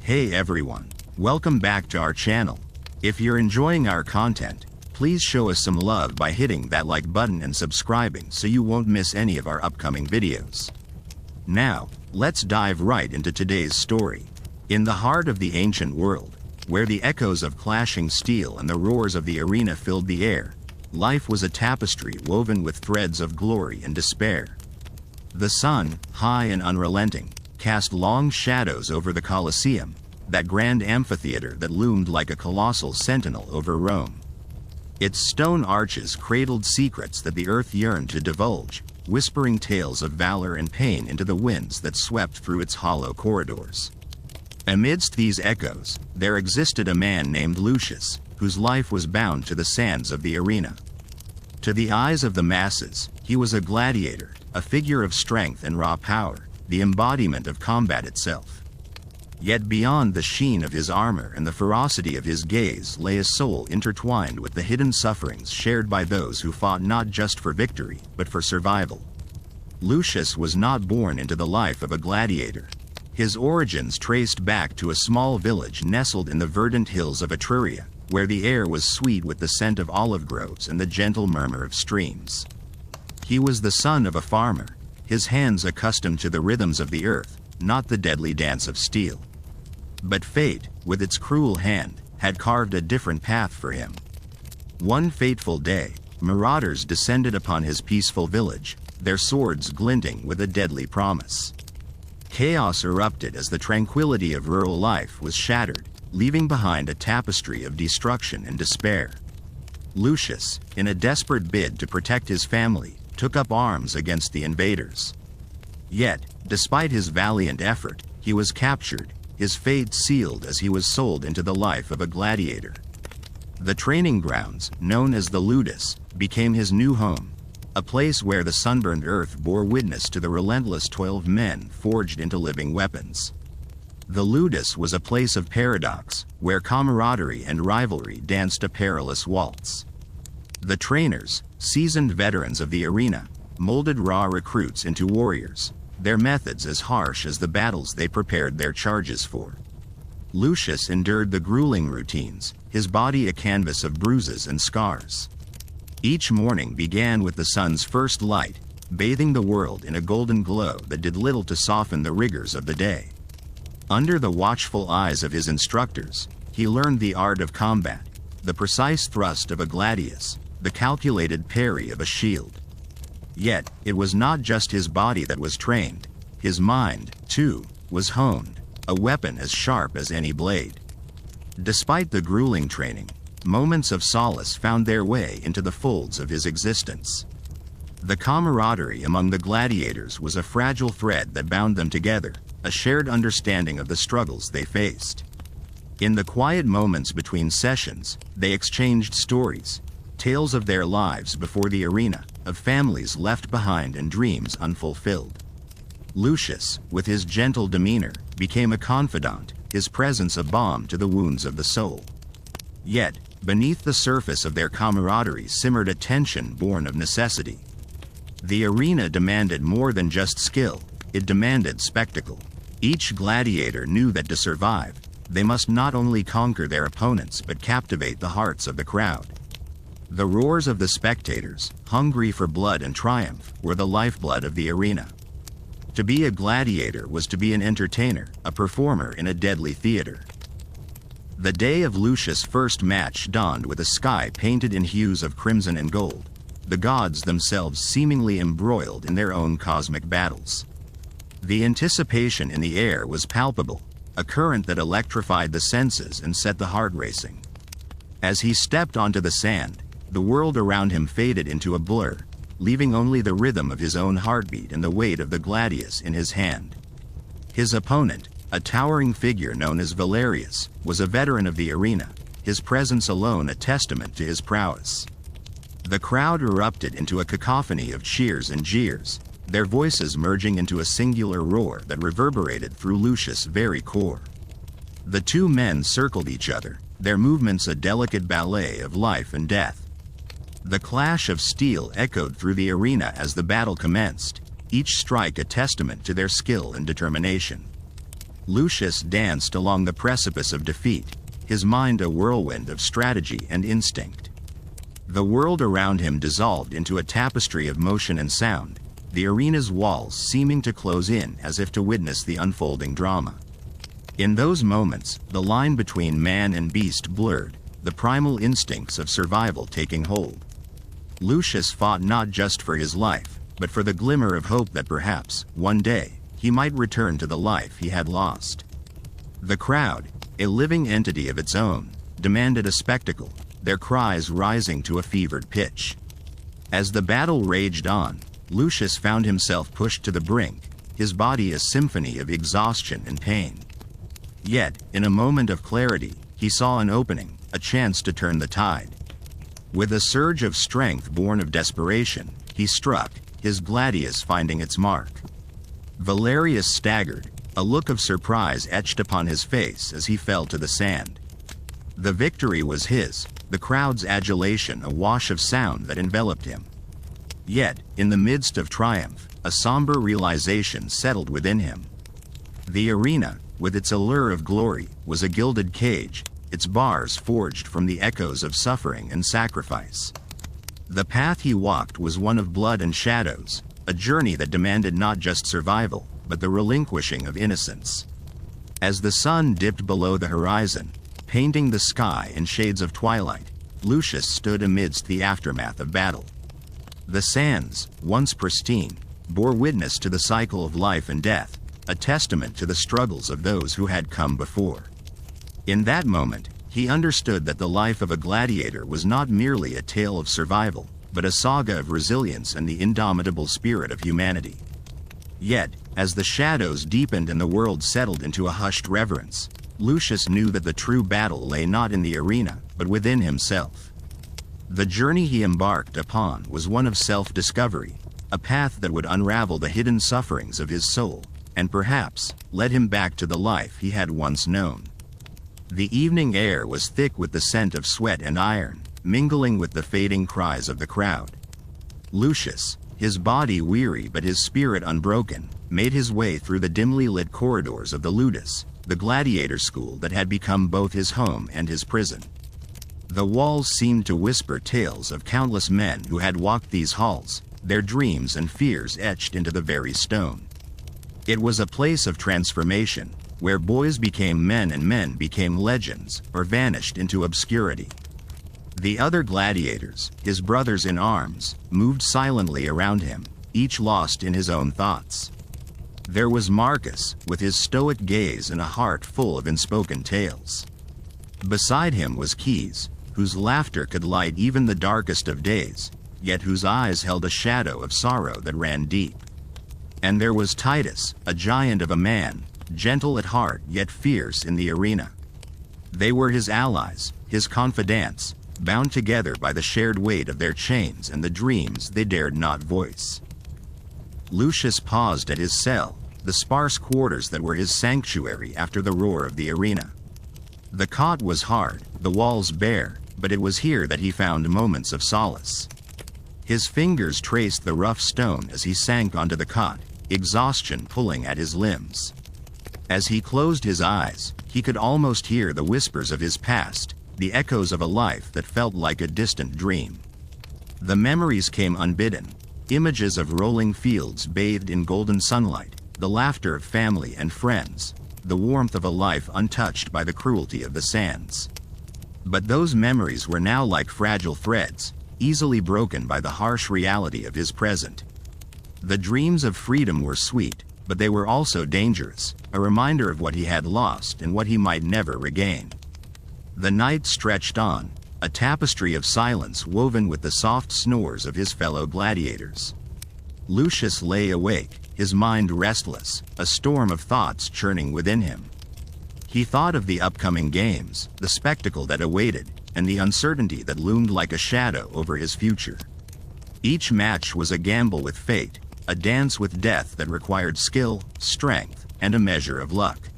Hey everyone, welcome back to our channel. If you're enjoying our content, please show us some love by hitting that like button and subscribing so you won't miss any of our upcoming videos. Now, let's dive right into today's story. In the heart of the ancient world, where the echoes of clashing steel and the roars of the arena filled the air, life was a tapestry woven with threads of glory and despair. The sun, high and unrelenting, cast long shadows over the Colosseum, that grand amphitheater that loomed like a colossal sentinel over Rome. Its stone arches cradled secrets that the earth yearned to divulge, whispering tales of valor and pain into the winds that swept through its hollow corridors. Amidst these echoes, there existed a man named Lucius, whose life was bound to the sands of the arena. To the eyes of the masses, he was a gladiator, a figure of strength and raw power, the embodiment of combat itself. Yet beyond the sheen of his armor and the ferocity of his gaze lay a soul intertwined with the hidden sufferings shared by those who fought not just for victory, but for survival. Lucius was not born into the life of a gladiator. His origins traced back to a small village nestled in the verdant hills of Etruria, where the air was sweet with the scent of olive groves and the gentle murmur of streams. He was the son of a farmer, his hands accustomed to the rhythms of the earth, not the deadly dance of steel. But fate, with its cruel hand, had carved a different path for him. One fateful day, marauders descended upon his peaceful village, their swords glinting with a deadly promise. Chaos erupted as the tranquility of rural life was shattered, leaving behind a tapestry of destruction and despair. Lucius, in a desperate bid to protect his family, took up arms against the invaders. Yet, despite his valiant effort, he was captured, his fate sealed as he was sold into the life of a gladiator. The training grounds, known as the Ludus, became his new home, a place where the sunburned earth bore witness to the relentless toil of men forged into living weapons. The Ludus was a place of paradox, where camaraderie and rivalry danced a perilous waltz. The trainers, seasoned veterans of the arena, molded raw recruits into warriors, their methods as harsh as the battles they prepared their charges for. Lucius endured the grueling routines, his body a canvas of bruises and scars. Each morning began with the sun's first light, bathing the world in a golden glow that did little to soften the rigors of the day. Under the watchful eyes of his instructors, he learned the art of combat, the precise thrust of a gladius, the calculated parry of a shield. Yet, it was not just his body that was trained. His mind, too, was honed, a weapon as sharp as any blade. Despite the grueling training, moments of solace found their way into the folds of his existence. The camaraderie among the gladiators was a fragile thread that bound them together, a shared understanding of the struggles they faced. In the quiet moments between sessions, they exchanged stories, tales of their lives before the arena, of families left behind and dreams unfulfilled. Lucius, with his gentle demeanor, became a confidant, his presence a balm to the wounds of the soul. Yet, beneath the surface of their camaraderie simmered a tension born of necessity. The arena demanded more than just skill, it demanded spectacle. Each gladiator knew that to survive, they must not only conquer their opponents but captivate the hearts of the crowd. The roars of the spectators, hungry for blood and triumph, were the lifeblood of the arena. To be a gladiator was to be an entertainer, a performer in a deadly theater. The day of Lucius' first match dawned with a sky painted in hues of crimson and gold, the gods themselves seemingly embroiled in their own cosmic battles. The anticipation in the air was palpable, a current that electrified the senses and set the heart racing. As he stepped onto the sand, the world around him faded into a blur, leaving only the rhythm of his own heartbeat and the weight of the gladius in his hand. His opponent, a towering figure known as Valerius, was a veteran of the arena, his presence alone a testament to his prowess. The crowd erupted into a cacophony of cheers and jeers, their voices merging into a singular roar that reverberated through Lucius' very core. The two men circled each other, their movements a delicate ballet of life and death. The clash of steel echoed through the arena as the battle commenced, each strike a testament to their skill and determination. Lucius danced along the precipice of defeat, his mind a whirlwind of strategy and instinct. The world around him dissolved into a tapestry of motion and sound, the arena's walls seeming to close in as if to witness the unfolding drama. In those moments, the line between man and beast blurred, the primal instincts of survival taking hold. Lucius fought not just for his life, but for the glimmer of hope that perhaps, one day, he might return to the life he had lost. The crowd, a living entity of its own, demanded a spectacle, their cries rising to a fevered pitch. As the battle raged on, Lucius found himself pushed to the brink, his body a symphony of exhaustion and pain. Yet, in a moment of clarity, he saw an opening, a chance to turn the tide. With a surge of strength born of desperation, he struck, his gladius finding its mark. Valerius staggered, a look of surprise etched upon his face as he fell to the sand. The victory was his, the crowd's adulation a wash of sound that enveloped him. Yet, in the midst of triumph, a somber realization settled within him. The arena, with its allure of glory, was a gilded cage, its bars forged from the echoes of suffering and sacrifice. The path he walked was one of blood and shadows, a journey that demanded not just survival, but the relinquishing of innocence. As the sun dipped below the horizon, painting the sky in shades of twilight, Lucius stood amidst the aftermath of battle. The sands, once pristine, bore witness to the cycle of life and death, a testament to the struggles of those who had come before. In that moment, he understood that the life of a gladiator was not merely a tale of survival, but a saga of resilience and the indomitable spirit of humanity. Yet, as the shadows deepened and the world settled into a hushed reverence, Lucius knew that the true battle lay not in the arena, but within himself. The journey he embarked upon was one of self-discovery, a path that would unravel the hidden sufferings of his soul, and perhaps, lead him back to the life he had once known. The evening air was thick with the scent of sweat and iron, mingling with the fading cries of the crowd. Lucius, his body weary but his spirit unbroken, made his way through the dimly lit corridors of the Ludus, the gladiator school that had become both his home and his prison. The walls seemed to whisper tales of countless men who had walked these halls, their dreams and fears etched into the very stone. It was a place of transformation, where boys became men and men became legends, or vanished into obscurity. The other gladiators, his brothers in arms, moved silently around him, each lost in his own thoughts. There was Marcus, with his stoic gaze and a heart full of unspoken tales. Beside him was Keys, whose laughter could light even the darkest of days, yet whose eyes held a shadow of sorrow that ran deep. And there was Titus, a giant of a man, gentle at heart yet fierce in the arena. They were his allies, his confidants, bound together by the shared weight of their chains and the dreams they dared not voice. Lucius paused at his cell, the sparse quarters that were his sanctuary after the roar of the arena. The cot was hard, the walls bare, but it was here that he found moments of solace. His fingers traced the rough stone as he sank onto the cot, exhaustion pulling at his limbs. As he closed his eyes, he could almost hear the whispers of his past, the echoes of a life that felt like a distant dream. The memories came unbidden, images of rolling fields bathed in golden sunlight, the laughter of family and friends, the warmth of a life untouched by the cruelty of the sands. But those memories were now like fragile threads, easily broken by the harsh reality of his present. The dreams of freedom were sweet, but they were also dangerous, a reminder of what he had lost and what he might never regain. The night stretched on, a tapestry of silence woven with the soft snores of his fellow gladiators. Lucius lay awake, his mind restless, a storm of thoughts churning within him. He thought of the upcoming games, the spectacle that awaited, and the uncertainty that loomed like a shadow over his future. Each match was a gamble with fate, a dance with death that required skill, strength, and a measure of luck.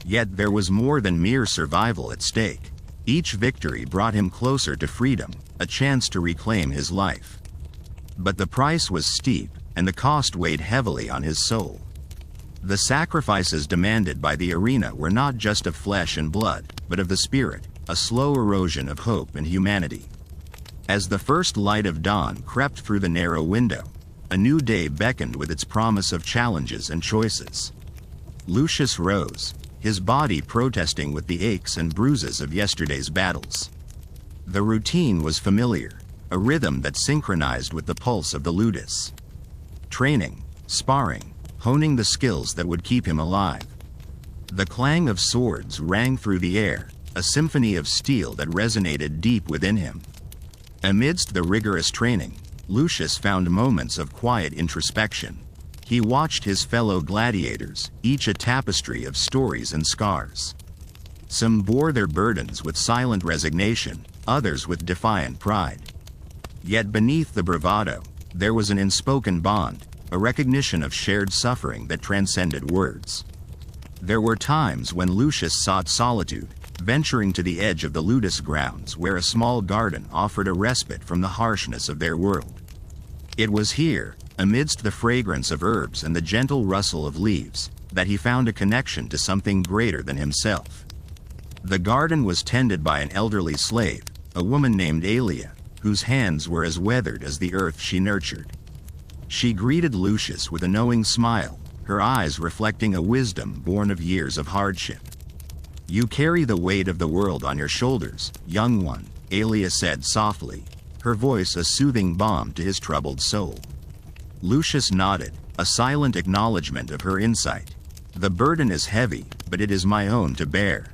Yet there was more than mere survival at stake. Each victory brought him closer to freedom, a chance to reclaim his life. But the price was steep, and the cost weighed heavily on his soul. The sacrifices demanded by the arena were not just of flesh and blood, but of the spirit, a slow erosion of hope and humanity. As the first light of dawn crept through the narrow window, a new day beckoned with its promise of challenges and choices. Lucius rose, his body protesting with the aches and bruises of yesterday's battles. The routine was familiar, a rhythm that synchronized with the pulse of the ludus. Training, sparring, honing the skills that would keep him alive. The clang of swords rang through the air, a symphony of steel that resonated deep within him. Amidst the rigorous training, Lucius found moments of quiet introspection. He watched his fellow gladiators, each a tapestry of stories and scars. Some bore their burdens with silent resignation, others with defiant pride. Yet beneath the bravado, there was an unspoken bond, a recognition of shared suffering that transcended words. There were times when Lucius sought solitude, venturing to the edge of the ludus grounds where a small garden offered a respite from the harshness of their world. It was here, amidst the fragrance of herbs and the gentle rustle of leaves, that he found a connection to something greater than himself. The garden was tended by an elderly slave, a woman named Aelia, whose hands were as weathered as the earth she nurtured. She greeted Lucius with a knowing smile, her eyes reflecting a wisdom born of years of hardship. "You carry the weight of the world on your shoulders, young one," Aelia said softly, her voice a soothing balm to his troubled soul. Lucius nodded, a silent acknowledgement of her insight. "The burden is heavy, but it is my own to bear."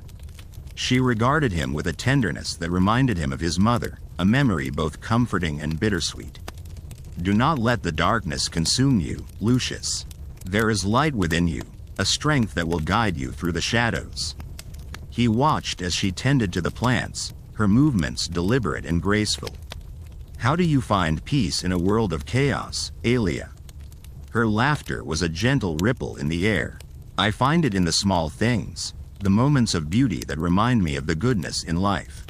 She regarded him with a tenderness that reminded him of his mother, a memory both comforting and bittersweet. "Do not let the darkness consume you, Lucius. There is light within you, a strength that will guide you through the shadows." He watched as she tended to the plants, her movements deliberate and graceful. "How do you find peace in a world of chaos, Aelia?" Her laughter was a gentle ripple in the air. "I find it in the small things, the moments of beauty that remind me of the goodness in life.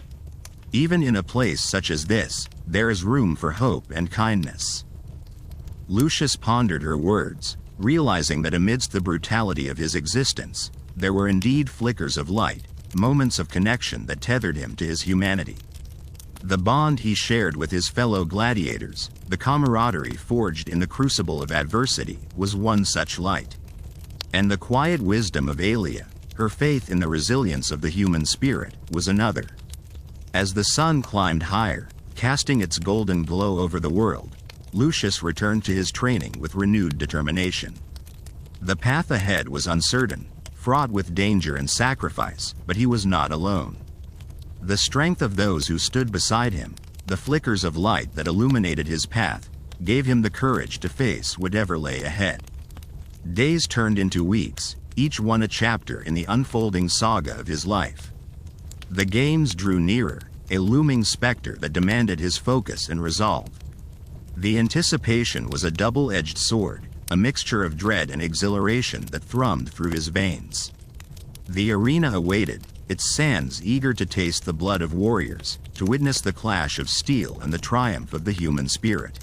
Even in a place such as this, there is room for hope and kindness." Lucius pondered her words, realizing that amidst the brutality of his existence, there were indeed flickers of light, moments of connection that tethered him to his humanity. The bond he shared with his fellow gladiators, the camaraderie forged in the crucible of adversity, was one such light. And the quiet wisdom of Aelia, her faith in the resilience of the human spirit, was another. As the sun climbed higher, casting its golden glow over the world, Lucius returned to his training with renewed determination. The path ahead was uncertain, fraught with danger and sacrifice, but he was not alone. The strength of those who stood beside him, the flickers of light that illuminated his path, gave him the courage to face whatever lay ahead. Days turned into weeks, each one a chapter in the unfolding saga of his life. The games drew nearer, a looming specter that demanded his focus and resolve. The anticipation was a double-edged sword, a mixture of dread and exhilaration that thrummed through his veins. The arena awaited, its sands eager to taste the blood of warriors, to witness the clash of steel and the triumph of the human spirit.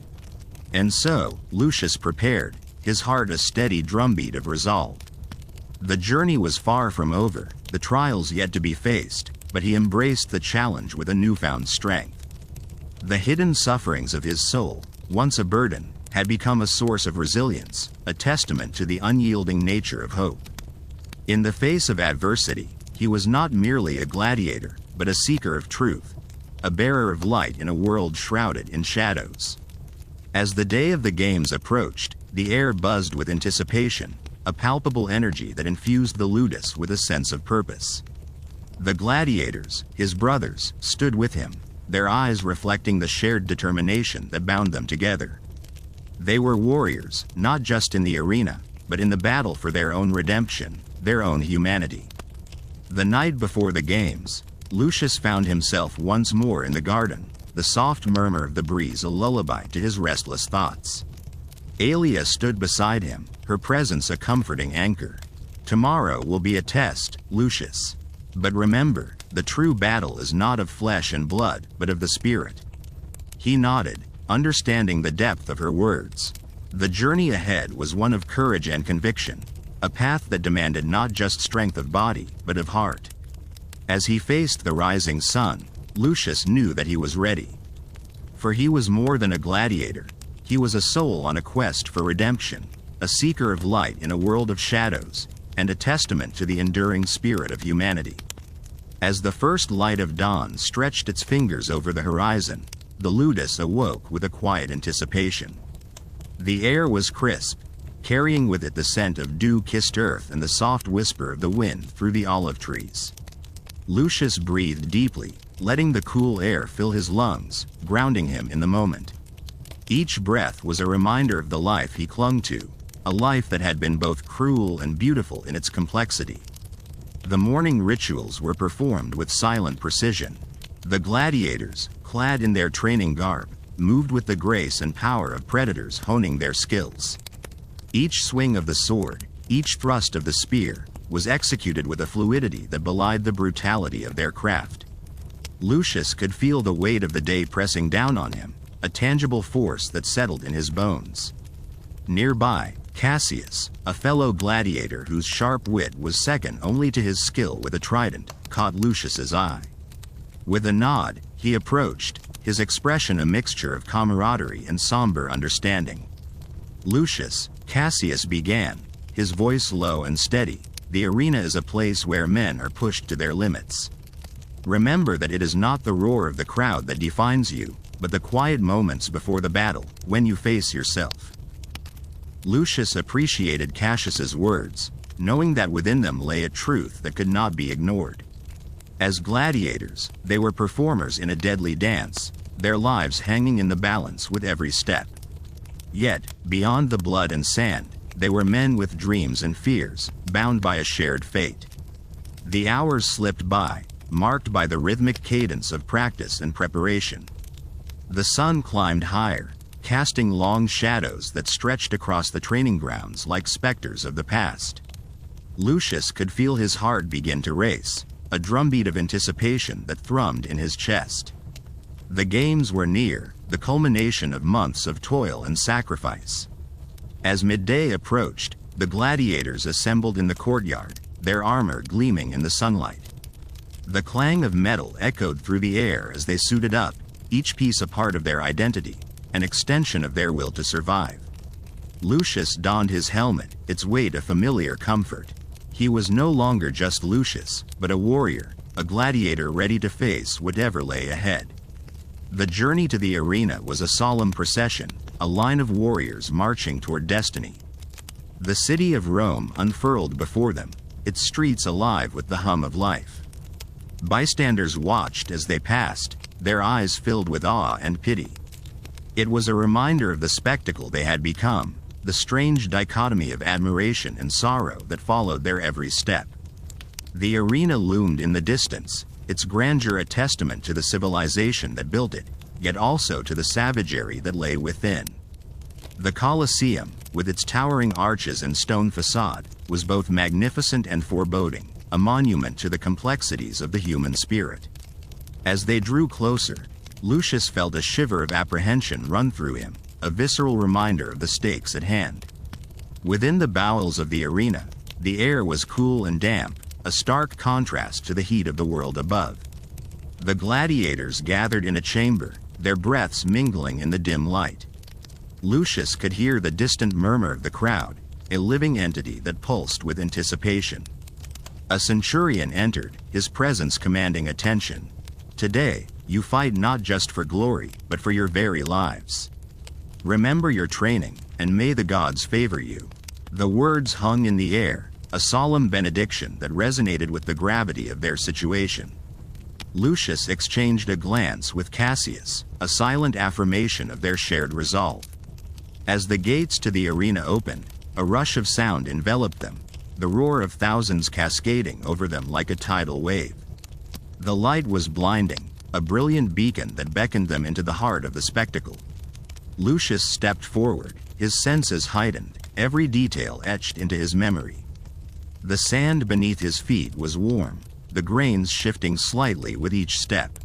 And so, Lucius prepared, his heart a steady drumbeat of resolve. The journey was far from over, the trials yet to be faced, but he embraced the challenge with a newfound strength. The hidden sufferings of his soul, once a burden, had become a source of resilience, a testament to the unyielding nature of hope. In the face of adversity, he was not merely a gladiator, but a seeker of truth, a bearer of light in a world shrouded in shadows. As the day of the games approached, the air buzzed with anticipation, a palpable energy that infused the ludus with a sense of purpose. The gladiators, his brothers, stood with him, their eyes reflecting the shared determination that bound them together. They were warriors, not just in the arena, but in the battle for their own redemption, their own humanity. The night before the games, Lucius found himself once more in the garden, the soft murmur of the breeze a lullaby to his restless thoughts. Aelia stood beside him, her presence a comforting anchor. "Tomorrow will be a test, Lucius. But remember, the true battle is not of flesh and blood, but of the spirit." He nodded, understanding the depth of her words. The journey ahead was one of courage and conviction, a path that demanded not just strength of body, but of heart. As he faced the rising sun, Lucius knew that he was ready. For he was more than a gladiator. He was a soul on a quest for redemption, a seeker of light in a world of shadows, and a testament to the enduring spirit of humanity. As the first light of dawn stretched its fingers over the horizon, the ludus awoke with a quiet anticipation. The air was crisp, carrying with it the scent of dew-kissed earth and the soft whisper of the wind through the olive trees. Lucius breathed deeply, letting the cool air fill his lungs, grounding him in the moment. Each breath was a reminder of the life he clung to, a life that had been both cruel and beautiful in its complexity. The morning rituals were performed with silent precision. The gladiators, clad in their training garb, moved with the grace and power of predators honing their skills. Each swing of the sword, each thrust of the spear, was executed with a fluidity that belied the brutality of their craft. Lucius could feel the weight of the day pressing down on him, a tangible force that settled in his bones. Nearby, Cassius, a fellow gladiator whose sharp wit was second only to his skill with a trident, caught Lucius's eye. With a nod, he approached, his expression a mixture of camaraderie and somber understanding. "Lucius," Cassius began, his voice low and steady, "the arena is a place where men are pushed to their limits. Remember that it is not the roar of the crowd that defines you, but the quiet moments before the battle, when you face yourself." Lucius appreciated Cassius's words, knowing that within them lay a truth that could not be ignored. As gladiators, they were performers in a deadly dance, their lives hanging in the balance with every step. Yet, beyond the blood and sand, they were men with dreams and fears, bound by a shared fate. The hours slipped by, marked by the rhythmic cadence of practice and preparation. The sun climbed higher, casting long shadows that stretched across the training grounds like specters of the past. Lucius could feel his heart begin to race, a drumbeat of anticipation that thrummed in his chest. The games were near, the culmination of months of toil and sacrifice. As midday approached, the gladiators assembled in the courtyard, their armor gleaming in the sunlight. The clang of metal echoed through the air as they suited up, each piece a part of their identity, an extension of their will to survive. Lucius donned his helmet, its weight a familiar comfort. He was no longer just Lucius, but a warrior, a gladiator ready to face whatever lay ahead. The journey to the arena was a solemn procession, a line of warriors marching toward destiny. The city of Rome unfurled before them, its streets alive with the hum of life. Bystanders watched as they passed, their eyes filled with awe and pity. It was a reminder of the spectacle they had become, the strange dichotomy of admiration and sorrow that followed their every step. The arena loomed in the distance, its grandeur a testament to the civilization that built it, yet also to the savagery that lay within. The Colosseum, with its towering arches and stone facade, was both magnificent and foreboding, a monument to the complexities of the human spirit. As they drew closer, Lucius felt a shiver of apprehension run through him, a visceral reminder of the stakes at hand. Within the bowels of the arena, the air was cool and damp, a stark contrast to the heat of the world above. The gladiators gathered in a chamber, their breaths mingling in the dim light. Lucius could hear the distant murmur of the crowd, a living entity that pulsed with anticipation. A centurion entered, his presence commanding attention. "Today, you fight not just for glory, but for your very lives. Remember your training, and may the gods favor you." The words hung in the air, a solemn benediction that resonated with the gravity of their situation. Lucius exchanged a glance with Cassius, a silent affirmation of their shared resolve. As the gates to the arena opened, a rush of sound enveloped them, the roar of thousands cascading over them like a tidal wave. The light was blinding, a brilliant beacon that beckoned them into the heart of the spectacle. Lucius stepped forward, his senses heightened, every detail etched into his memory. The sand beneath his feet was warm, the grains shifting slightly with each step.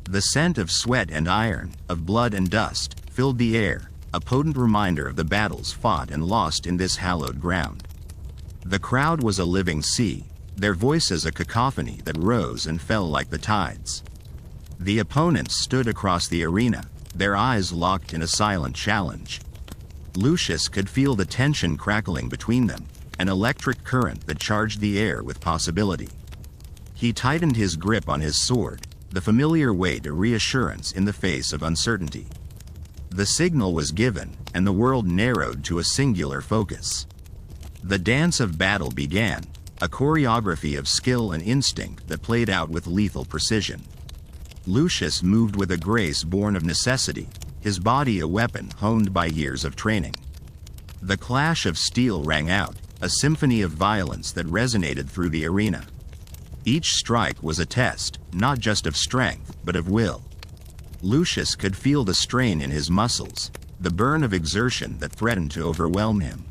The scent of sweat and iron, of blood and dust, filled the air, a potent reminder of the battles fought and lost in this hallowed ground. The crowd was a living sea, their voices a cacophony that rose and fell like the tides. The opponents stood across the arena, their eyes locked in a silent challenge. Lucius could feel the tension crackling between them, an electric current that charged the air with possibility. He tightened his grip on his sword, the familiar weight of reassurance in the face of uncertainty. The signal was given, and the world narrowed to a singular focus. The dance of battle began, a choreography of skill and instinct that played out with lethal precision. Lucius moved with a grace born of necessity, his body a weapon honed by years of training. The clash of steel rang out, a symphony of violence that resonated through the arena. Each strike was a test, not just of strength, but of will. Lucius could feel the strain in his muscles, the burn of exertion that threatened to overwhelm him.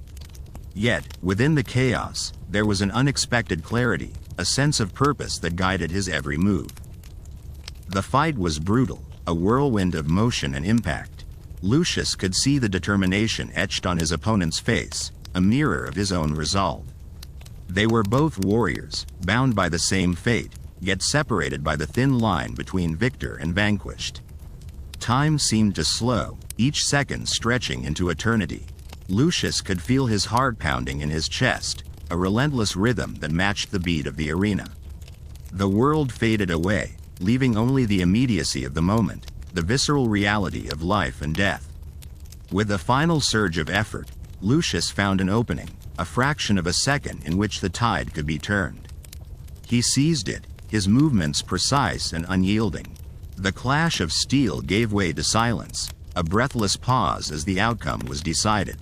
Yet, within the chaos, there was an unexpected clarity, a sense of purpose that guided his every move. The fight was brutal, a whirlwind of motion and impact. Lucius could see the determination etched on his opponent's face, a mirror of his own resolve. They were both warriors, bound by the same fate, yet separated by the thin line between victor and vanquished. Time seemed to slow, each second stretching into eternity. Lucius could feel his heart pounding in his chest, a relentless rhythm that matched the beat of the arena. The world faded away, leaving only the immediacy of the moment, the visceral reality of life and death. With a final surge of effort, Lucius found an opening, a fraction of a second in which the tide could be turned. He seized it, his movements precise and unyielding. The clash of steel gave way to silence, a breathless pause as the outcome was decided.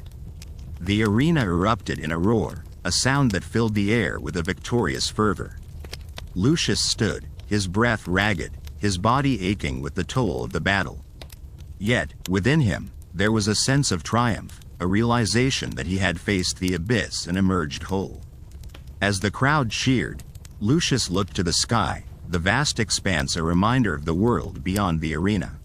The arena erupted in a roar, a sound that filled the air with a victorious fervor. Lucius stood, his breath ragged, his body aching with the toll of the battle. Yet, within him, there was a sense of triumph, a realization that he had faced the abyss and emerged whole. As the crowd cheered, Lucius looked to the sky, the vast expanse a reminder of the world beyond the arena.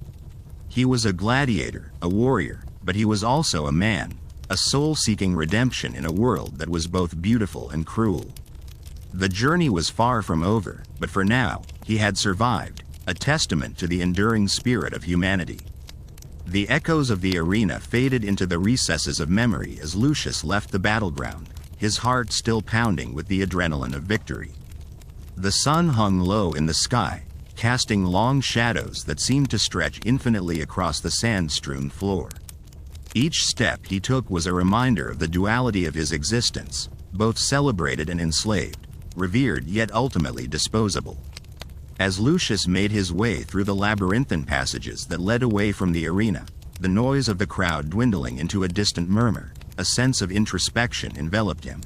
He was a gladiator, a warrior, but he was also a man, a soul seeking redemption in a world that was both beautiful and cruel. The journey was far from over, but for now, he had survived, a testament to the enduring spirit of humanity. The echoes of the arena faded into the recesses of memory as Lucius left the battleground, his heart still pounding with the adrenaline of victory. The sun hung low in the sky, casting long shadows that seemed to stretch infinitely across the sand-strewn floor. Each step he took was a reminder of the duality of his existence, both celebrated and enslaved, revered yet ultimately disposable. As Lucius made his way through the labyrinthine passages that led away from the arena, the noise of the crowd dwindling into a distant murmur, a sense of introspection enveloped him.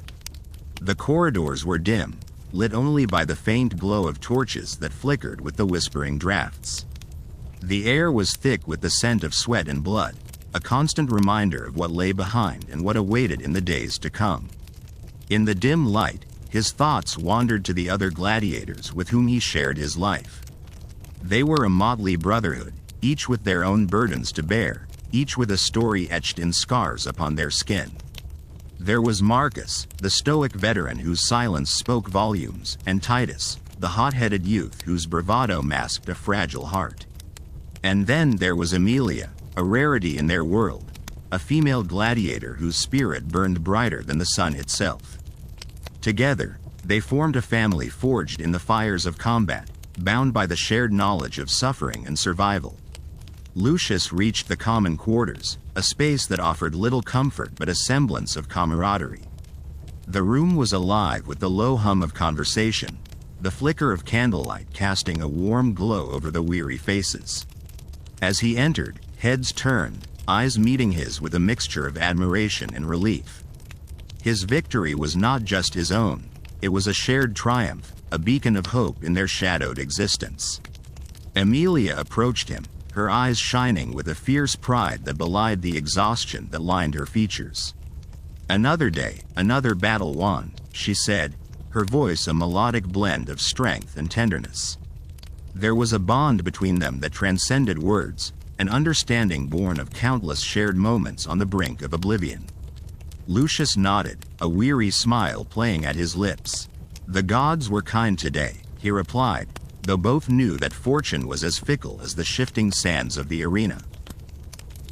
The corridors were dim, lit only by the faint glow of torches that flickered with the whispering drafts. The air was thick with the scent of sweat and blood, a constant reminder of what lay behind and what awaited in the days to come. In the dim light, his thoughts wandered to the other gladiators with whom he shared his life. They were a motley brotherhood, each with their own burdens to bear, each with a story etched in scars upon their skin. There was Marcus, the stoic veteran whose silence spoke volumes, and Titus, the hot-headed youth whose bravado masked a fragile heart. And then there was Amelia, a rarity in their world, a female gladiator whose spirit burned brighter than the sun itself. Together, they formed a family forged in the fires of combat, bound by the shared knowledge of suffering and survival. Lucius reached the common quarters, a space that offered little comfort but a semblance of camaraderie. The room was alive with the low hum of conversation, the flicker of candlelight casting a warm glow over the weary faces. As he entered, heads turned, eyes meeting his with a mixture of admiration and relief. His victory was not just his own, it was a shared triumph, a beacon of hope in their shadowed existence. Amelia approached him, her eyes shining with a fierce pride that belied the exhaustion that lined her features. "Another day, another battle won," she said, her voice a melodic blend of strength and tenderness. There was a bond between them that transcended words, an understanding born of countless shared moments on the brink of oblivion. Lucius nodded, a weary smile playing at his lips. "The gods were kind today," he replied, though both knew that fortune was as fickle as the shifting sands of the arena.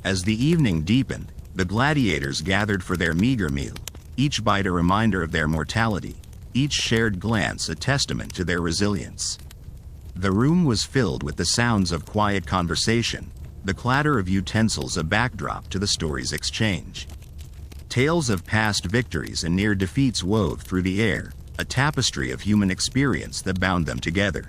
As the evening deepened, the gladiators gathered for their meager meal, each bite a reminder of their mortality, each shared glance a testament to their resilience. The room was filled with the sounds of quiet conversation, the clatter of utensils a backdrop to the story's exchange. Tales of past victories and near defeats wove through the air, a tapestry of human experience that bound them together.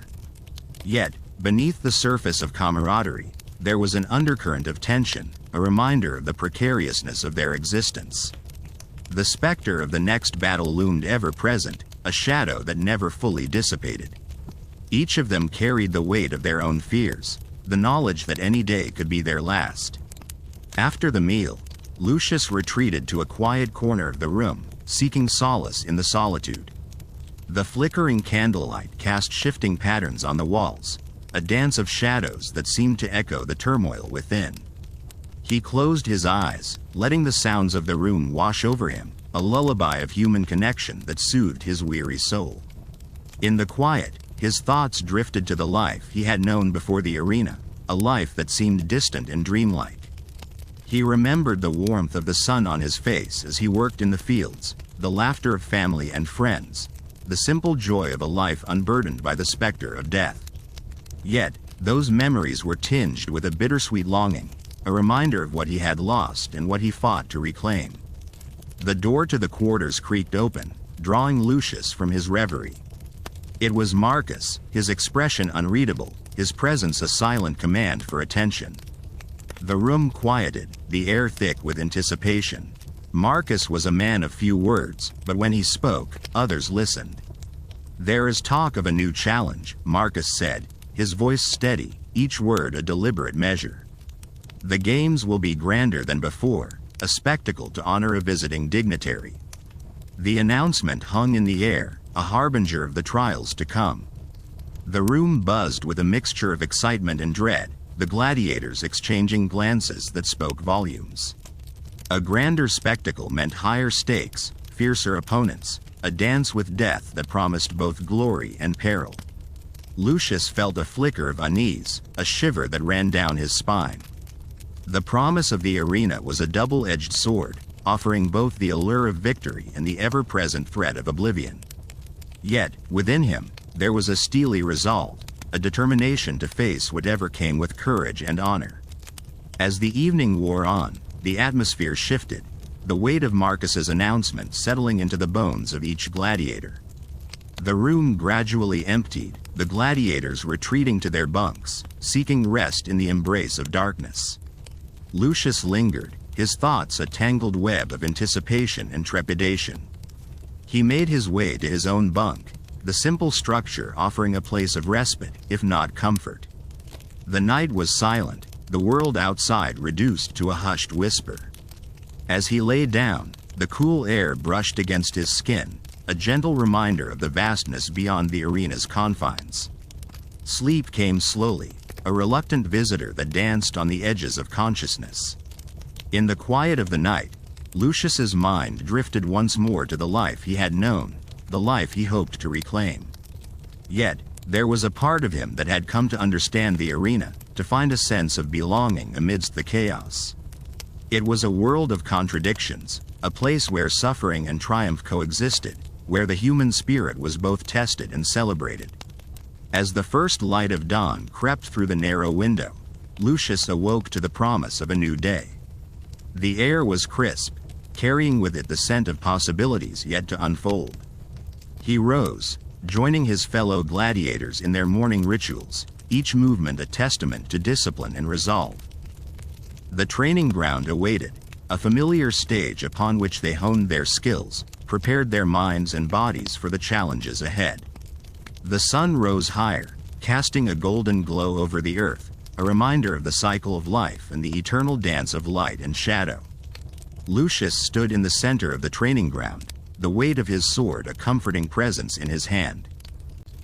Yet, beneath the surface of camaraderie, there was an undercurrent of tension, a reminder of the precariousness of their existence. The specter of the next battle loomed ever present, a shadow that never fully dissipated. Each of them carried the weight of their own fears, the knowledge that any day could be their last. After the meal, Lucius retreated to a quiet corner of the room, seeking solace in the solitude. The flickering candlelight cast shifting patterns on the walls, a dance of shadows that seemed to echo the turmoil within. He closed his eyes, letting the sounds of the room wash over him, a lullaby of human connection that soothed his weary soul. In the quiet, his thoughts drifted to the life he had known before the arena, a life that seemed distant and dreamlike. He remembered the warmth of the sun on his face as he worked in the fields, the laughter of family and friends, the simple joy of a life unburdened by the specter of death. Yet, those memories were tinged with a bittersweet longing, a reminder of what he had lost and what he fought to reclaim. The door to the quarters creaked open, drawing Lucius from his reverie. It was Marcus, his expression unreadable, his presence a silent command for attention. The room quieted, the air thick with anticipation. Marcus was a man of few words, but when he spoke, others listened. "There is talk of a new challenge," Marcus said, his voice steady, each word a deliberate measure. "The games will be grander than before, a spectacle to honor a visiting dignitary." The announcement hung in the air, a harbinger of the trials to come. The room buzzed with a mixture of excitement and dread, the gladiators exchanging glances that spoke volumes. A grander spectacle meant higher stakes, fiercer opponents, a dance with death that promised both glory and peril. Lucius felt a flicker of unease, a shiver that ran down his spine. The promise of the arena was a double-edged sword, offering both the allure of victory and the ever-present threat of oblivion. Yet, within him, there was a steely resolve, a determination to face whatever came with courage and honor. As the evening wore on, the atmosphere shifted, the weight of Marcus's announcement settling into the bones of each gladiator. The room gradually emptied, the gladiators retreating to their bunks, seeking rest in the embrace of darkness. Lucius lingered, his thoughts a tangled web of anticipation and trepidation. He made his way to his own bunk, the simple structure offering a place of respite, if not comfort. The night was silent, the world outside reduced to a hushed whisper. As he lay down, the cool air brushed against his skin, a gentle reminder of the vastness beyond the arena's confines. Sleep came slowly, a reluctant visitor that danced on the edges of consciousness. In the quiet of the night, Lucius's mind drifted once more to the life he had known, the life he hoped to reclaim. Yet, there was a part of him that had come to understand the arena, to find a sense of belonging amidst the chaos. It was a world of contradictions, a place where suffering and triumph coexisted, where the human spirit was both tested and celebrated. As the first light of dawn crept through the narrow window, Lucius awoke to the promise of a new day. The air was crisp, carrying with it the scent of possibilities yet to unfold. He rose, joining his fellow gladiators in their morning rituals, each movement a testament to discipline and resolve. The training ground awaited, a familiar stage upon which they honed their skills, prepared their minds and bodies for the challenges ahead. The sun rose higher, casting a golden glow over the earth, a reminder of the cycle of life and the eternal dance of light and shadow. Lucius stood in the center of the training ground, the weight of his sword a comforting presence in his hand.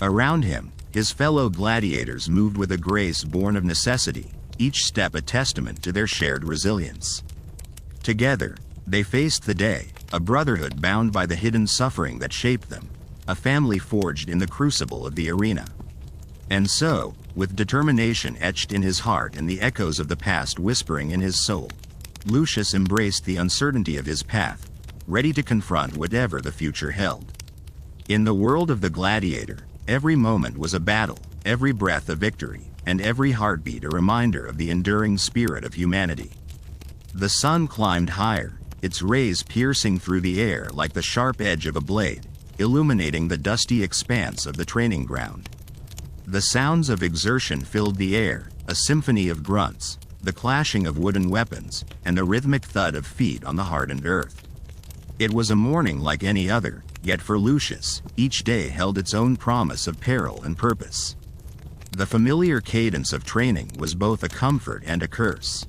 Around him, his fellow gladiators moved with a grace born of necessity, each step a testament to their shared resilience. Together, They faced the day, a brotherhood bound by the hidden suffering that shaped them, a family forged in the crucible of the arena. And so, with determination etched in his heart and the echoes of the past whispering in his soul, Lucius embraced the uncertainty of his path, ready to confront whatever the future held. In the world of the gladiator, every moment was a battle, every breath a victory, and every heartbeat a reminder of the enduring spirit of humanity. The sun climbed higher, its rays piercing through the air like the sharp edge of a blade, illuminating the dusty expanse of the training ground. The sounds of exertion filled the air, a symphony of grunts, the clashing of wooden weapons, and the rhythmic thud of feet on the hardened earth. It was a morning like any other, yet for Lucius, each day held its own promise of peril and purpose. The familiar cadence of training was both a comfort and a curse.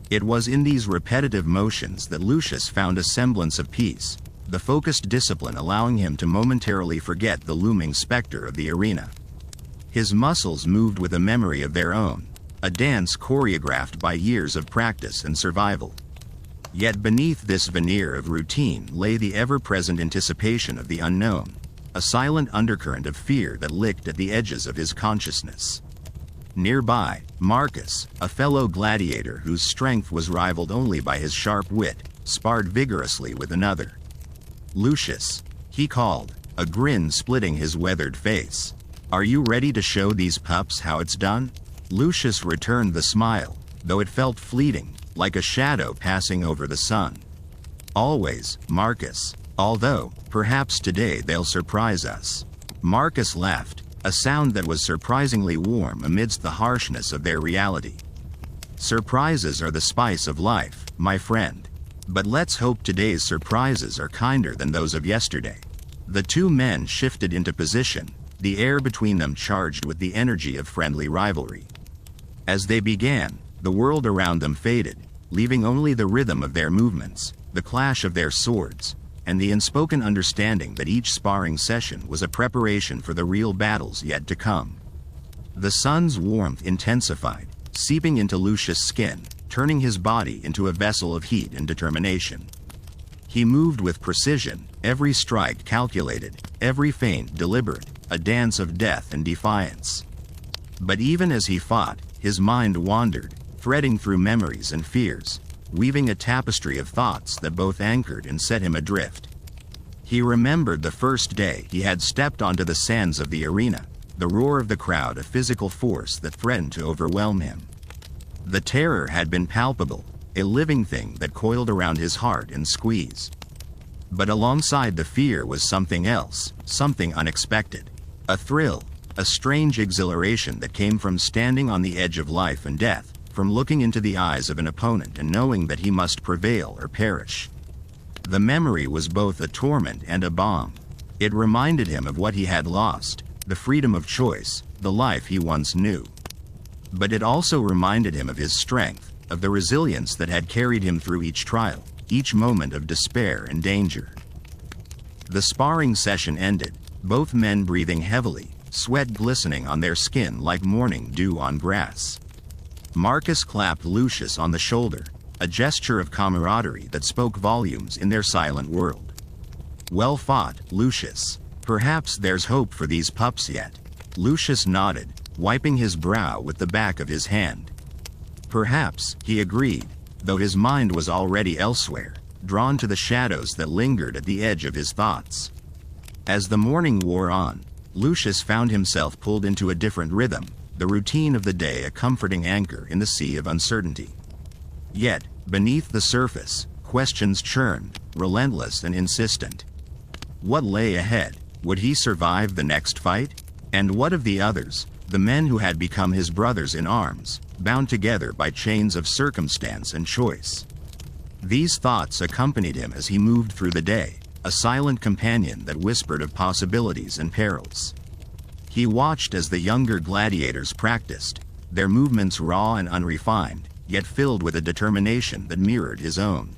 It was in these repetitive motions that Lucius found a semblance of peace, the focused discipline allowing him to momentarily forget the looming specter of the arena. His muscles moved with a memory of their own, a dance choreographed by years of practice and survival. Yet beneath this veneer of routine lay the ever-present anticipation of the unknown, a silent undercurrent of fear that licked at the edges of his consciousness. Nearby, Marcus, a fellow gladiator whose strength was rivaled only by his sharp wit, sparred vigorously with another. "Lucius," he called, a grin splitting his weathered face. "Are you ready to show these pups how it's done?" Lucius returned the smile, though it felt fleeting, like a shadow passing over the sun. "Always, Marcus. Although, perhaps today they'll surprise us." Marcus laughed, a sound that was surprisingly warm amidst the harshness of their reality. "Surprises are the spice of life, my friend. But let's hope today's surprises are kinder than those of yesterday." The two men shifted into position, the air between them charged with the energy of friendly rivalry. As they began, the world around them faded, leaving only the rhythm of their movements, the clash of their swords, and the unspoken understanding that each sparring session was a preparation for the real battles yet to come. The sun's warmth intensified, seeping into Lucius' skin, turning his body into a vessel of heat and determination. He moved with precision, every strike calculated, every feint deliberate, a dance of death and defiance. But even as he fought, his mind wandered, threading through memories and fears, weaving a tapestry of thoughts that both anchored and set him adrift. He remembered the first day he had stepped onto the sands of the arena, the roar of the crowd a physical force that threatened to overwhelm him. The terror had been palpable, a living thing that coiled around his heart and squeezed. But alongside the fear was something else, something unexpected. A thrill, a strange exhilaration that came from standing on the edge of life and death, from looking into the eyes of an opponent and knowing that he must prevail or perish. The memory was both a torment and a balm. It reminded him of what he had lost, the freedom of choice, the life he once knew. But it also reminded him of his strength, of the resilience that had carried him through each trial, each moment of despair and danger. The sparring session ended, both men breathing heavily, sweat glistening on their skin like morning dew on grass. Marcus clapped Lucius on the shoulder, a gesture of camaraderie that spoke volumes in their silent world. "Well fought, Lucius. Perhaps there's hope for these pups yet." Lucius nodded, wiping his brow with the back of his hand. "Perhaps," he agreed, though his mind was already elsewhere, drawn to the shadows that lingered at the edge of his thoughts. As the morning wore on, Lucius found himself pulled into a different rhythm, the routine of the day a comforting anchor in the sea of uncertainty. Yet, beneath the surface, questions churned, relentless and insistent. What lay ahead? Would he survive the next fight? And what of the others, the men who had become his brothers in arms, bound together by chains of circumstance and choice? These thoughts accompanied him as he moved through the day, a silent companion that whispered of possibilities and perils. He watched as the younger gladiators practiced, their movements raw and unrefined, yet filled with a determination that mirrored his own.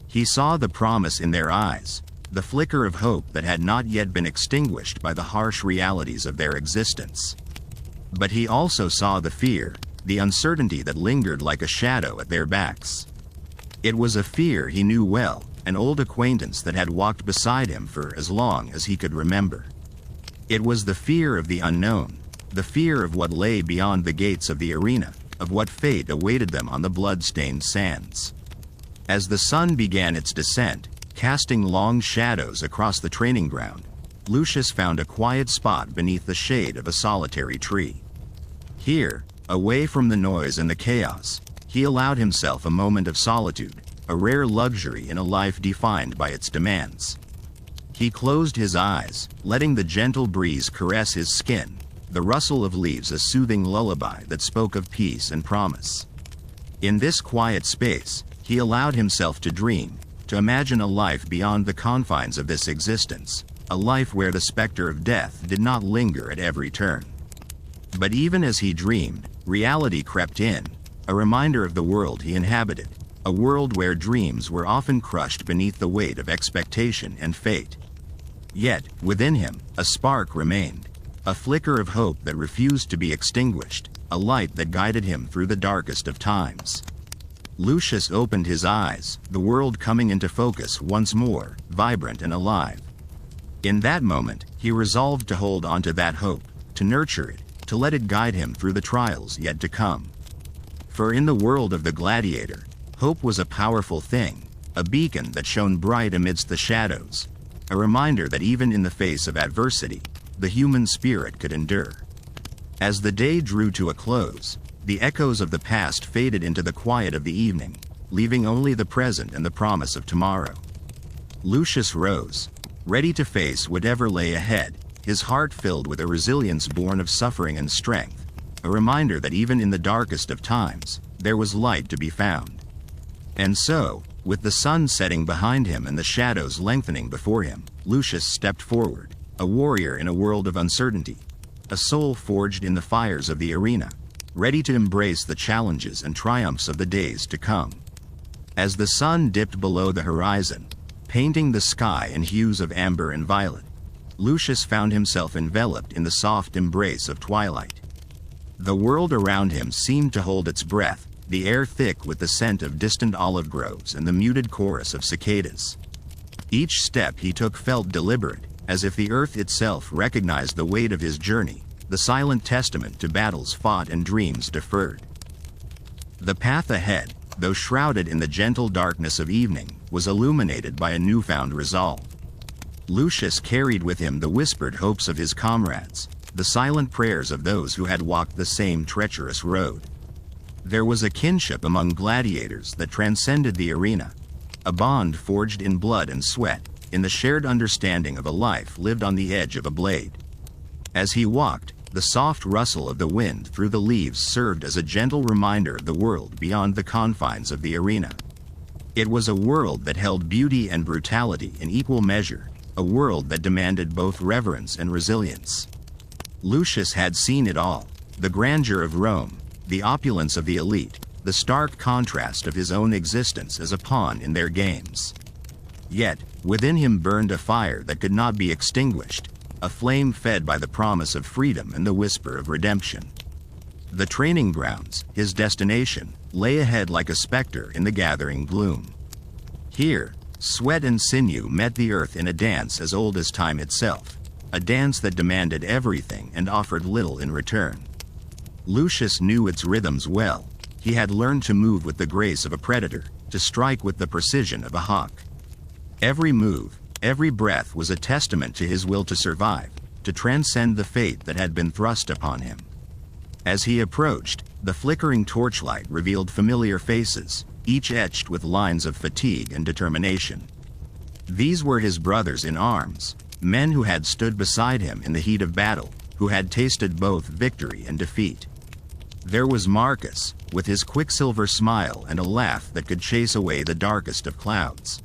He saw the promise in their eyes, the flicker of hope that had not yet been extinguished by the harsh realities of their existence. But he also saw the fear, the uncertainty that lingered like a shadow at their backs. It was a fear he knew well, an old acquaintance that had walked beside him for as long as he could remember. It was the fear of the unknown, the fear of what lay beyond the gates of the arena, of what fate awaited them on the blood-stained sands. As the sun began its descent, casting long shadows across the training ground, Lucius found a quiet spot beneath the shade of a solitary tree. Here, away from the noise and the chaos, he allowed himself a moment of solitude, a rare luxury in a life defined by its demands. He closed his eyes, letting the gentle breeze caress his skin, the rustle of leaves a soothing lullaby that spoke of peace and promise. In this quiet space, he allowed himself to dream, to imagine a life beyond the confines of this existence, a life where the specter of death did not linger at every turn. But even as he dreamed, reality crept in, a reminder of the world he inhabited, a world where dreams were often crushed beneath the weight of expectation and fate. Yet, within him, a spark remained, a flicker of hope that refused to be extinguished, a light that guided him through the darkest of times. Lucius opened his eyes, the world coming into focus once more, vibrant and alive. In that moment, he resolved to hold on to that hope, to nurture it, to let it guide him through the trials yet to come. For in the world of the gladiator, hope was a powerful thing, a beacon that shone bright amidst the shadows, a reminder that even in the face of adversity, the human spirit could endure. As the day drew to a close, the echoes of the past faded into the quiet of the evening, leaving only the present and the promise of tomorrow. Lucius rose, ready to face whatever lay ahead, his heart filled with a resilience born of suffering and strength, a reminder that even in the darkest of times, there was light to be found. And so, with the sun setting behind him and the shadows lengthening before him, Lucius stepped forward, a warrior in a world of uncertainty, a soul forged in the fires of the arena, ready to embrace the challenges and triumphs of the days to come. As the sun dipped below the horizon, painting the sky in hues of amber and violet, Lucius found himself enveloped in the soft embrace of twilight. The world around him seemed to hold its breath, the air thick with the scent of distant olive groves and the muted chorus of cicadas. Each step he took felt deliberate, as if the earth itself recognized the weight of his journey, the silent testament to battles fought and dreams deferred. The path ahead, though shrouded in the gentle darkness of evening, was illuminated by a newfound resolve. Lucius carried with him the whispered hopes of his comrades, the silent prayers of those who had walked the same treacherous road. There was a kinship among gladiators that transcended the arena, a bond forged in blood and sweat, in the shared understanding of a life lived on the edge of a blade. As he walked, the soft rustle of the wind through the leaves served as a gentle reminder of the world beyond the confines of the arena. It was a world that held beauty and brutality in equal measure, a world that demanded both reverence and resilience. Lucius had seen it all, the grandeur of Rome, the opulence of the elite, the stark contrast of his own existence as a pawn in their games. Yet, within him burned a fire that could not be extinguished, a flame fed by the promise of freedom and the whisper of redemption. The training grounds, his destination, lay ahead like a specter in the gathering gloom. Here, sweat and sinew met the earth in a dance as old as time itself, a dance that demanded everything and offered little in return. Lucius knew its rhythms well. He had learned to move with the grace of a predator, to strike with the precision of a hawk. Every move, every breath was a testament to his will to survive, to transcend the fate that had been thrust upon him. As he approached, the flickering torchlight revealed familiar faces, each etched with lines of fatigue and determination. These were his brothers in arms, men who had stood beside him in the heat of battle, who had tasted both victory and defeat. There was Marcus, with his quicksilver smile and a laugh that could chase away the darkest of clouds.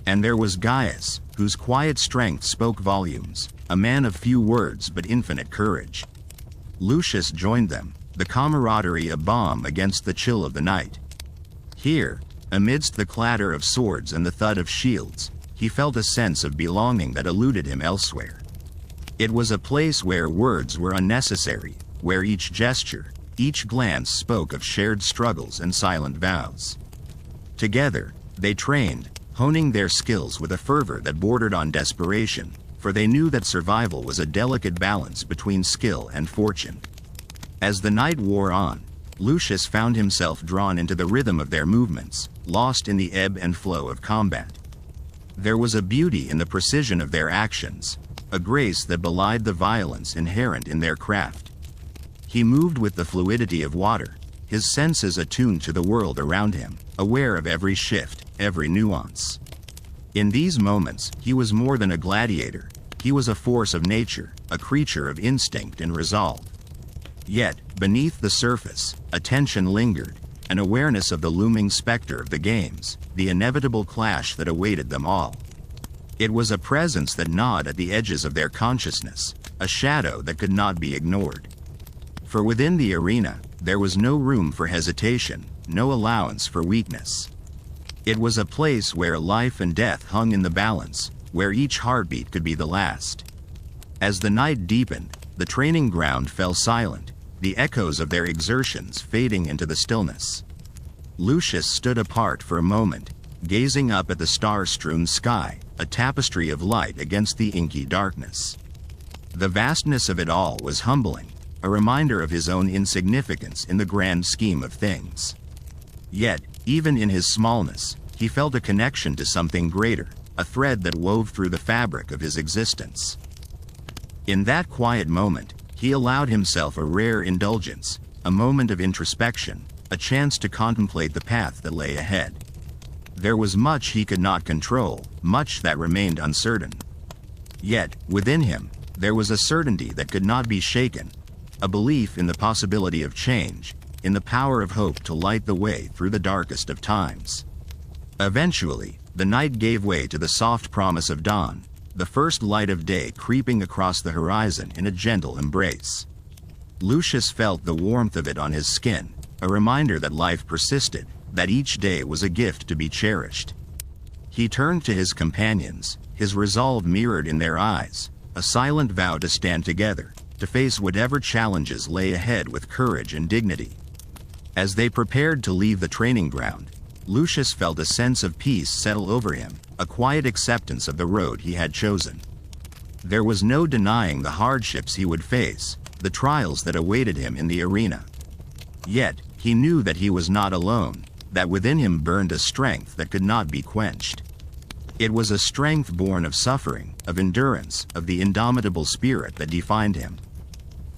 And there was Gaius, whose quiet strength spoke volumes, a man of few words but infinite courage. Lucius joined them, the camaraderie a balm against the chill of the night. Here, amidst the clatter of swords and the thud of shields, he felt a sense of belonging that eluded him elsewhere. It was a place where words were unnecessary, where each gesture, each glance spoke of shared struggles and silent vows. Together, they trained, honing their skills with a fervor that bordered on desperation, for they knew that survival was a delicate balance between skill and fortune. As the night wore on, Lucius found himself drawn into the rhythm of their movements, lost in the ebb and flow of combat. There was a beauty in the precision of their actions, a grace that belied the violence inherent in their craft. He moved with the fluidity of water, his senses attuned to the world around him, aware of every shift, every nuance. In these moments, he was more than a gladiator, he was a force of nature, a creature of instinct and resolve. Yet, beneath the surface, a tension lingered, an awareness of the looming specter of the games, the inevitable clash that awaited them all. It was a presence that gnawed at the edges of their consciousness, a shadow that could not be ignored. For within the arena, there was no room for hesitation, no allowance for weakness. It was a place where life and death hung in the balance, where each heartbeat could be the last. As the night deepened, the training ground fell silent, the echoes of their exertions fading into the stillness. Lucius stood apart for a moment, gazing up at the star-strewn sky, a tapestry of light against the inky darkness. The vastness of it all was humbling, a reminder of his own insignificance in the grand scheme of things. Yet, even in his smallness, he felt a connection to something greater, a thread that wove through the fabric of his existence. In that quiet moment, he allowed himself a rare indulgence, a moment of introspection, a chance to contemplate the path that lay ahead. There was much he could not control, much that remained uncertain. Yet, within him, there was a certainty that could not be shaken, a belief in the possibility of change, in the power of hope to light the way through the darkest of times. Eventually, the night gave way to the soft promise of dawn, the first light of day creeping across the horizon in a gentle embrace. Lucius felt the warmth of it on his skin, a reminder that life persisted, that each day was a gift to be cherished. He turned to his companions, his resolve mirrored in their eyes, a silent vow to stand together, to face whatever challenges lay ahead with courage and dignity. As they prepared to leave the training ground, Lucius felt a sense of peace settle over him, a quiet acceptance of the road he had chosen. There was no denying the hardships he would face, the trials that awaited him in the arena. Yet, he knew that he was not alone, that within him burned a strength that could not be quenched. It was a strength born of suffering, of endurance, of the indomitable spirit that defined him.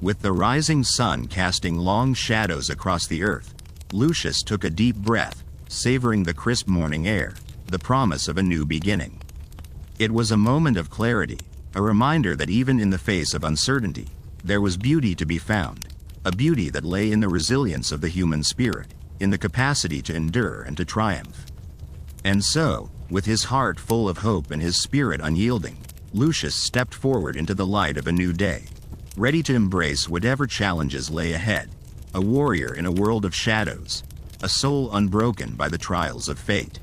With the rising sun casting long shadows across the earth, Lucius took a deep breath, savoring the crisp morning air, the promise of a new beginning. It was a moment of clarity, a reminder that even in the face of uncertainty, there was beauty to be found, a beauty that lay in the resilience of the human spirit, in the capacity to endure and to triumph. And so, with his heart full of hope and his spirit unyielding, Lucius stepped forward into the light of a new day, ready to embrace whatever challenges lay ahead, a warrior in a world of shadows, a soul unbroken by the trials of fate.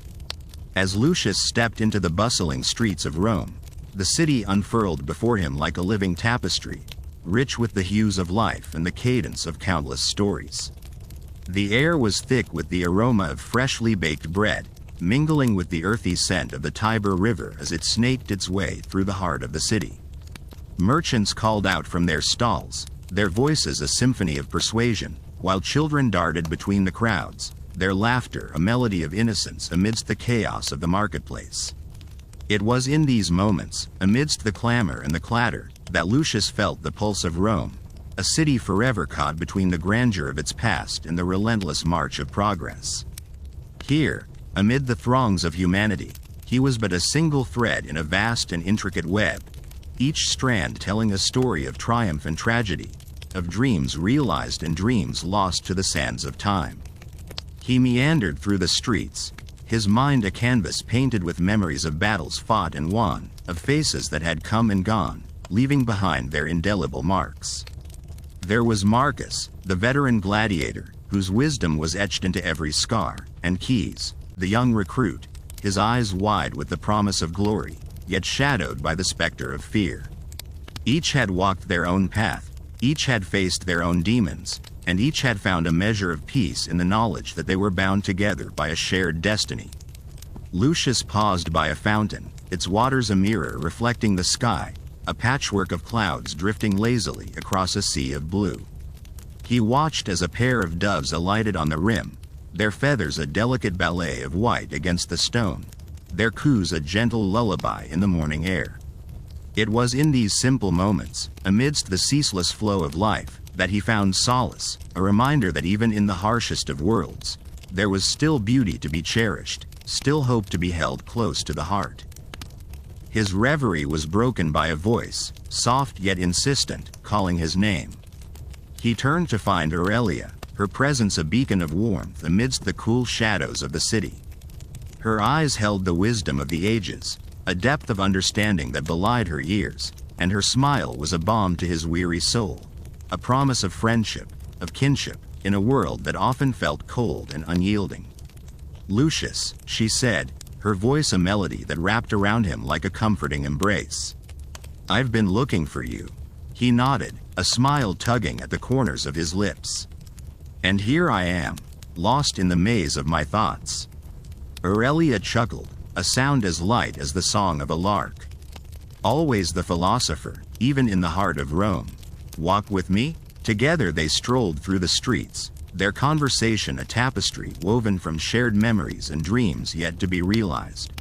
As Lucius stepped into the bustling streets of Rome, the city unfurled before him like a living tapestry, rich with the hues of life and the cadence of countless stories. The air was thick with the aroma of freshly baked bread, mingling with the earthy scent of the Tiber River as it snaked its way through the heart of the city. Merchants called out from their stalls, their voices a symphony of persuasion, while children darted between the crowds, their laughter a melody of innocence amidst the chaos of the marketplace. It was in these moments, amidst the clamor and the clatter, that Lucius felt the pulse of Rome, a city forever caught between the grandeur of its past and the relentless march of progress. Here, amid the throngs of humanity, he was but a single thread in a vast and intricate web, each strand telling a story of triumph and tragedy, of dreams realized and dreams lost to the sands of time. He meandered through the streets, his mind a canvas painted with memories of battles fought and won, of faces that had come and gone, leaving behind their indelible marks. There was Marcus, the veteran gladiator, whose wisdom was etched into every scar, and Keys, the young recruit, his eyes wide with the promise of glory, yet shadowed by the specter of fear. Each had walked their own path, each had faced their own demons, and each had found a measure of peace in the knowledge that they were bound together by a shared destiny. Lucius paused by a fountain, its waters a mirror reflecting the sky, a patchwork of clouds drifting lazily across a sea of blue. He watched as a pair of doves alighted on the rim, their feathers a delicate ballet of white against the stone, their coos a gentle lullaby in the morning air. It was in these simple moments, amidst the ceaseless flow of life, that he found solace, a reminder that even in the harshest of worlds, there was still beauty to be cherished, still hope to be held close to the heart. His reverie was broken by a voice, soft yet insistent, calling his name. He turned to find Aurelia, her presence a beacon of warmth amidst the cool shadows of the city. Her eyes held the wisdom of the ages, a depth of understanding that belied her years, and her smile was a balm to his weary soul, a promise of friendship, of kinship, in a world that often felt cold and unyielding. "Lucius," she said, her voice a melody that wrapped around him like a comforting embrace. "I've been looking for you." He nodded, a smile tugging at the corners of his lips. "And here I am, lost in the maze of my thoughts." Aurelia chuckled, a sound as light as the song of a lark. "Always the philosopher, even in the heart of Rome. Walk with me?" Together they strolled through the streets, their conversation a tapestry woven from shared memories and dreams yet to be realized.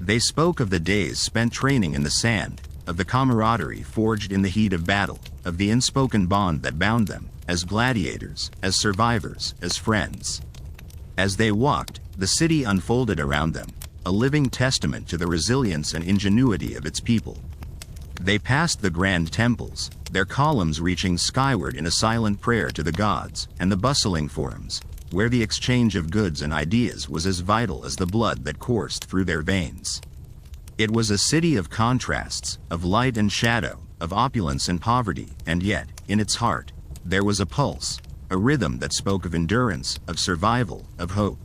They spoke of the days spent training in the sand, of the camaraderie forged in the heat of battle, of the unspoken bond that bound them, as gladiators, as survivors, as friends. As they walked, the city unfolded around them, a living testament to the resilience and ingenuity of its people. They passed the grand temples, their columns reaching skyward in a silent prayer to the gods, and the bustling forums, where the exchange of goods and ideas was as vital as the blood that coursed through their veins. It was a city of contrasts, of light and shadow, of opulence and poverty, and yet, in its heart, there was a pulse, a rhythm that spoke of endurance, of survival, of hope.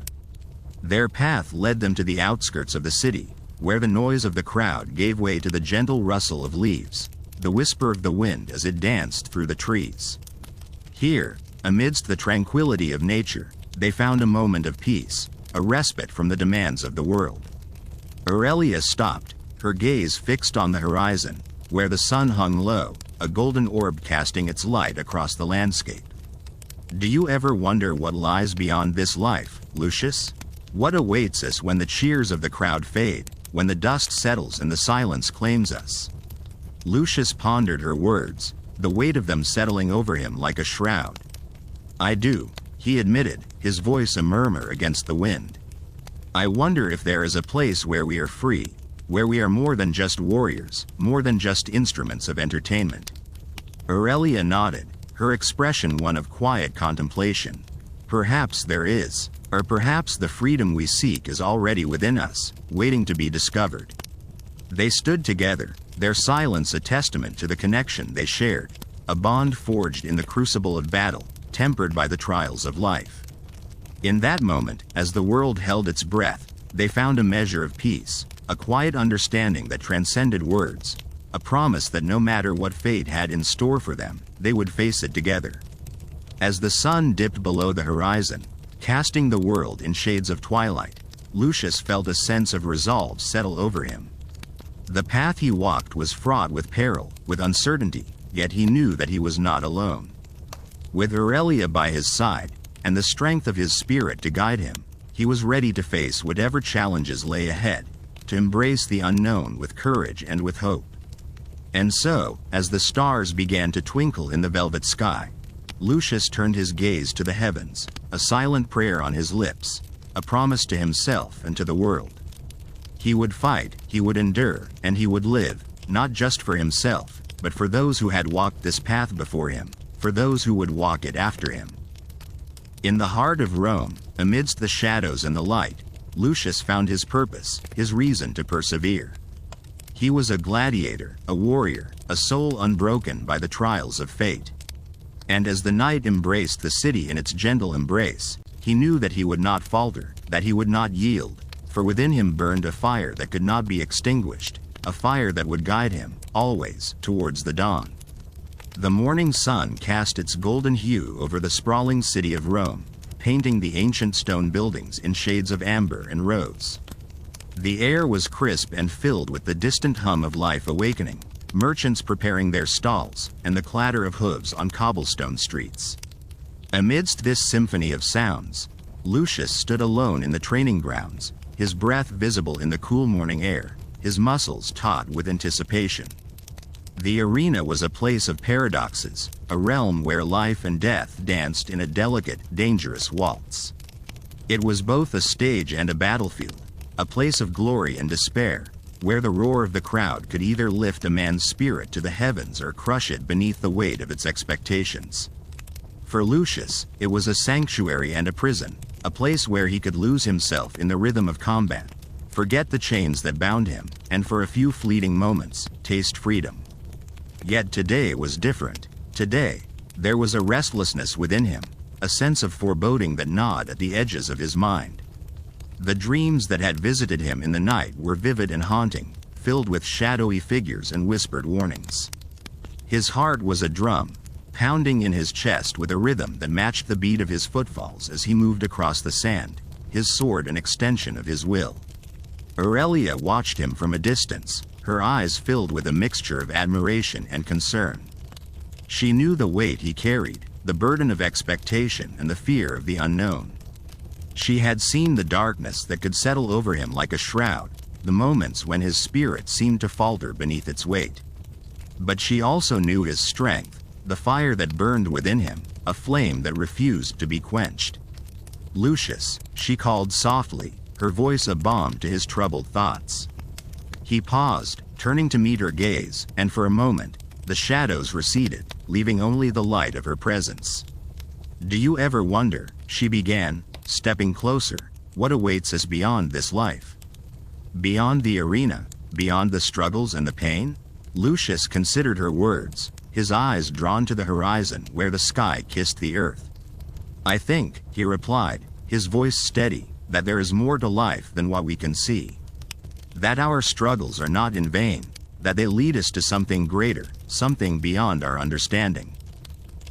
Their path led them to the outskirts of the city, where the noise of the crowd gave way to the gentle rustle of leaves, the whisper of the wind as it danced through the trees. Here, amidst the tranquility of nature, they found a moment of peace, a respite from the demands of the world. Aurelia stopped, her gaze fixed on the horizon, where the sun hung low, a golden orb casting its light across the landscape. "Do you ever wonder what lies beyond this life, Lucius? What awaits us when the cheers of the crowd fade, when the dust settles and the silence claims us?" Lucius pondered her words, the weight of them settling over him like a shroud. "I do," he admitted, his voice a murmur against the wind. "I wonder if there is a place where we are free, where we are more than just warriors, more than just instruments of entertainment." Aurelia nodded, her expression one of quiet contemplation. "Perhaps there is, or perhaps the freedom we seek is already within us, waiting to be discovered." They stood together, their silence a testament to the connection they shared, a bond forged in the crucible of battle, tempered by the trials of life. In that moment, as the world held its breath, they found a measure of peace, a quiet understanding that transcended words, a promise that no matter what fate had in store for them, they would face it together. As the sun dipped below the horizon, casting the world in shades of twilight, Lucius felt a sense of resolve settle over him. The path he walked was fraught with peril, with uncertainty, yet he knew that he was not alone. With Aurelia by his side, and the strength of his spirit to guide him, he was ready to face whatever challenges lay ahead, to embrace the unknown with courage and with hope. And so, as the stars began to twinkle in the velvet sky, Lucius turned his gaze to the heavens, a silent prayer on his lips, a promise to himself and to the world. He would fight, he would endure, and he would live, not just for himself, but for those who had walked this path before him, for those who would walk it after him. In the heart of Rome, amidst the shadows and the light, Lucius found his purpose, his reason to persevere. He was a gladiator, a warrior, a soul unbroken by the trials of fate. And as the night embraced the city in its gentle embrace, he knew that he would not falter, that he would not yield, for within him burned a fire that could not be extinguished, a fire that would guide him, always, towards the dawn. The morning sun cast its golden hue over the sprawling city of Rome, painting the ancient stone buildings in shades of amber and rose. The air was crisp and filled with the distant hum of life awakening, merchants preparing their stalls, and the clatter of hooves on cobblestone streets. Amidst this symphony of sounds, Lucius stood alone in the training grounds, his breath visible in the cool morning air, his muscles taut with anticipation. The arena was a place of paradoxes, a realm where life and death danced in a delicate, dangerous waltz. It was both a stage and a battlefield, a place of glory and despair, where the roar of the crowd could either lift a man's spirit to the heavens or crush it beneath the weight of its expectations. For Lucius, it was a sanctuary and a prison, a place where he could lose himself in the rhythm of combat, forget the chains that bound him, and for a few fleeting moments, taste freedom. Yet today was different. Today, there was a restlessness within him, a sense of foreboding that gnawed at the edges of his mind. The dreams that had visited him in the night were vivid and haunting, filled with shadowy figures and whispered warnings. His heart was a drum, pounding in his chest with a rhythm that matched the beat of his footfalls as he moved across the sand, his sword an extension of his will. Aurelia watched him from a distance, her eyes filled with a mixture of admiration and concern. She knew the weight he carried, the burden of expectation and the fear of the unknown. She had seen the darkness that could settle over him like a shroud, the moments when his spirit seemed to falter beneath its weight. But she also knew his strength, the fire that burned within him, a flame that refused to be quenched. "Lucius," she called softly, her voice a balm to his troubled thoughts. He paused, turning to meet her gaze, and for a moment, the shadows receded, leaving only the light of her presence. "Do you ever wonder," she began, stepping closer, "what awaits us beyond this life? Beyond the arena, beyond the struggles and the pain?" Lucius considered her words, his eyes drawn to the horizon where the sky kissed the earth. "I think," he replied, his voice steady, "that there is more to life than what we can see. That our struggles are not in vain, that they lead us to something greater, something beyond our understanding."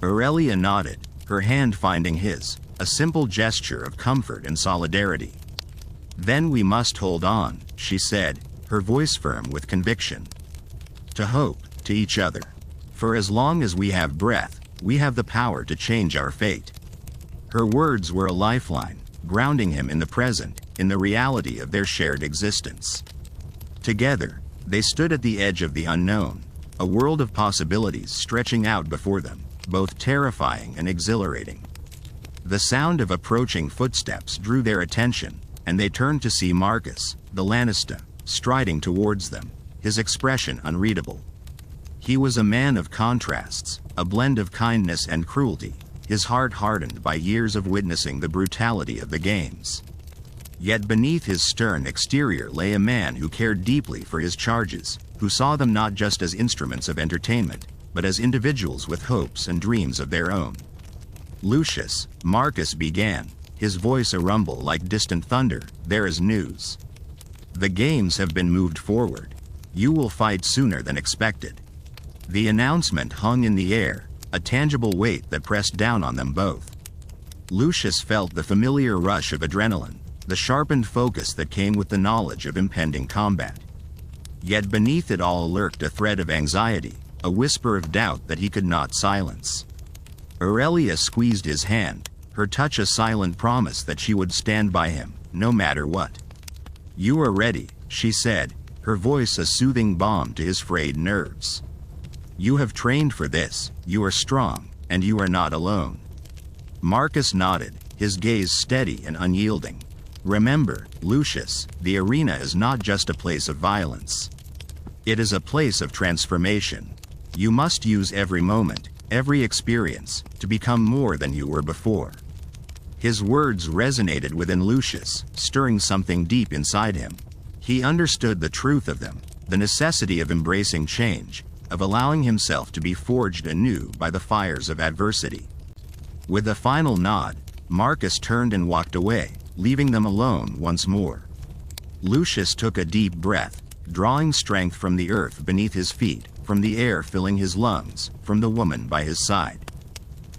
Aurelia nodded, her hand finding his, a simple gesture of comfort and solidarity. "Then we must hold on," she said, her voice firm with conviction. "To hope, to each other. For as long as we have breath, we have the power to change our fate." Her words were a lifeline, grounding him in the present, in the reality of their shared existence. Together, they stood at the edge of the unknown, a world of possibilities stretching out before them, both terrifying and exhilarating. The sound of approaching footsteps drew their attention, and they turned to see Marcus, the Lanista, striding towards them, his expression unreadable. He was a man of contrasts, a blend of kindness and cruelty, his heart hardened by years of witnessing the brutality of the games. Yet beneath his stern exterior lay a man who cared deeply for his charges, who saw them not just as instruments of entertainment, but as individuals with hopes and dreams of their own. "Lucius," Marcus began, his voice a rumble like distant thunder, "there is news. The games have been moved forward. You will fight sooner than expected." The announcement hung in the air, a tangible weight that pressed down on them both. Lucius felt the familiar rush of adrenaline, the sharpened focus that came with the knowledge of impending combat. Yet beneath it all lurked a thread of anxiety, a whisper of doubt that he could not silence. Aurelia squeezed his hand, her touch a silent promise that she would stand by him, no matter what. "You are ready," she said, her voice a soothing balm to his frayed nerves. "You have trained for this, you are strong, and you are not alone." Marcus nodded, his gaze steady and unyielding. "Remember, Lucius, the arena is not just a place of violence. It is a place of transformation. You must use every moment, every experience, to become more than you were before." His words resonated within Lucius, stirring something deep inside him. He understood the truth of them, the necessity of embracing change, of allowing himself to be forged anew by the fires of adversity. With a final nod, Marcus turned and walked away, leaving them alone once more. Lucius took a deep breath, drawing strength from the earth beneath his feet, from the air filling his lungs, from the woman by his side.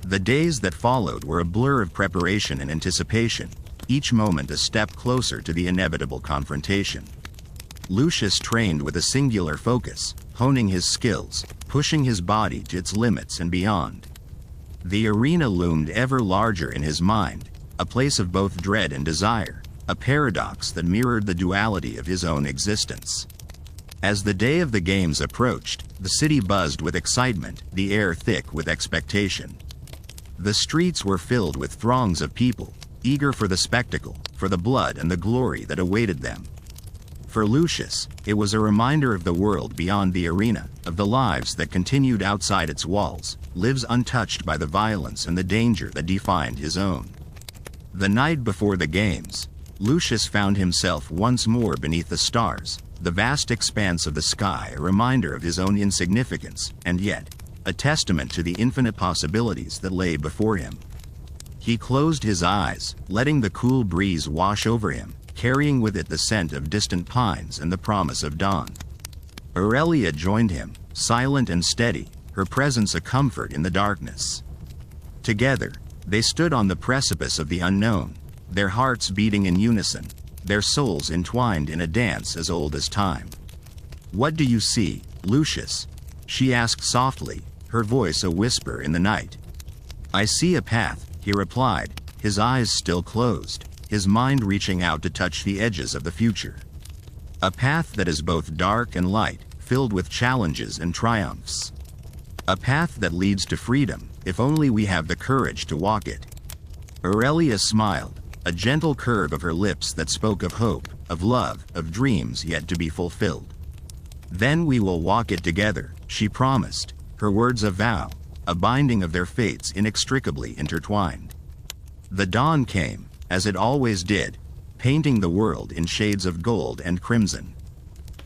The days that followed were a blur of preparation and anticipation, each moment a step closer to the inevitable confrontation. Lucius trained with a singular focus, honing his skills, pushing his body to its limits and beyond. The arena loomed ever larger in his mind, a place of both dread and desire, a paradox that mirrored the duality of his own existence. As the day of the games approached, the city buzzed with excitement, the air thick with expectation. The streets were filled with throngs of people, eager for the spectacle, for the blood and the glory that awaited them. For Lucius, it was a reminder of the world beyond the arena, of the lives that continued outside its walls, lives untouched by the violence and the danger that defined his own. The night before the games, Lucius found himself once more beneath the stars, the vast expanse of the sky a reminder of his own insignificance, and yet, a testament to the infinite possibilities that lay before him. He closed his eyes, letting the cool breeze wash over him, carrying with it the scent of distant pines and the promise of dawn. Aurelia joined him, silent and steady, her presence a comfort in the darkness. Together, they stood on the precipice of the unknown, their hearts beating in unison, their souls entwined in a dance as old as time. "What do you see, Lucius?" she asked softly, her voice a whisper in the night. "I see a path," he replied, his eyes still closed, his mind reaching out to touch the edges of the future. "A path that is both dark and light, filled with challenges and triumphs. A path that leads to freedom, if only we have the courage to walk it." Aurelia smiled, a gentle curve of her lips that spoke of hope, of love, of dreams yet to be fulfilled. "Then we will walk it together," she promised, her words a vow, a binding of their fates inextricably intertwined. The dawn came, as it always did, painting the world in shades of gold and crimson.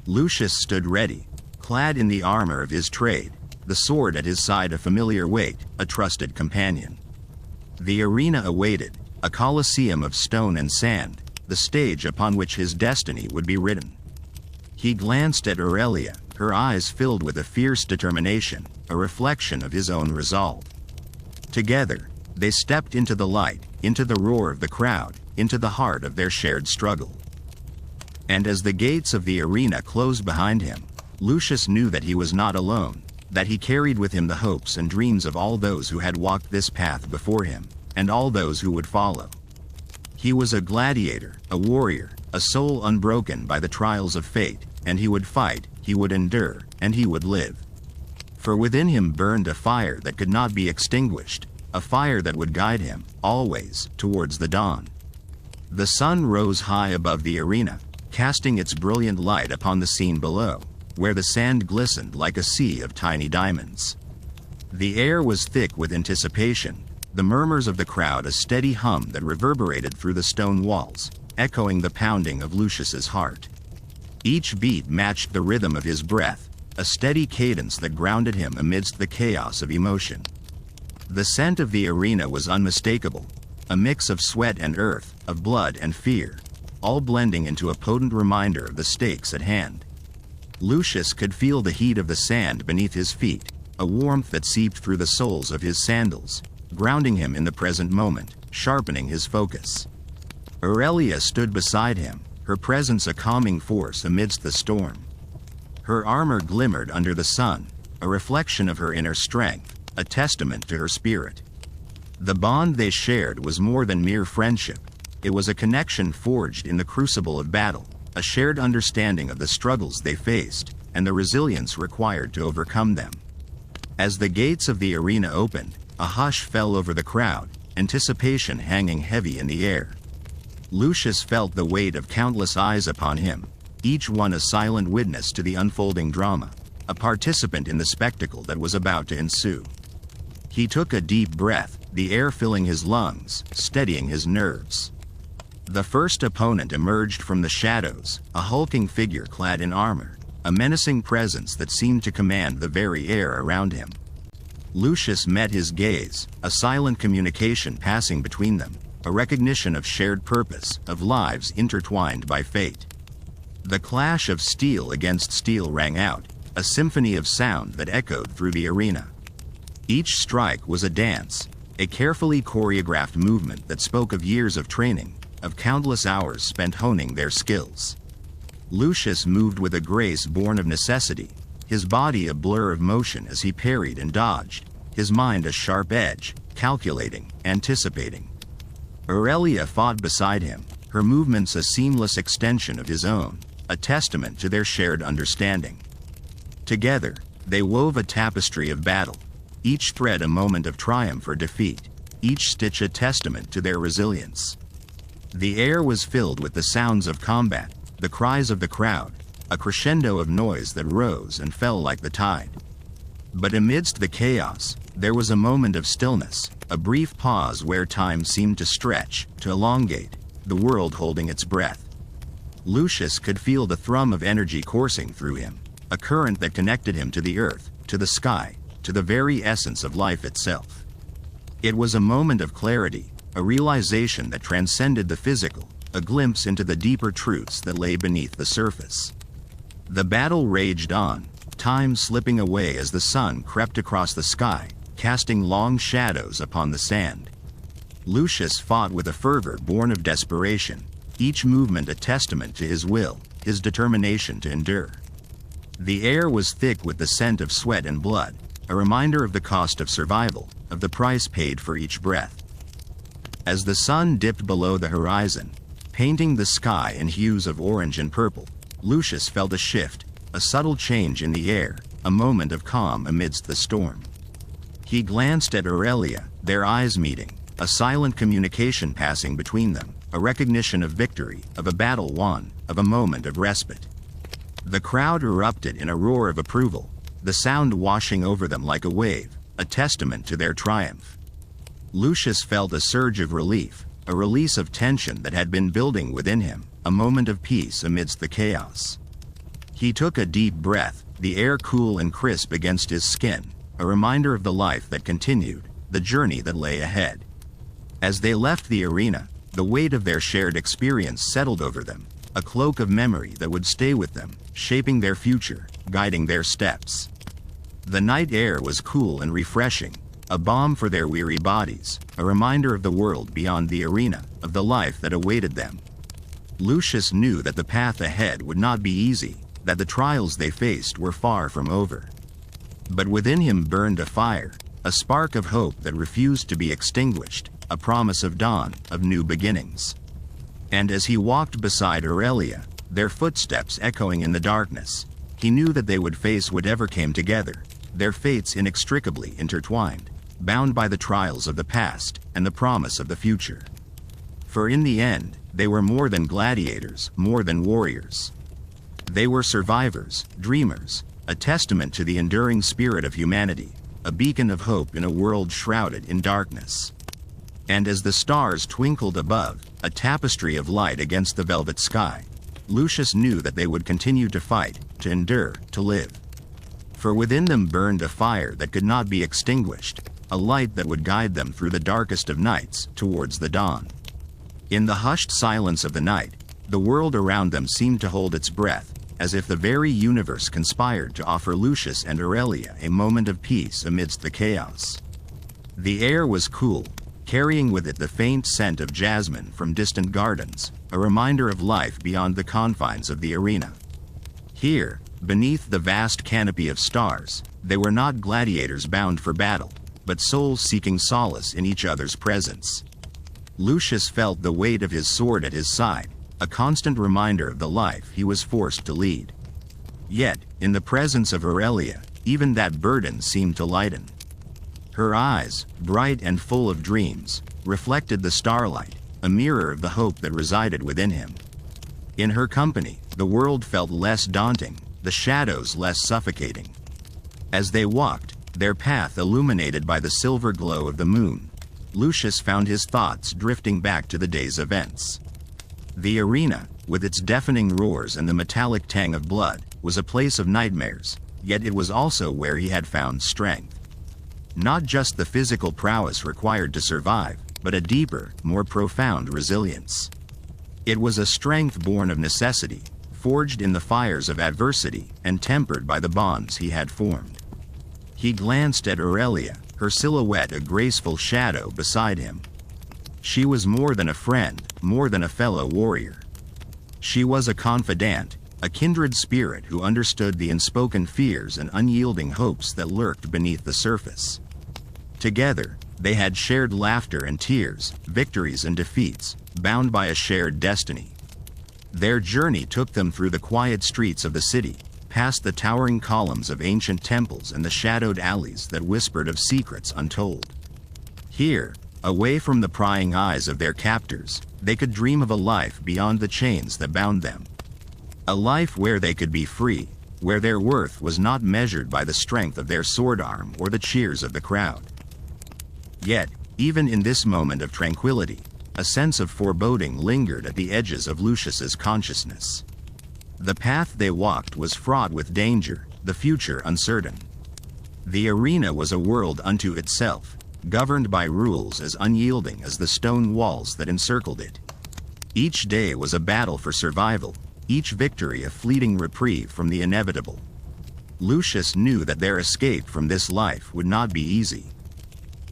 Lucius stood ready, clad in the armor of his trade, the sword at his side a familiar weight, a trusted companion. The arena awaited, a Colosseum of stone and sand, the stage upon which his destiny would be written. He glanced at Aurelia, her eyes filled with a fierce determination, a reflection of his own resolve. Together, they stepped into the light, into the roar of the crowd, into the heart of their shared struggle. And as the gates of the arena closed behind him, Lucius knew that he was not alone, that he carried with him the hopes and dreams of all those who had walked this path before him, and all those who would follow. He was a gladiator, a warrior, a soul unbroken by the trials of fate, and he would fight, he would endure, and he would live. For within him burned a fire that could not be extinguished, a fire that would guide him, always, towards the dawn. The sun rose high above the arena, casting its brilliant light upon the scene below, where the sand glistened like a sea of tiny diamonds. The air was thick with anticipation, the murmurs of the crowd a steady hum that reverberated through the stone walls, echoing the pounding of Lucius's heart. Each beat matched the rhythm of his breath, a steady cadence that grounded him amidst the chaos of emotion. The scent of the arena was unmistakable, a mix of sweat and earth, of blood and fear, all blending into a potent reminder of the stakes at hand. Lucius could feel the heat of the sand beneath his feet, a warmth that seeped through the soles of his sandals, grounding him in the present moment, sharpening his focus. Aurelia stood beside him, her presence a calming force amidst the storm. Her armor glimmered under the sun, a reflection of her inner strength, a testament to her spirit. The bond they shared was more than mere friendship. It was a connection forged in the crucible of battle, a shared understanding of the struggles they faced, and the resilience required to overcome them. As the gates of the arena opened, a hush fell over the crowd, anticipation hanging heavy in the air. Lucius felt the weight of countless eyes upon him, each one a silent witness to the unfolding drama, a participant in the spectacle that was about to ensue. He took a deep breath, the air filling his lungs, steadying his nerves. The first opponent emerged from the shadows, a hulking figure clad in armor, a menacing presence that seemed to command the very air around him. Lucius met his gaze, a silent communication passing between them, a recognition of shared purpose, of lives intertwined by fate. The clash of steel against steel rang out, a symphony of sound that echoed through the arena. Each strike was a dance, a carefully choreographed movement that spoke of years of training, of countless hours spent honing their skills. Lucius moved with a grace born of necessity, his body a blur of motion as he parried and dodged, his mind a sharp edge, calculating, anticipating. Aurelia fought beside him, her movements a seamless extension of his own, a testament to their shared understanding. Together, they wove a tapestry of battle, each thread a moment of triumph or defeat, each stitch a testament to their resilience. The air was filled with the sounds of combat, the cries of the crowd, a crescendo of noise that rose and fell like the tide. But amidst the chaos, there was a moment of stillness, a brief pause where time seemed to stretch, to elongate, the world holding its breath. Lucius could feel the thrum of energy coursing through him, a current that connected him to the earth, to the sky, to the very essence of life itself. It was a moment of clarity, a realization that transcended the physical, a glimpse into the deeper truths that lay beneath the surface. The battle raged on, time slipping away as the sun crept across the sky, casting long shadows upon the sand. Lucius fought with a fervor born of desperation, each movement a testament to his will, his determination to endure. The air was thick with the scent of sweat and blood, a reminder of the cost of survival, of the price paid for each breath. As the sun dipped below the horizon, painting the sky in hues of orange and purple, Lucius felt a shift, a subtle change in the air, a moment of calm amidst the storm. He glanced at Aurelia, their eyes meeting, a silent communication passing between them, a recognition of victory, of a battle won, of a moment of respite. The crowd erupted in a roar of approval, the sound washing over them like a wave, a testament to their triumph. Lucius felt a surge of relief, a release of tension that had been building within him, a moment of peace amidst the chaos. He took a deep breath, the air cool and crisp against his skin, a reminder of the life that continued, the journey that lay ahead. As they left the arena, the weight of their shared experience settled over them, a cloak of memory that would stay with them, shaping their future, guiding their steps. The night air was cool and refreshing, a balm for their weary bodies, a reminder of the world beyond the arena, of the life that awaited them. Lucius knew that the path ahead would not be easy, that the trials they faced were far from over. But within him burned a fire, a spark of hope that refused to be extinguished, a promise of dawn, of new beginnings. And as he walked beside Aurelia, their footsteps echoing in the darkness, he knew that they would face whatever came together, their fates inextricably intertwined, bound by the trials of the past and the promise of the future. For in the end, they were more than gladiators, more than warriors. They were survivors, dreamers, a testament to the enduring spirit of humanity, a beacon of hope in a world shrouded in darkness. And as the stars twinkled above, a tapestry of light against the velvet sky, Lucius knew that they would continue to fight, to endure, to live. For within them burned a fire that could not be extinguished, a light that would guide them through the darkest of nights, towards the dawn. In the hushed silence of the night, the world around them seemed to hold its breath, as if the very universe conspired to offer Lucius and Aurelia a moment of peace amidst the chaos. The air was cool, carrying with it the faint scent of jasmine from distant gardens, a reminder of life beyond the confines of the arena. Here, beneath the vast canopy of stars, they were not gladiators bound for battle, but souls seeking solace in each other's presence. Lucius felt the weight of his sword at his side, a constant reminder of the life he was forced to lead. Yet, in the presence of Aurelia, even that burden seemed to lighten. Her eyes, bright and full of dreams, reflected the starlight, a mirror of the hope that resided within him. In her company, the world felt less daunting, the shadows less suffocating. As they walked, their path illuminated by the silver glow of the moon, Lucius found his thoughts drifting back to the day's events. The arena, with its deafening roars and the metallic tang of blood, was a place of nightmares, yet it was also where he had found strength. Not just the physical prowess required to survive, but a deeper, more profound resilience. It was a strength born of necessity, forged in the fires of adversity and tempered by the bonds he had formed. He glanced at Aurelia, her silhouette a graceful shadow beside him. She was more than a friend, more than a fellow warrior. She was a confidant, a kindred spirit who understood the unspoken fears and unyielding hopes that lurked beneath the surface. Together, they had shared laughter and tears, victories and defeats, bound by a shared destiny. Their journey took them through the quiet streets of the city, past the towering columns of ancient temples and the shadowed alleys that whispered of secrets untold. Here, away from the prying eyes of their captors, they could dream of a life beyond the chains that bound them. A life where they could be free, where their worth was not measured by the strength of their sword arm or the cheers of the crowd. Yet, even in this moment of tranquility, a sense of foreboding lingered at the edges of Lucius's consciousness. The path they walked was fraught with danger, the future uncertain. The arena was a world unto itself, governed by rules as unyielding as the stone walls that encircled it. Each day was a battle for survival, each victory a fleeting reprieve from the inevitable. Lucius knew that their escape from this life would not be easy.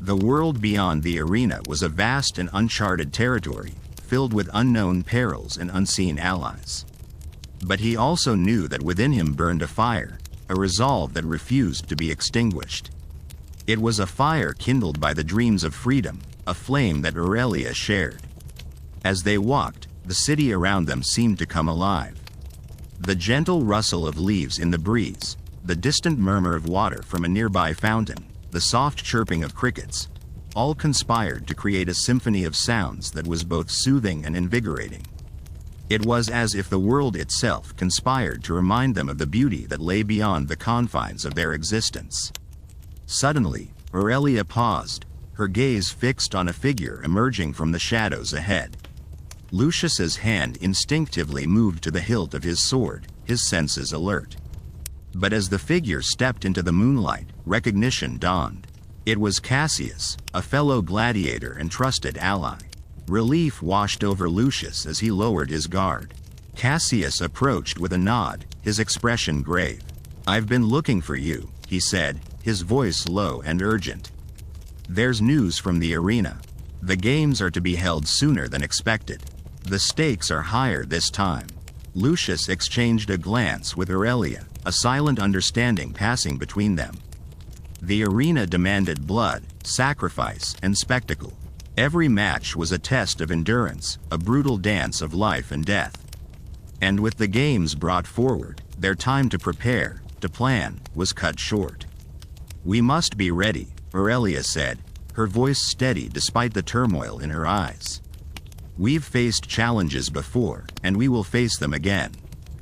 The world beyond the arena was a vast and uncharted territory, filled with unknown perils and unseen allies. But he also knew that within him burned a fire, a resolve that refused to be extinguished. It was a fire kindled by the dreams of freedom, a flame that Aurelia shared. As they walked, the city around them seemed to come alive. The gentle rustle of leaves in the breeze, the distant murmur of water from a nearby fountain, the soft chirping of crickets, all conspired to create a symphony of sounds that was both soothing and invigorating. It was as if the world itself conspired to remind them of the beauty that lay beyond the confines of their existence. Suddenly, Aurelia paused, her gaze fixed on a figure emerging from the shadows ahead. Lucius's hand instinctively moved to the hilt of his sword, his senses alert. But as the figure stepped into the moonlight, recognition dawned. It was Cassius, a fellow gladiator and trusted ally. Relief washed over Lucius as he lowered his guard. Cassius approached with a nod, his expression grave. "I've been looking for you," he said, his voice low and urgent. "There's news from the arena. The games are to be held sooner than expected. The stakes are higher this time." Lucius exchanged a glance with Aurelia, a silent understanding passing between them. The arena demanded blood, sacrifice, and spectacle. Every match was a test of endurance, a brutal dance of life and death. And with the games brought forward, their time to prepare, to plan, was cut short. "We must be ready," Aurelia said, her voice steady despite the turmoil in her eyes. "We've faced challenges before, and we will face them again."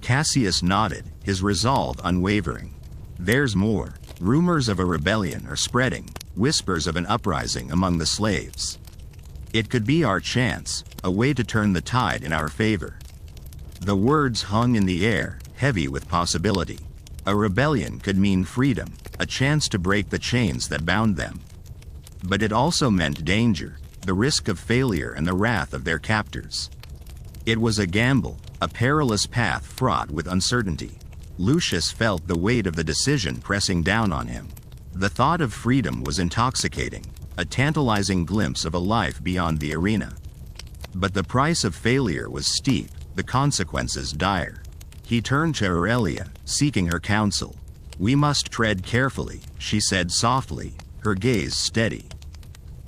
Cassius nodded, his resolve unwavering. "There's more. Rumors of a rebellion are spreading, whispers of an uprising among the slaves. It could be our chance, a way to turn the tide in our favor." The words hung in the air, heavy with possibility. A rebellion could mean freedom, a chance to break the chains that bound them. But it also meant danger, the risk of failure and the wrath of their captors. It was a gamble, a perilous path fraught with uncertainty. Lucius felt the weight of the decision pressing down on him. The thought of freedom was intoxicating, a tantalizing glimpse of a life beyond the arena. But the price of failure was steep, the consequences dire. He turned to Aurelia, seeking her counsel. "We must tread carefully," she said softly, her gaze steady.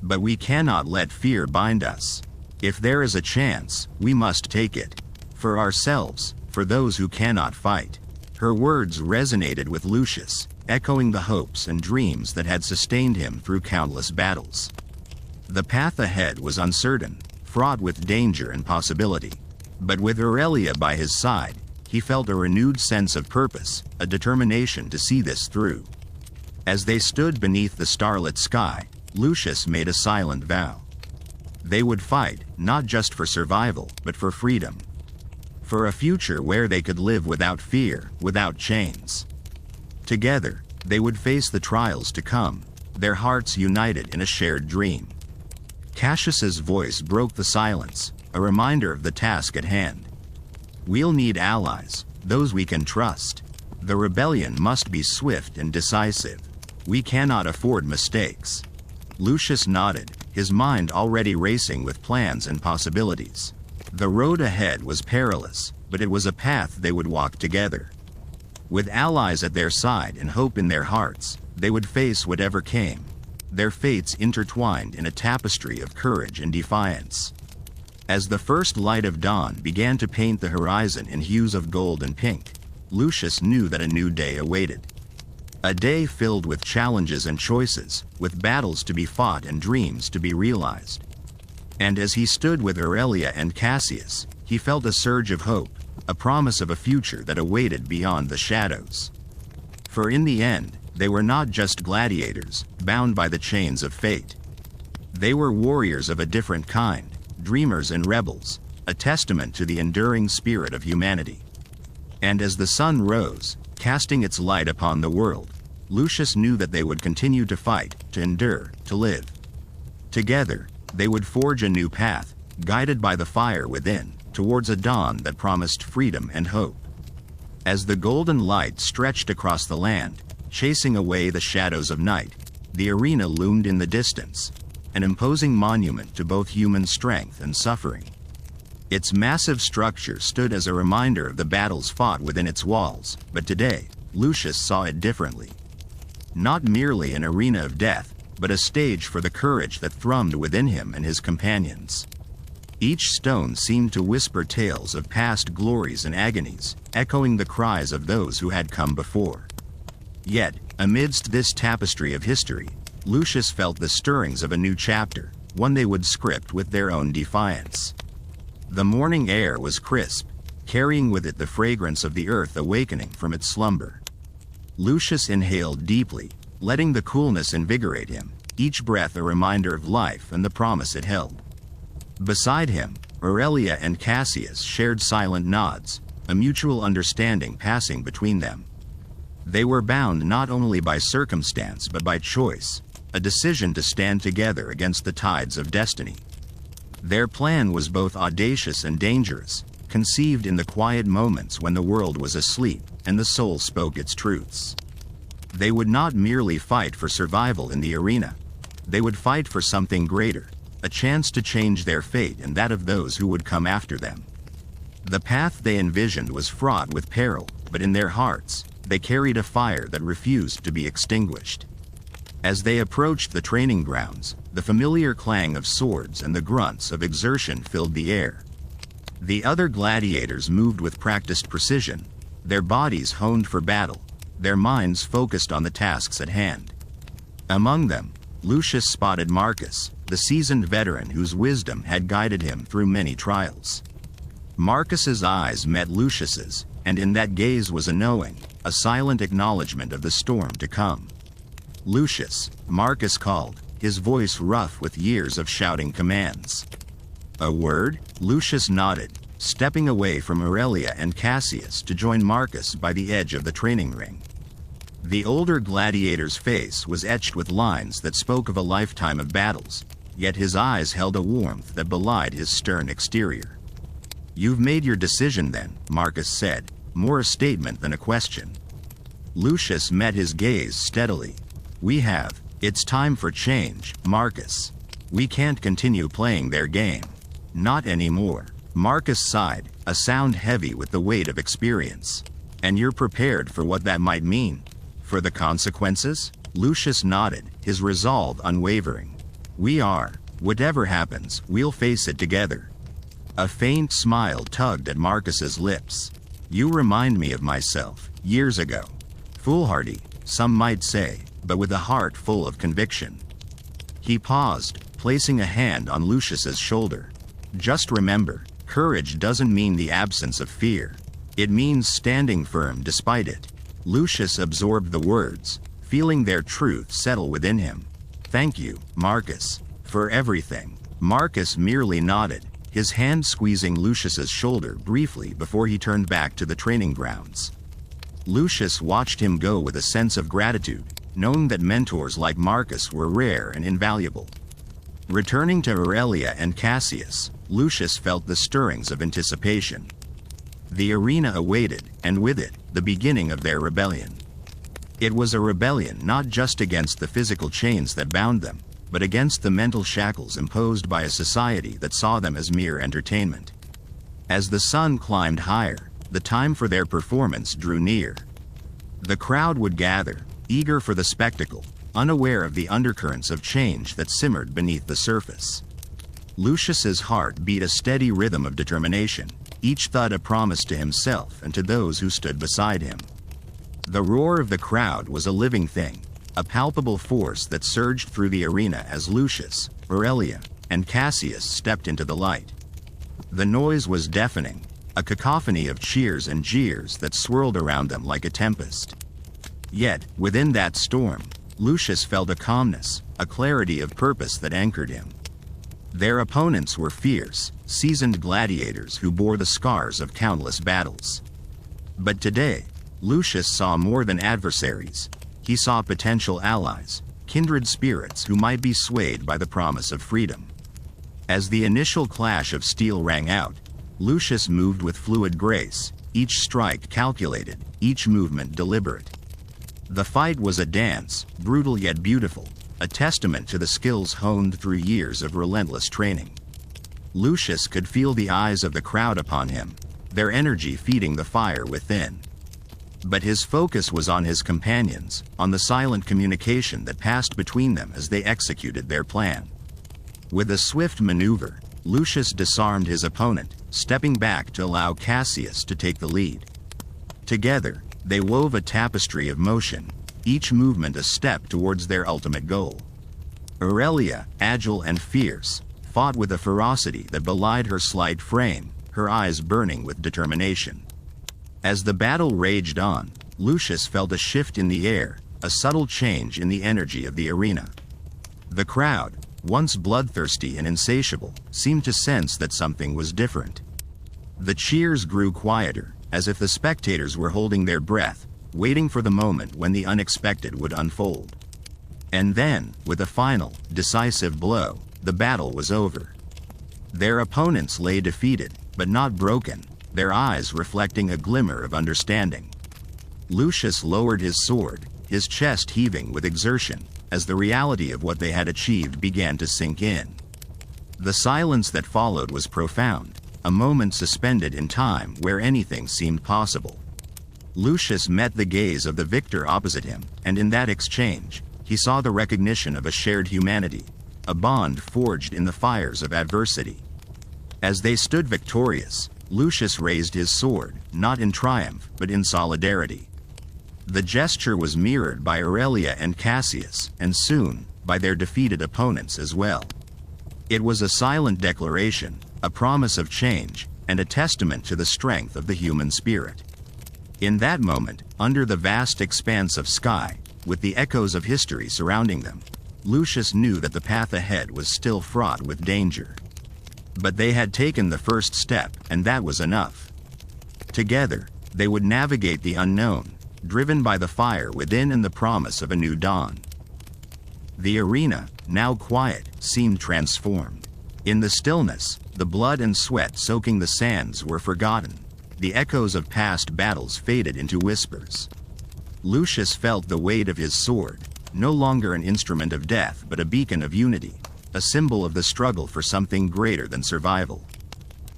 "But we cannot let fear bind us. If there is a chance, we must take it. For ourselves, for those who cannot fight." Her words resonated with Lucius, echoing the hopes and dreams that had sustained him through countless battles. The path ahead was uncertain, fraught with danger and possibility. But with Aurelia by his side, he felt a renewed sense of purpose, a determination to see this through. As they stood beneath the starlit sky, Lucius made a silent vow. They would fight, not just for survival, but for freedom. For a future where they could live without fear, without chains. Together, they would face the trials to come, their hearts united in a shared dream. Cassius's voice broke the silence, a reminder of the task at hand. We'll need allies, those we can trust. The rebellion must be swift and decisive. We cannot afford mistakes. Lucius nodded, his mind already racing with plans and possibilities. The road ahead was perilous, but it was a path they would walk together. With allies at their side and hope in their hearts, they would face whatever came. Their fates intertwined in a tapestry of courage and defiance. As the first light of dawn began to paint the horizon in hues of gold and pink, Lucius knew that a new day awaited. A day filled with challenges and choices, with battles to be fought and dreams to be realized. And as he stood with Aurelia and Cassius, he felt a surge of hope, a promise of a future that awaited beyond the shadows. For in the end, they were not just gladiators, bound by the chains of fate. They were warriors of a different kind, dreamers and rebels, a testament to the enduring spirit of humanity. And as the sun rose, casting its light upon the world, Lucius knew that they would continue to fight, to endure, to live. Together, they would forge a new path, guided by the fire within, towards a dawn that promised freedom and hope. As the golden light stretched across the land, chasing away the shadows of night, the arena loomed in the distance, an imposing monument to both human strength and suffering. Its massive structure stood as a reminder of the battles fought within its walls, but today, Lucius saw it differently. Not merely an arena of death, but a stage for the courage that thrummed within him and his companions. Each stone seemed to whisper tales of past glories and agonies, echoing the cries of those who had come before. Yet, amidst this tapestry of history, Lucius felt the stirrings of a new chapter, one they would script with their own defiance. The morning air was crisp, carrying with it the fragrance of the earth awakening from its slumber. Lucius inhaled deeply, letting the coolness invigorate him, each breath a reminder of life and the promise it held. Beside him, Aurelia and Cassius shared silent nods, a mutual understanding passing between them. They were bound not only by circumstance but by choice, a decision to stand together against the tides of destiny. Their plan was both audacious and dangerous, conceived in the quiet moments when the world was asleep and the soul spoke its truths. They would not merely fight for survival in the arena. They would fight for something greater, a chance to change their fate and that of those who would come after them. The path they envisioned was fraught with peril, but in their hearts, they carried a fire that refused to be extinguished. As they approached the training grounds, the familiar clang of swords and the grunts of exertion filled the air. The other gladiators moved with practiced precision, their bodies honed for battle, their minds focused on the tasks at hand. Among them, Lucius spotted Marcus, the seasoned veteran whose wisdom had guided him through many trials. Marcus's eyes met Lucius's, and in that gaze was a knowing, a silent acknowledgement of the storm to come. "Lucius," Marcus called, his voice rough with years of shouting commands. "A word?" Lucius nodded, stepping away from Aurelia and Cassius to join Marcus by the edge of the training ring. The older gladiator's face was etched with lines that spoke of a lifetime of battles, yet his eyes held a warmth that belied his stern exterior. "You've made your decision then," Marcus said, more a statement than a question. Lucius met his gaze steadily. "We have. It's time for change, Marcus. We can't continue playing their game. Not anymore." Marcus sighed, a sound heavy with the weight of experience. "And you're prepared for what that might mean? For the consequences?" Lucius nodded, his resolve unwavering. "We are. Whatever happens, we'll face it together." A faint smile tugged at Marcus's lips. "You remind me of myself, years ago. Foolhardy, some might say, but with a heart full of conviction." He paused, placing a hand on Lucius's shoulder. "Just remember, courage doesn't mean the absence of fear. It means standing firm despite it." Lucius absorbed the words, feeling their truth settle within him. "Thank you, Marcus, for everything." Marcus merely nodded, his hand squeezing Lucius's shoulder briefly before he turned back to the training grounds. Lucius watched him go with a sense of gratitude, knowing that mentors like Marcus were rare and invaluable. Returning to Aurelia and Cassius, Lucius felt the stirrings of anticipation. The arena awaited, and with it, the beginning of their rebellion. It was a rebellion not just against the physical chains that bound them, but against the mental shackles imposed by a society that saw them as mere entertainment. As the sun climbed higher, the time for their performance drew near. The crowd would gather, eager for the spectacle, unaware of the undercurrents of change that simmered beneath the surface. Lucius's heart beat a steady rhythm of determination, each thud a promise to himself and to those who stood beside him. The roar of the crowd was a living thing, a palpable force that surged through the arena as Lucius, Aurelia, and Cassius stepped into the light. The noise was deafening, a cacophony of cheers and jeers that swirled around them like a tempest. Yet, within that storm, Lucius felt a calmness, a clarity of purpose that anchored him. Their opponents were fierce, seasoned gladiators who bore the scars of countless battles. But today, Lucius saw more than adversaries. He saw potential allies, kindred spirits who might be swayed by the promise of freedom. As the initial clash of steel rang out, Lucius moved with fluid grace, each strike calculated, each movement deliberate. The fight was a dance, brutal yet beautiful, a testament to the skills honed through years of relentless training. Lucius could feel the eyes of the crowd upon him, their energy feeding the fire within. But his focus was on his companions, on the silent communication that passed between them as they executed their plan. With a swift maneuver, Lucius disarmed his opponent, stepping back to allow Cassius to take the lead. Together, they wove a tapestry of motion, each movement a step towards their ultimate goal. Aurelia, agile and fierce, fought with a ferocity that belied her slight frame, her eyes burning with determination. As the battle raged on, Lucius felt a shift in the air, a subtle change in the energy of the arena. The crowd, once bloodthirsty and insatiable, seemed to sense that something was different. The cheers grew quieter, as if the spectators were holding their breath, waiting for the moment when the unexpected would unfold. And then, with a final, decisive blow, the battle was over. Their opponents lay defeated, but not broken, their eyes reflecting a glimmer of understanding. Lucius lowered his sword, his chest heaving with exertion, as the reality of what they had achieved began to sink in. The silence that followed was profound, a moment suspended in time where anything seemed possible. Lucius met the gaze of the victor opposite him, and in that exchange, he saw the recognition of a shared humanity, a bond forged in the fires of adversity. As they stood victorious, Lucius raised his sword, not in triumph, but in solidarity. The gesture was mirrored by Aurelia and Cassius, and soon, by their defeated opponents as well. It was a silent declaration, a promise of change, and a testament to the strength of the human spirit. In that moment, under the vast expanse of sky, with the echoes of history surrounding them, Lucius knew that the path ahead was still fraught with danger. But they had taken the first step, and that was enough. Together, they would navigate the unknown, driven by the fire within and the promise of a new dawn. The arena, now quiet, seemed transformed. In the stillness, the blood and sweat soaking the sands were forgotten. The echoes of past battles faded into whispers. Lucius felt the weight of his sword, no longer an instrument of death but a beacon of unity, a symbol of the struggle for something greater than survival.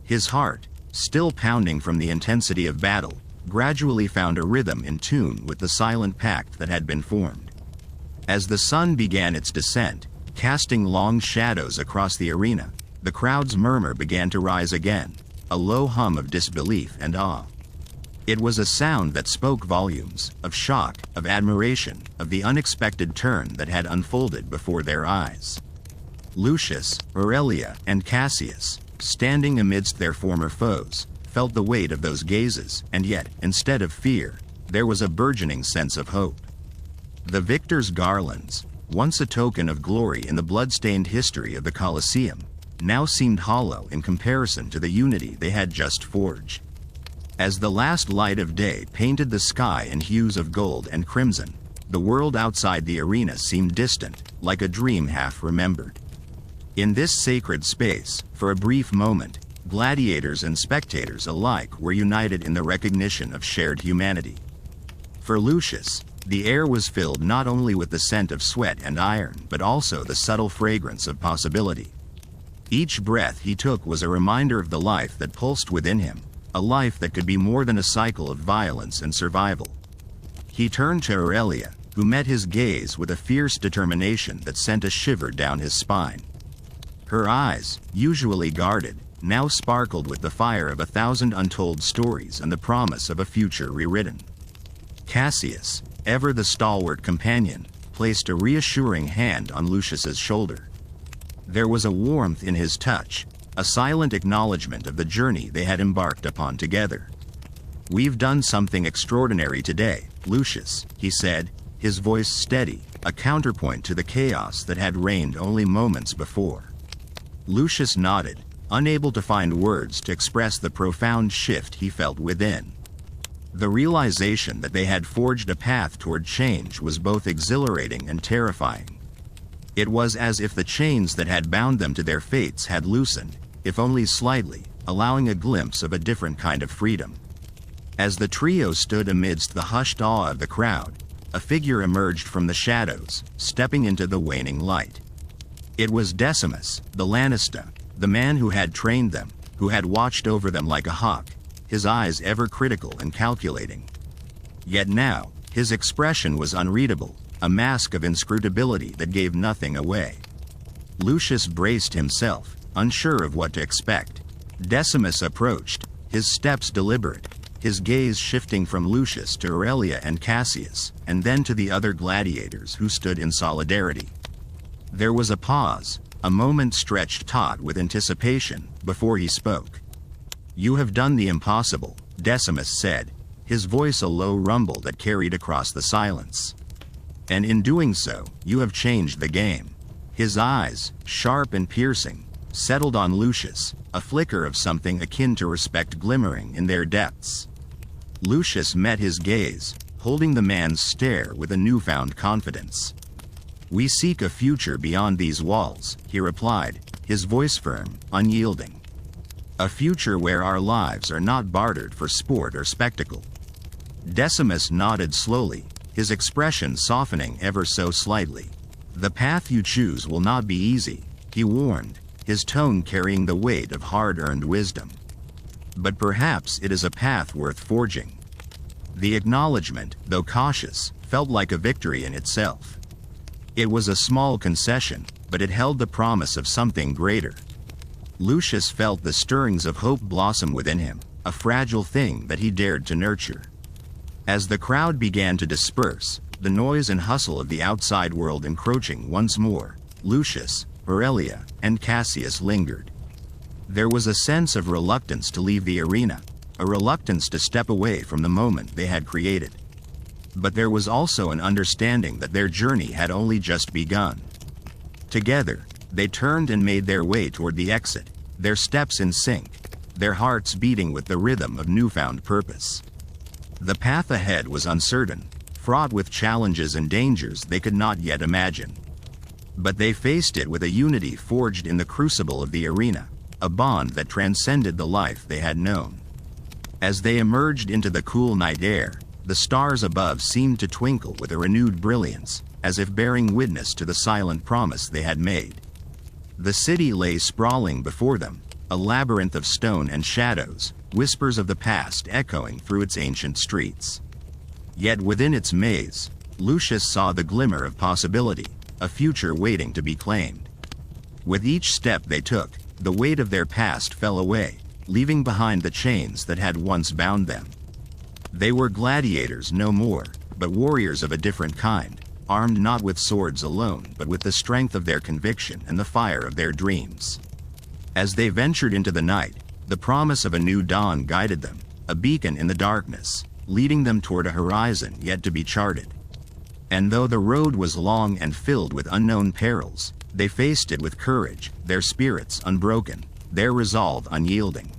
His heart, still pounding from the intensity of battle, gradually found a rhythm in tune with the silent pact that had been formed. As the sun began its descent, casting long shadows across the arena, the crowd's murmur began to rise again, a low hum of disbelief and awe. It was a sound that spoke volumes, of shock, of admiration, of the unexpected turn that had unfolded before their eyes. Lucius, Aurelia, and Cassius, standing amidst their former foes, felt the weight of those gazes, and yet, instead of fear, there was a burgeoning sense of hope. The victor's garlands, once a token of glory in the blood-stained history of the Colosseum, now seemed hollow in comparison to the unity they had just forged. As the last light of day painted the sky in hues of gold and crimson, the world outside the arena seemed distant, like a dream half remembered. In this sacred space, for a brief moment, Gladiators and spectators alike were united in the recognition of shared humanity. For Lucius, the air was filled not only with the scent of sweat and iron but also the subtle fragrance of possibility. Each breath he took was a reminder of the life that pulsed within him, a life that could be more than a cycle of violence and survival. He turned to Aurelia, who met his gaze with a fierce determination that sent a shiver down his spine. Her eyes, usually guarded, now sparkled with the fire of 1,000 untold stories and the promise of a future rewritten. Cassius, ever the stalwart companion, placed a reassuring hand on Lucius's shoulder. There was a warmth in his touch, a silent acknowledgement of the journey they had embarked upon together. "We've done something extraordinary today, Lucius," he said, his voice steady, a counterpoint to the chaos that had reigned only moments before. Lucius nodded, unable to find words to express the profound shift he felt within. The realization that they had forged a path toward change was both exhilarating and terrifying. It was as if the chains that had bound them to their fates had loosened, if only slightly, allowing a glimpse of a different kind of freedom. As the trio stood amidst the hushed awe of the crowd, a figure emerged from the shadows, stepping into the waning light. It was Decimus, the Lanista, the man who had trained them, who had watched over them like a hawk, his eyes ever critical and calculating. Yet now, his expression was unreadable, a mask of inscrutability that gave nothing away. Lucius braced himself, unsure of what to expect. Decimus approached, his steps deliberate, his gaze shifting from Lucius to Aurelia and Cassius, and then to the other gladiators who stood in solidarity. There was a pause, a moment stretched taut with anticipation, before he spoke. "You have done the impossible," Decimus said, his voice a low rumble that carried across the silence. "And in doing so, you have changed the game." His eyes, sharp and piercing, settled on Lucius, a flicker of something akin to respect glimmering in their depths. Lucius met his gaze, holding the man's stare with a newfound confidence. "We seek a future beyond these walls," he replied, his voice firm, unyielding. "A future where our lives are not bartered for sport or spectacle." Decimus nodded slowly, his expression softening ever so slightly. "The path you choose will not be easy," he warned, his tone carrying the weight of hard-earned wisdom. "But perhaps it is a path worth forging." The acknowledgement, though cautious, felt like a victory in itself. It was a small concession, but it held the promise of something greater. Lucius felt the stirrings of hope blossom within him, a fragile thing that he dared to nurture. As the crowd began to disperse, the noise and hustle of the outside world encroaching once more, Lucius, Aurelia, and Cassius lingered. There was a sense of reluctance to leave the arena, a reluctance to step away from the moment they had created. But there was also an understanding that their journey had only just begun. Together, they turned and made their way toward the exit, their steps in sync, their hearts beating with the rhythm of newfound purpose. The path ahead was uncertain, fraught with challenges and dangers they could not yet imagine. But they faced it with a unity forged in the crucible of the arena, a bond that transcended the life they had known. As they emerged into the cool night air, the stars above seemed to twinkle with a renewed brilliance, as if bearing witness to the silent promise they had made. The city lay sprawling before them, a labyrinth of stone and shadows, whispers of the past echoing through its ancient streets. Yet within its maze, Lucius saw the glimmer of possibility, a future waiting to be claimed. With each step they took, the weight of their past fell away, leaving behind the chains that had once bound them. They were gladiators no more, but warriors of a different kind, armed not with swords alone but with the strength of their conviction and the fire of their dreams. As they ventured into the night, the promise of a new dawn guided them, a beacon in the darkness, leading them toward a horizon yet to be charted. And though the road was long and filled with unknown perils, they faced it with courage, their spirits unbroken, their resolve unyielding.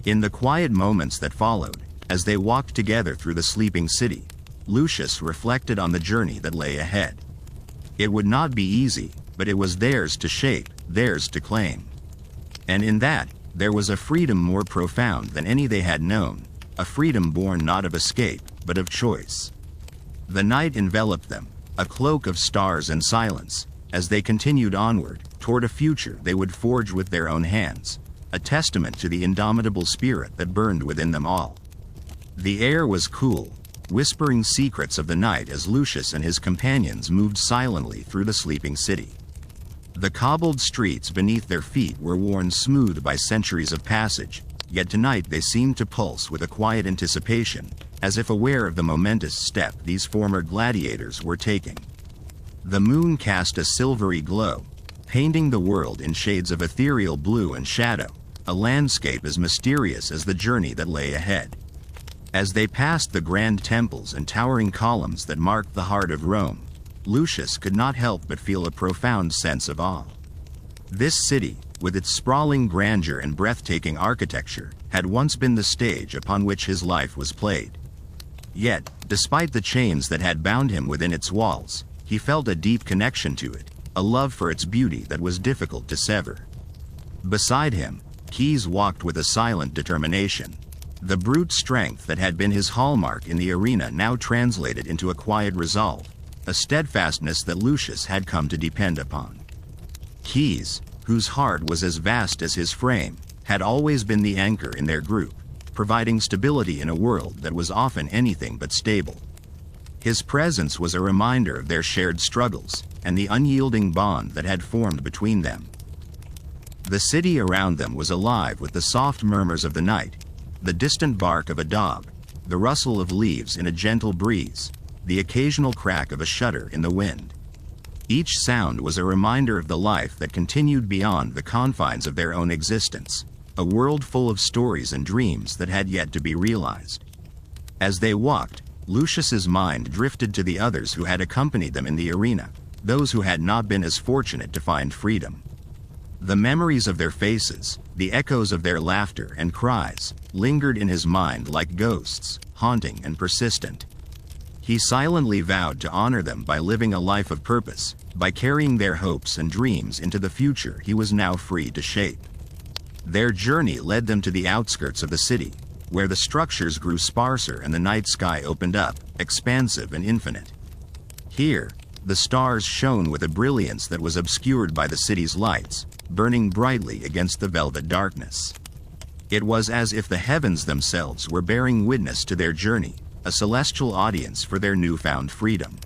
In the quiet moments that followed, as they walked together through the sleeping city, Lucius reflected on the journey that lay ahead. It would not be easy, but it was theirs to shape, theirs to claim. And in that, There was a freedom more profound than any they had known, a freedom born not of escape, but of choice. The night enveloped them, a cloak of stars and silence, as they continued onward, toward a future they would forge with their own hands, a testament to the indomitable spirit that burned within them all. The air was cool, whispering secrets of the night as Lucius and his companions moved silently through the sleeping city. The cobbled streets beneath their feet were worn smooth by centuries of passage, yet tonight they seemed to pulse with a quiet anticipation, as if aware of the momentous step these former gladiators were taking. The moon cast a silvery glow, painting the world in shades of ethereal blue and shadow, a landscape as mysterious as the journey that lay ahead. As they passed the grand temples and towering columns that marked the heart of Rome, Lucius could not help but feel a profound sense of awe. This city, with its sprawling grandeur and breathtaking architecture, had once been the stage upon which his life was played. Yet, despite the chains that had bound him within its walls, he felt a deep connection to it, a love for its beauty that was difficult to sever. Beside him, Keyes walked with a silent determination. The brute strength that had been his hallmark in the arena now translated into a quiet resolve, a steadfastness that Lucius had come to depend upon. Keyes, whose heart was as vast as his frame, had always been the anchor in their group, providing stability in a world that was often anything but stable. His presence was a reminder of their shared struggles, and the unyielding bond that had formed between them. The city around them was alive with the soft murmurs of the night, the distant bark of a dog, the rustle of leaves in a gentle breeze, the occasional crack of a shutter in the wind. Each sound was a reminder of the life that continued beyond the confines of their own existence, a world full of stories and dreams that had yet to be realized. As they walked, Lucius's mind drifted to the others who had accompanied them in the arena, those who had not been as fortunate to find freedom. The memories of their faces, the echoes of their laughter and cries, lingered in his mind like ghosts, haunting and persistent. He silently vowed to honor them by living a life of purpose, by carrying their hopes and dreams into the future he was now free to shape. Their journey led them to the outskirts of the city, where the structures grew sparser and the night sky opened up, expansive and infinite. Here, the stars shone with a brilliance that was obscured by the city's lights, burning brightly against the velvet darkness. It was as if the heavens themselves were bearing witness to their journey, a celestial audience for their newfound freedom.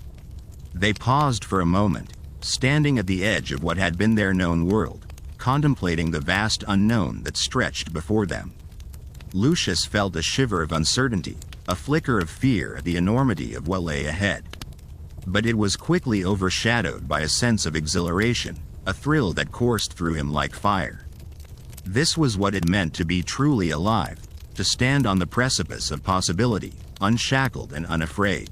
They paused for a moment, standing at the edge of what had been their known world, contemplating the vast unknown that stretched before them. Lucius felt a shiver of uncertainty, a flicker of fear at the enormity of what lay ahead. But it was quickly overshadowed by a sense of exhilaration, a thrill that coursed through him like fire. This was what it meant to be truly alive, to stand on the precipice of possibility, unshackled and unafraid.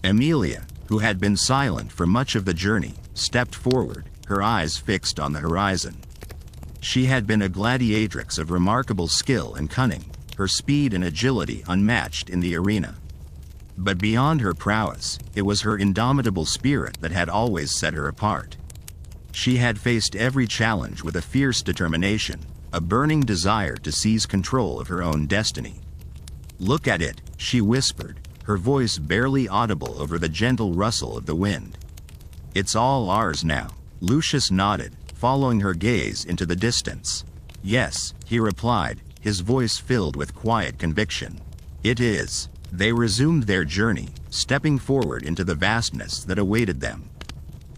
Emilia, who had been silent for much of the journey, stepped forward, her eyes fixed on the horizon. She had been a gladiatrix of remarkable skill and cunning, her speed and agility unmatched in the arena. But beyond her prowess, it was her indomitable spirit that had always set her apart. She had faced every challenge with a fierce determination, a burning desire to seize control of her own destiny. "Look at it," she whispered, her voice barely audible over the gentle rustle of the wind. "It's all ours now," Lucius nodded, following her gaze into the distance. "Yes," he replied, his voice filled with quiet conviction. "It is." They resumed their journey, stepping forward into the vastness that awaited them.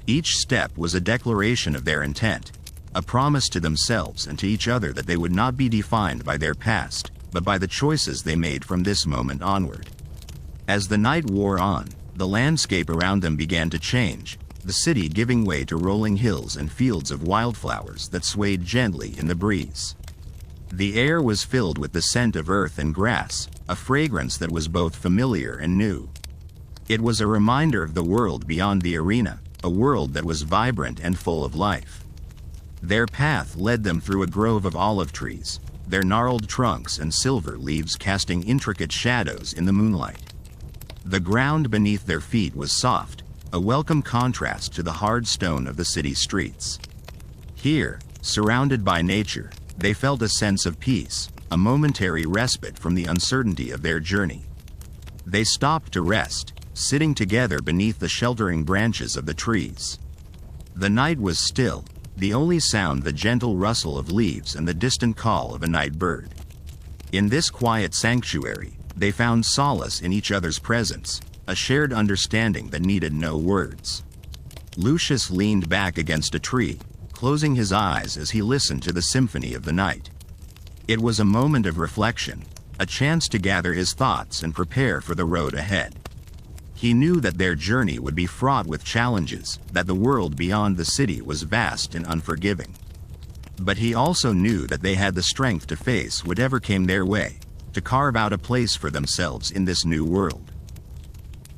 Each step was a declaration of their intent, a promise to themselves and to each other that they would not be defined by their past, but by the choices they made from this moment onward. As the night wore on, the landscape around them began to change, the city giving way to rolling hills and fields of wildflowers that swayed gently in the breeze. The air was filled with the scent of earth and grass, a fragrance that was both familiar and new. It was a reminder of the world beyond the arena, a world that was vibrant and full of life. Their path led them through a grove of olive trees, their gnarled trunks and silver leaves casting intricate shadows in the moonlight. The ground beneath their feet was soft, a welcome contrast to the hard stone of the city streets. Here, surrounded by nature, they felt a sense of peace, a momentary respite from the uncertainty of their journey. They stopped to rest, sitting together beneath the sheltering branches of the trees. The night was still, the only sound the gentle rustle of leaves and the distant call of a night bird. In this quiet sanctuary, they found solace in each other's presence, a shared understanding that needed no words. Lucius leaned back against a tree, closing his eyes as he listened to the symphony of the night. It was a moment of reflection, a chance to gather his thoughts and prepare for the road ahead. He knew that their journey would be fraught with challenges, that the world beyond the city was vast and unforgiving. But he also knew that they had the strength to face whatever came their way, to carve out a place for themselves in this new world.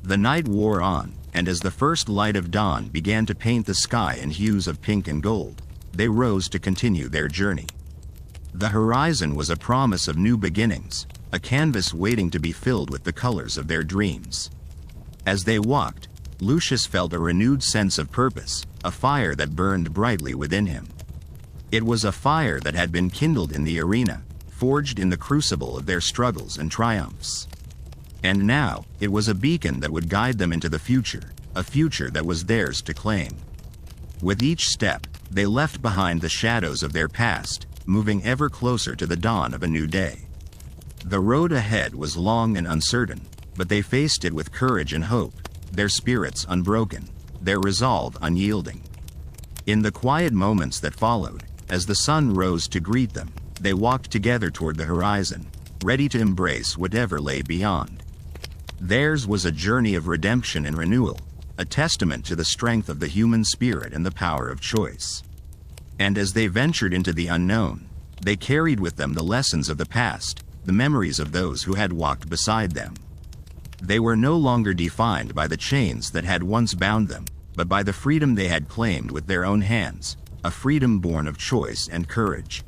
The night wore on, and as the first light of dawn began to paint the sky in hues of pink and gold, they rose to continue their journey. The horizon was a promise of new beginnings, a canvas waiting to be filled with the colors of their dreams. As they walked, Lucius felt a renewed sense of purpose, a fire that burned brightly within him. It was a fire that had been kindled in the arena, forged in the crucible of their struggles and triumphs. And now, it was a beacon that would guide them into the future, a future that was theirs to claim. With each step, they left behind the shadows of their past, moving ever closer to the dawn of a new day. The road ahead was long and uncertain, but they faced it with courage and hope, their spirits unbroken, their resolve unyielding. In the quiet moments that followed, as the sun rose to greet them, they walked together toward the horizon, ready to embrace whatever lay beyond. Theirs was a journey of redemption and renewal, a testament to the strength of the human spirit and the power of choice. And as they ventured into the unknown, they carried with them the lessons of the past, the memories of those who had walked beside them. They were no longer defined by the chains that had once bound them, but by the freedom they had claimed with their own hands, a freedom born of choice and courage.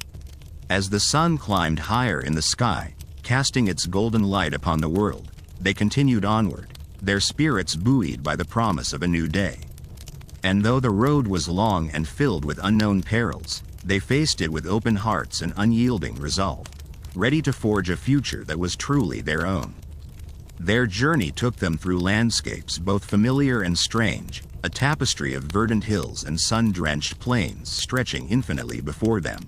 As the sun climbed higher in the sky, casting its golden light upon the world, they continued onward, their spirits buoyed by the promise of a new day. And though the road was long and filled with unknown perils, they faced it with open hearts and unyielding resolve, ready to forge a future that was truly their own. Their journey took them through landscapes both familiar and strange, a tapestry of verdant hills and sun-drenched plains stretching infinitely before them.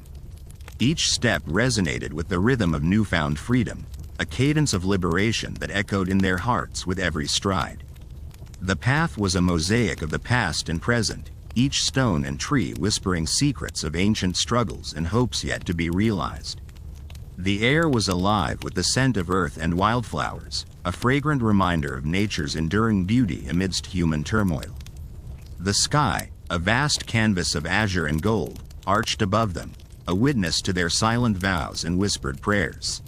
Each step resonated with the rhythm of newfound freedom, a cadence of liberation that echoed in their hearts with every stride. The path was a mosaic of the past and present, each stone and tree whispering secrets of ancient struggles and hopes yet to be realized. The air was alive with the scent of earth and wildflowers, a fragrant reminder of nature's enduring beauty amidst human turmoil. The sky, a vast canvas of azure and gold, arched above them, a witness to their silent vows and whispered prayers.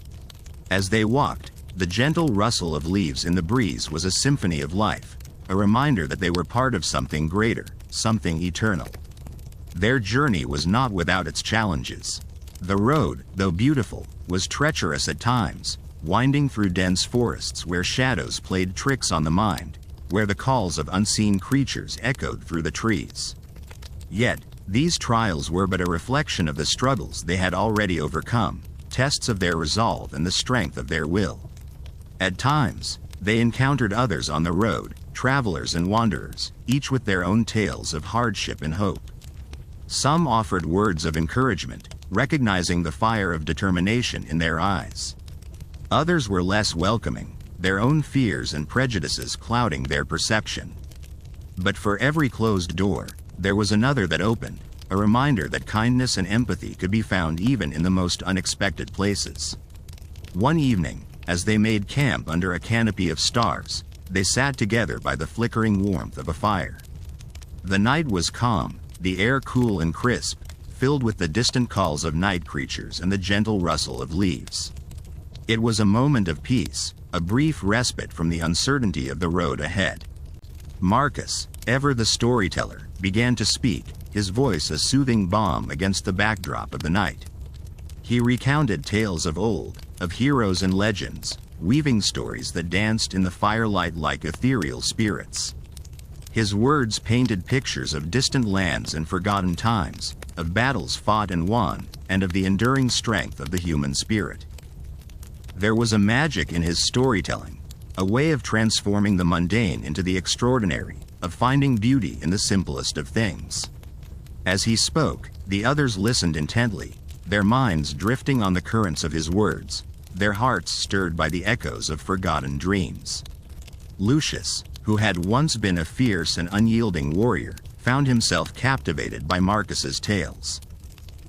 As they walked, the gentle rustle of leaves in the breeze was a symphony of life, a reminder that they were part of something greater, something eternal. Their journey was not without its challenges. The road, though beautiful, was treacherous at times, winding through dense forests where shadows played tricks on the mind, where the calls of unseen creatures echoed through the trees. Yet, these trials were but a reflection of the struggles they had already overcome, tests of their resolve and the strength of their will. At times, they encountered others on the road, travelers and wanderers, each with their own tales of hardship and hope. Some offered words of encouragement, recognizing the fire of determination in their eyes. Others were less welcoming, their own fears and prejudices clouding their perception. But for every closed door, there was another that opened, a reminder that kindness and empathy could be found even in the most unexpected places. One evening, as they made camp under a canopy of stars, they sat together by the flickering warmth of a fire. The night was calm, the air cool and crisp, filled with the distant calls of night creatures and the gentle rustle of leaves. It was a moment of peace, a brief respite from the uncertainty of the road ahead. Marcus, ever the storyteller, began to speak, his voice a soothing balm against the backdrop of the night. He recounted tales of old, of heroes and legends, weaving stories that danced in the firelight like ethereal spirits. His words painted pictures of distant lands and forgotten times, of battles fought and won, and of the enduring strength of the human spirit. There was a magic in his storytelling, a way of transforming the mundane into the extraordinary, of finding beauty in the simplest of things. As he spoke, the others listened intently, their minds drifting on the currents of his words, their hearts stirred by the echoes of forgotten dreams. Lucius, who had once been a fierce and unyielding warrior, found himself captivated by Marcus's tales.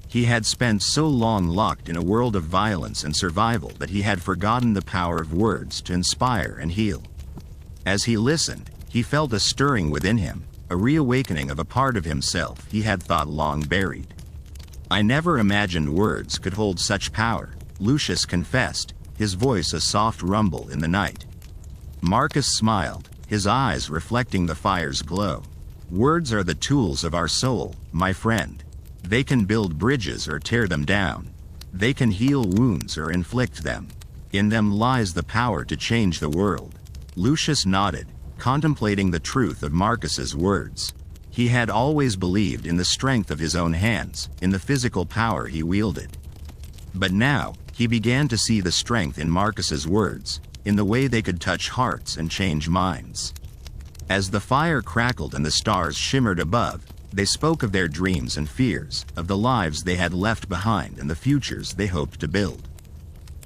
He had spent so long locked in a world of violence and survival that he had forgotten the power of words to inspire and heal. As he listened, he felt a stirring within him, a reawakening of a part of himself he had thought long buried. "I never imagined words could hold such power," Lucius confessed, his voice a soft rumble in the night. Marcus smiled, his eyes reflecting the fire's glow. "Words are the tools of our soul, my friend. They can build bridges or tear them down. They can heal wounds or inflict them. In them lies the power to change the world." Lucius nodded, contemplating the truth of Marcus's words. He had always believed in the strength of his own hands, in the physical power he wielded. But now, he began to see the strength in Marcus's words, in the way they could touch hearts and change minds. As the fire crackled and the stars shimmered above, they spoke of their dreams and fears, of the lives they had left behind and the futures they hoped to build.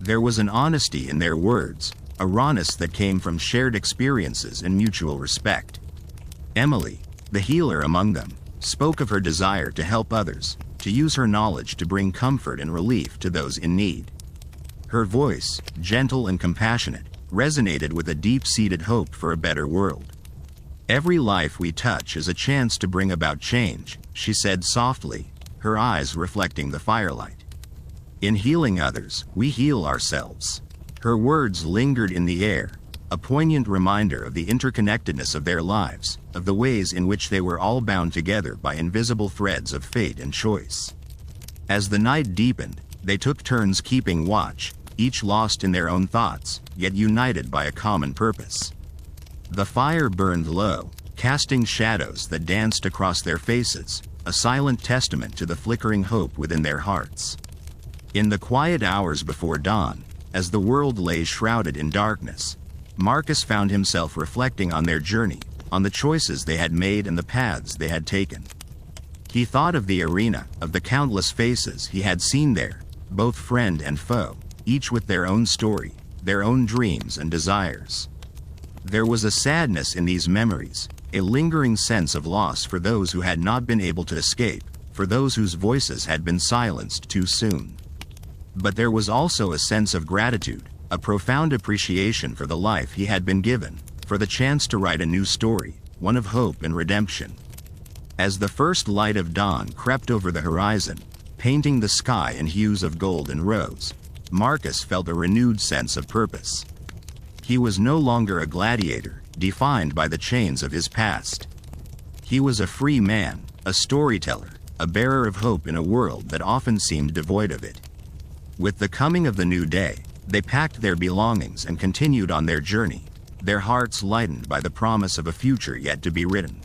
There was an honesty in their words, a rawness that came from shared experiences and mutual respect. Emily, the healer among them, spoke of her desire to help others, to use her knowledge to bring comfort and relief to those in need. Her voice, gentle and compassionate, resonated with a deep-seated hope for a better world. "Every life we touch is a chance to bring about change," she said softly, her eyes reflecting the firelight. "In healing others, we heal ourselves." Her words lingered in the air, a poignant reminder of the interconnectedness of their lives, of the ways in which they were all bound together by invisible threads of fate and choice. As the night deepened, they took turns keeping watch, each lost in their own thoughts, yet united by a common purpose. The fire burned low, casting shadows that danced across their faces, a silent testament to the flickering hope within their hearts. In the quiet hours before dawn, as the world lay shrouded in darkness, Marcus found himself reflecting on their journey, on the choices they had made and the paths they had taken. He thought of the arena, of the countless faces he had seen there, both friend and foe, each with their own story, their own dreams and desires. There was a sadness in these memories, a lingering sense of loss for those who had not been able to escape, for those whose voices had been silenced too soon. But there was also a sense of gratitude, a profound appreciation for the life he had been given, for the chance to write a new story, one of hope and redemption. As the first light of dawn crept over the horizon, painting the sky in hues of gold and rose, Marcus felt a renewed sense of purpose. He was no longer a gladiator, defined by the chains of his past. He was a free man, a storyteller, a bearer of hope in a world that often seemed devoid of it. With the coming of the new day, they packed their belongings and continued on their journey, their hearts lightened by the promise of a future yet to be written.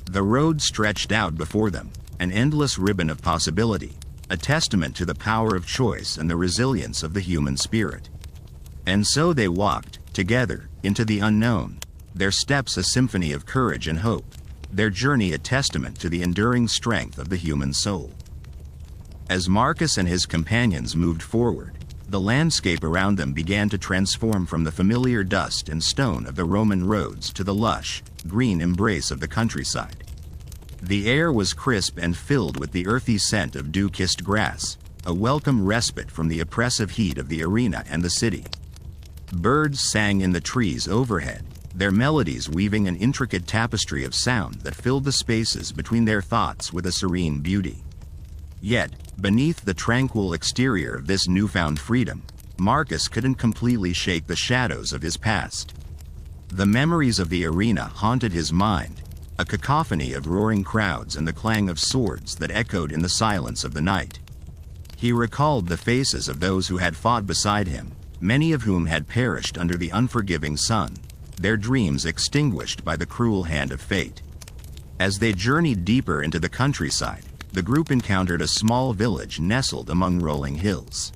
The road stretched out before them, an endless ribbon of possibility, a testament to the power of choice and the resilience of the human spirit. And so they walked, together, into the unknown, their steps a symphony of courage and hope, their journey a testament to the enduring strength of the human soul. As Marcus and his companions moved forward, the landscape around them began to transform from the familiar dust and stone of the Roman roads to the lush, green embrace of the countryside. The air was crisp and filled with the earthy scent of dew-kissed grass, a welcome respite from the oppressive heat of the arena and the city. Birds sang in the trees overhead, their melodies weaving an intricate tapestry of sound that filled the spaces between their thoughts with a serene beauty. Yet, beneath the tranquil exterior of this newfound freedom, Marcus couldn't completely shake the shadows of his past. The memories of the arena haunted his mind, a cacophony of roaring crowds and the clang of swords that echoed in the silence of the night. He recalled the faces of those who had fought beside him, many of whom had perished under the unforgiving sun, their dreams extinguished by the cruel hand of fate. As they journeyed deeper into the countryside, the group encountered a small village nestled among rolling hills.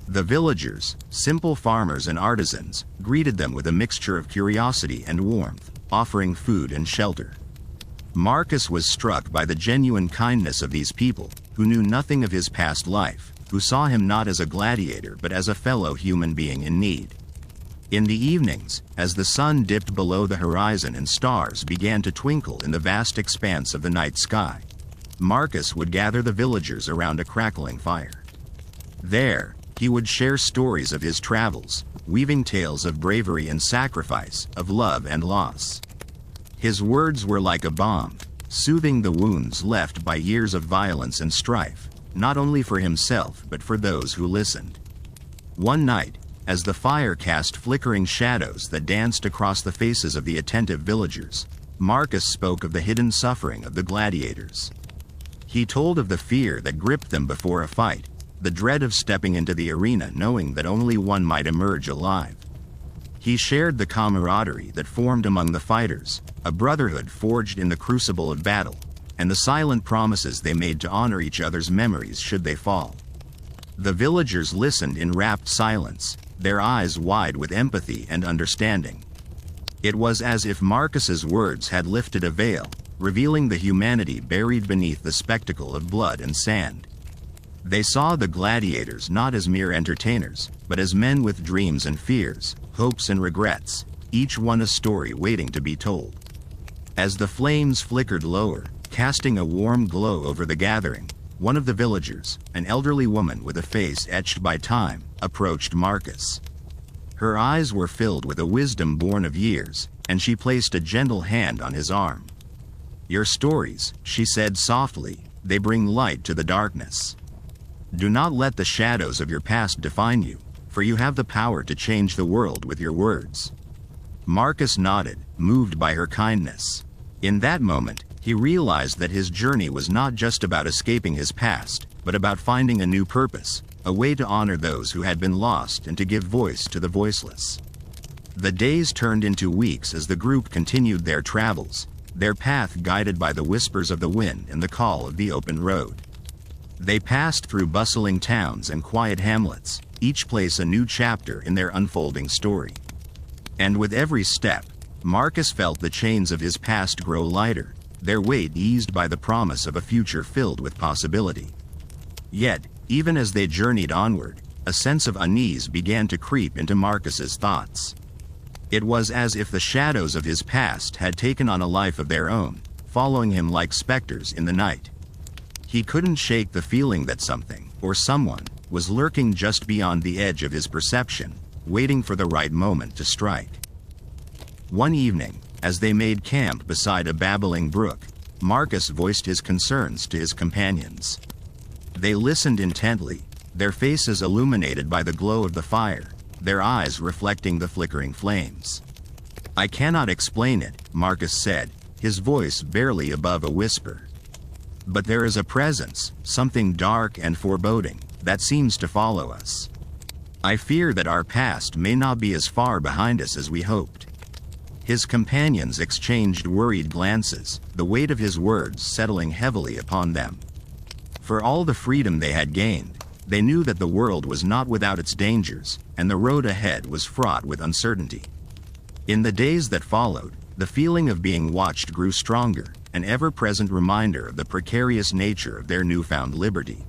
The villagers, simple farmers and artisans, greeted them with a mixture of curiosity and warmth, offering food and shelter. Marcus was struck by the genuine kindness of these people, who knew nothing of his past life, who saw him not as a gladiator but as a fellow human being in need. In the evenings, as the sun dipped below the horizon and stars began to twinkle in the vast expanse of the night sky, Marcus would gather the villagers around a crackling fire. There, he would share stories of his travels, weaving tales of bravery and sacrifice, of love and loss. His words were like a balm, soothing the wounds left by years of violence and strife, not only for himself but for those who listened. One night, as the fire cast flickering shadows that danced across the faces of the attentive villagers, Marcus spoke of the hidden suffering of the gladiators. He told of the fear that gripped them before a fight, the dread of stepping into the arena knowing that only one might emerge alive. He shared the camaraderie that formed among the fighters, a brotherhood forged in the crucible of battle, and the silent promises they made to honor each other's memories should they fall. The villagers listened in rapt silence, their eyes wide with empathy and understanding. It was as if Marcus's words had lifted a veil, revealing the humanity buried beneath the spectacle of blood and sand. They saw the gladiators not as mere entertainers, but as men with dreams and fears, hopes and regrets, each one a story waiting to be told. As the flames flickered lower, casting a warm glow over the gathering, one of the villagers, an elderly woman with a face etched by time, approached Marcus. Her eyes were filled with a wisdom born of years, and she placed a gentle hand on his arm. "Your stories," she said softly, "they bring light to the darkness. Do not let the shadows of your past define you, for you have the power to change the world with your words." Marcus nodded, moved by her kindness. In that moment, he realized that his journey was not just about escaping his past, but about finding a new purpose, a way to honor those who had been lost and to give voice to the voiceless. The days turned into weeks as the group continued their travels, their path guided by the whispers of the wind and the call of the open road. They passed through bustling towns and quiet hamlets, each place a new chapter in their unfolding story. And with every step, Marcus felt the chains of his past grow lighter, their weight eased by the promise of a future filled with possibility. Yet, even as they journeyed onward, a sense of unease began to creep into Marcus's thoughts. It was as if the shadows of his past had taken on a life of their own, following him like specters in the night. He couldn't shake the feeling that something, or someone, was lurking just beyond the edge of his perception, waiting for the right moment to strike. One evening, as they made camp beside a babbling brook, Marcus voiced his concerns to his companions. They listened intently, their faces illuminated by the glow of the fire, their eyes reflecting the flickering flames. "I cannot explain it," Marcus said, his voice barely above a whisper. "But there is a presence, something dark and foreboding, that seems to follow us. I fear that our past may not be as far behind us as we hoped." His companions exchanged worried glances, the weight of his words settling heavily upon them. For all the freedom they had gained, they knew that the world was not without its dangers, and the road ahead was fraught with uncertainty. In the days that followed, the feeling of being watched grew stronger, an ever-present reminder of the precarious nature of their newfound liberty.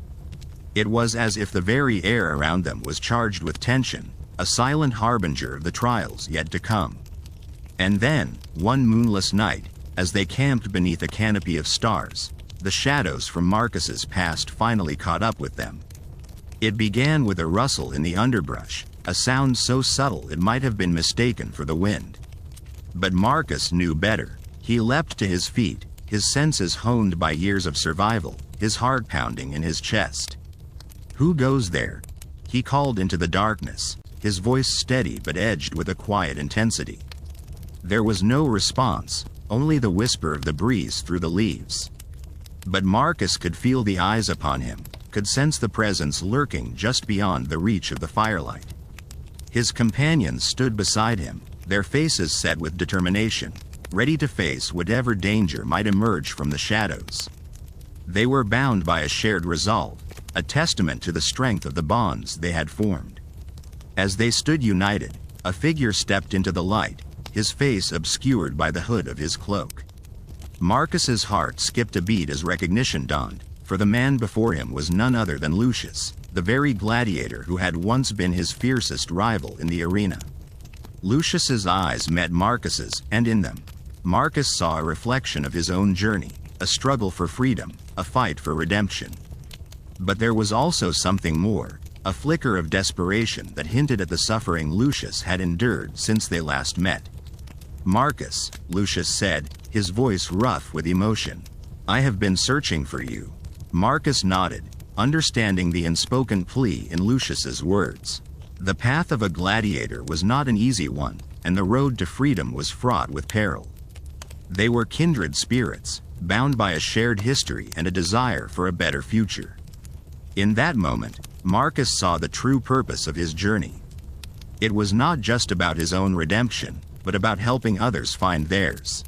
It was as if the very air around them was charged with tension, a silent harbinger of the trials yet to come. And then, one moonless night, as they camped beneath a canopy of stars, the shadows from Marcus's past finally caught up with them. It began with a rustle in the underbrush, a sound so subtle it might have been mistaken for the wind. But Marcus knew better. He leapt to his feet, his senses honed by years of survival, his heart pounding in his chest. "Who goes there?" he called into the darkness, his voice steady but edged with a quiet intensity. There was no response, only the whisper of the breeze through the leaves. But Marcus could feel the eyes upon him, could sense the presence lurking just beyond the reach of the firelight. His companions stood beside him, their faces set with determination, ready to face whatever danger might emerge from the shadows. They were bound by a shared resolve, a testament to the strength of the bonds they had formed. As they stood united, a figure stepped into the light, his face obscured by the hood of his cloak. Marcus's heart skipped a beat as recognition dawned, for the man before him was none other than Lucius, the very gladiator who had once been his fiercest rival in the arena. Lucius's eyes met Marcus's, and in them, Marcus saw a reflection of his own journey, a struggle for freedom, a fight for redemption. But there was also something more, a flicker of desperation that hinted at the suffering Lucius had endured since they last met. "Marcus," Lucius said, his voice rough with emotion, "I have been searching for you." Marcus nodded, understanding the unspoken plea in Lucius's words. The path of a gladiator was not an easy one, and the road to freedom was fraught with peril. They were kindred spirits, bound by a shared history and a desire for a better future. In that moment, Marcus saw the true purpose of his journey. It was not just about his own redemption, but about helping others find theirs.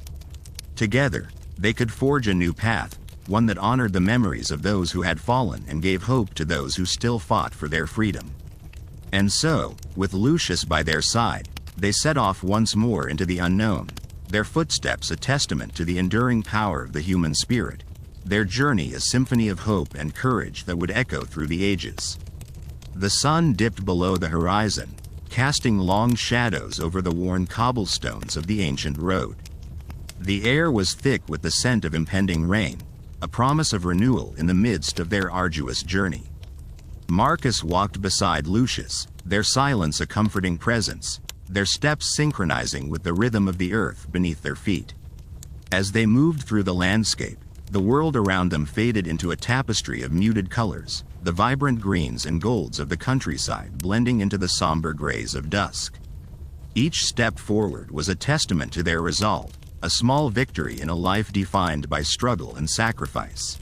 Together, they could forge a new path, one that honored the memories of those who had fallen and gave hope to those who still fought for their freedom. And so, with Lucius by their side, they set off once more into the unknown, their footsteps a testament to the enduring power of the human spirit, their journey a symphony of hope and courage that would echo through the ages. The sun dipped below the horizon, casting long shadows over the worn cobblestones of the ancient road. The air was thick with the scent of impending rain, a promise of renewal in the midst of their arduous journey. Marcus walked beside Lucius, their silence a comforting presence, their steps synchronizing with the rhythm of the earth beneath their feet. As they moved through the landscape, the world around them faded into a tapestry of muted colors, the vibrant greens and golds of the countryside blending into the somber grays of dusk. Each step forward was a testament to their resolve, a small victory in a life defined by struggle and sacrifice.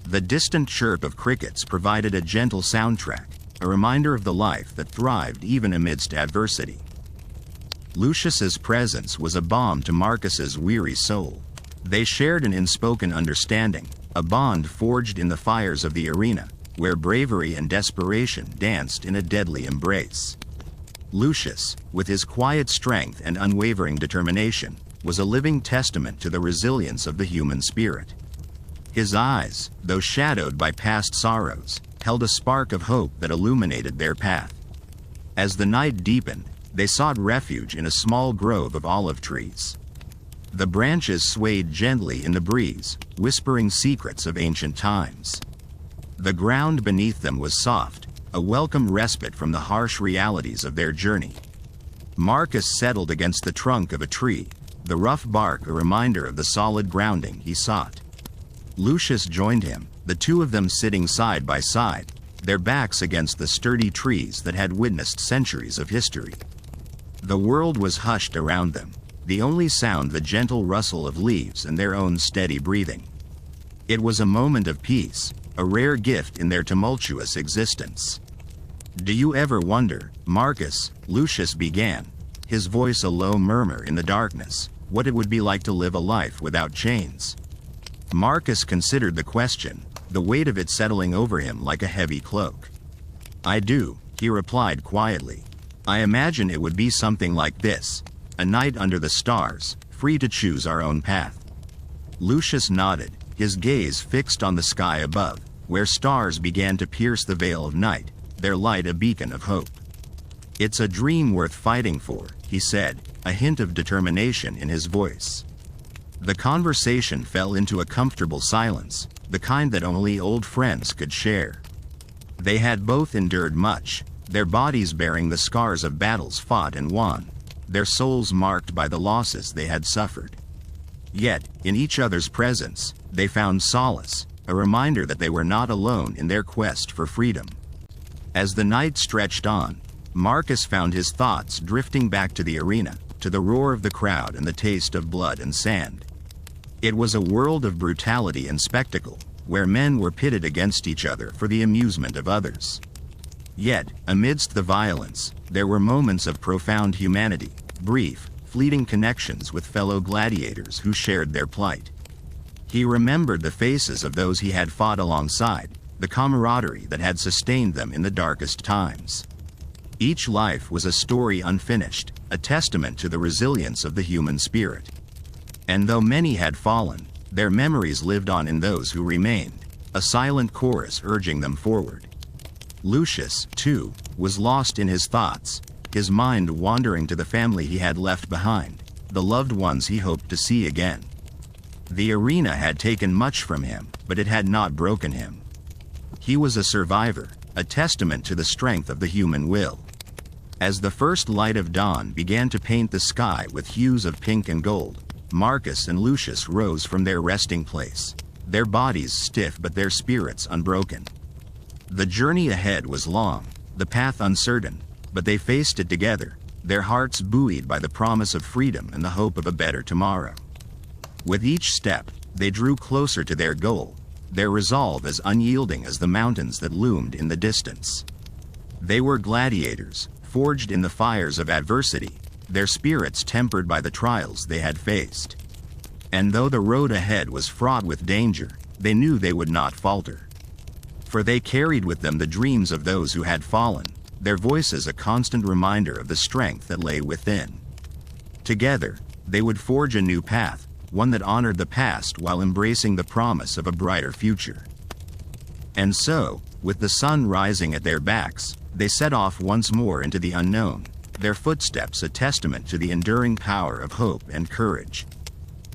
The distant chirp of crickets provided a gentle soundtrack, a reminder of the life that thrived even amidst adversity. Lucius's presence was a balm to Marcus's weary soul. They shared an unspoken understanding, a bond forged in the fires of the arena, where bravery and desperation danced in a deadly embrace. Lucius, with his quiet strength and unwavering determination, was a living testament to the resilience of the human spirit. His eyes, though shadowed by past sorrows, held a spark of hope that illuminated their path. As the night deepened, they sought refuge in a small grove of olive trees. The branches swayed gently in the breeze, whispering secrets of ancient times. The ground beneath them was soft, a welcome respite from the harsh realities of their journey. Marcus settled against the trunk of a tree, the rough bark a reminder of the solid grounding he sought. Lucius joined him, the two of them sitting side by side, their backs against the sturdy trees that had witnessed centuries of history. The world was hushed around them, the only sound the gentle rustle of leaves and their own steady breathing. It was a moment of peace, a rare gift in their tumultuous existence. "Do you ever wonder, Marcus," Lucius began, his voice a low murmur in the darkness, "what it would be like to live a life without chains?" Marcus considered the question, the weight of it settling over him like a heavy cloak. "I do," he replied quietly. "I imagine it would be something like this, a night under the stars, free to choose our own path." Lucius nodded, his gaze fixed on the sky above, where stars began to pierce the veil of night, their light a beacon of hope. "It's a dream worth fighting for," he said, a hint of determination in his voice. The conversation fell into a comfortable silence, the kind that only old friends could share. They had both endured much, their bodies bearing the scars of battles fought and won, their souls marked by the losses they had suffered. Yet, in each other's presence, they found solace, a reminder that they were not alone in their quest for freedom. As the night stretched on, Marcus found his thoughts drifting back to the arena, to the roar of the crowd and the taste of blood and sand. It was a world of brutality and spectacle, where men were pitted against each other for the amusement of others. Yet, amidst the violence, there were moments of profound humanity, brief, fleeting connections with fellow gladiators who shared their plight. He remembered the faces of those he had fought alongside, the camaraderie that had sustained them in the darkest times. Each life was a story unfinished, a testament to the resilience of the human spirit. And though many had fallen, their memories lived on in those who remained, a silent chorus urging them forward. Lucius, too, was lost in his thoughts, his mind wandering to the family he had left behind, the loved ones he hoped to see again. The arena had taken much from him, but it had not broken him. He was a survivor, a testament to the strength of the human will. As the first light of dawn began to paint the sky with hues of pink and gold, Marcus and Lucius rose from their resting place, their bodies stiff but their spirits unbroken. The journey ahead was long, the path uncertain, but they faced it together, their hearts buoyed by the promise of freedom and the hope of a better tomorrow. With each step, they drew closer to their goal, their resolve as unyielding as the mountains that loomed in the distance. They were gladiators, forged in the fires of adversity, their spirits tempered by the trials they had faced. And though the road ahead was fraught with danger, they knew they would not falter. For they carried with them the dreams of those who had fallen, their voices a constant reminder of the strength that lay within. Together, they would forge a new path, one that honored the past while embracing the promise of a brighter future. And so, with the sun rising at their backs, they set off once more into the unknown, their footsteps a testament to the enduring power of hope and courage.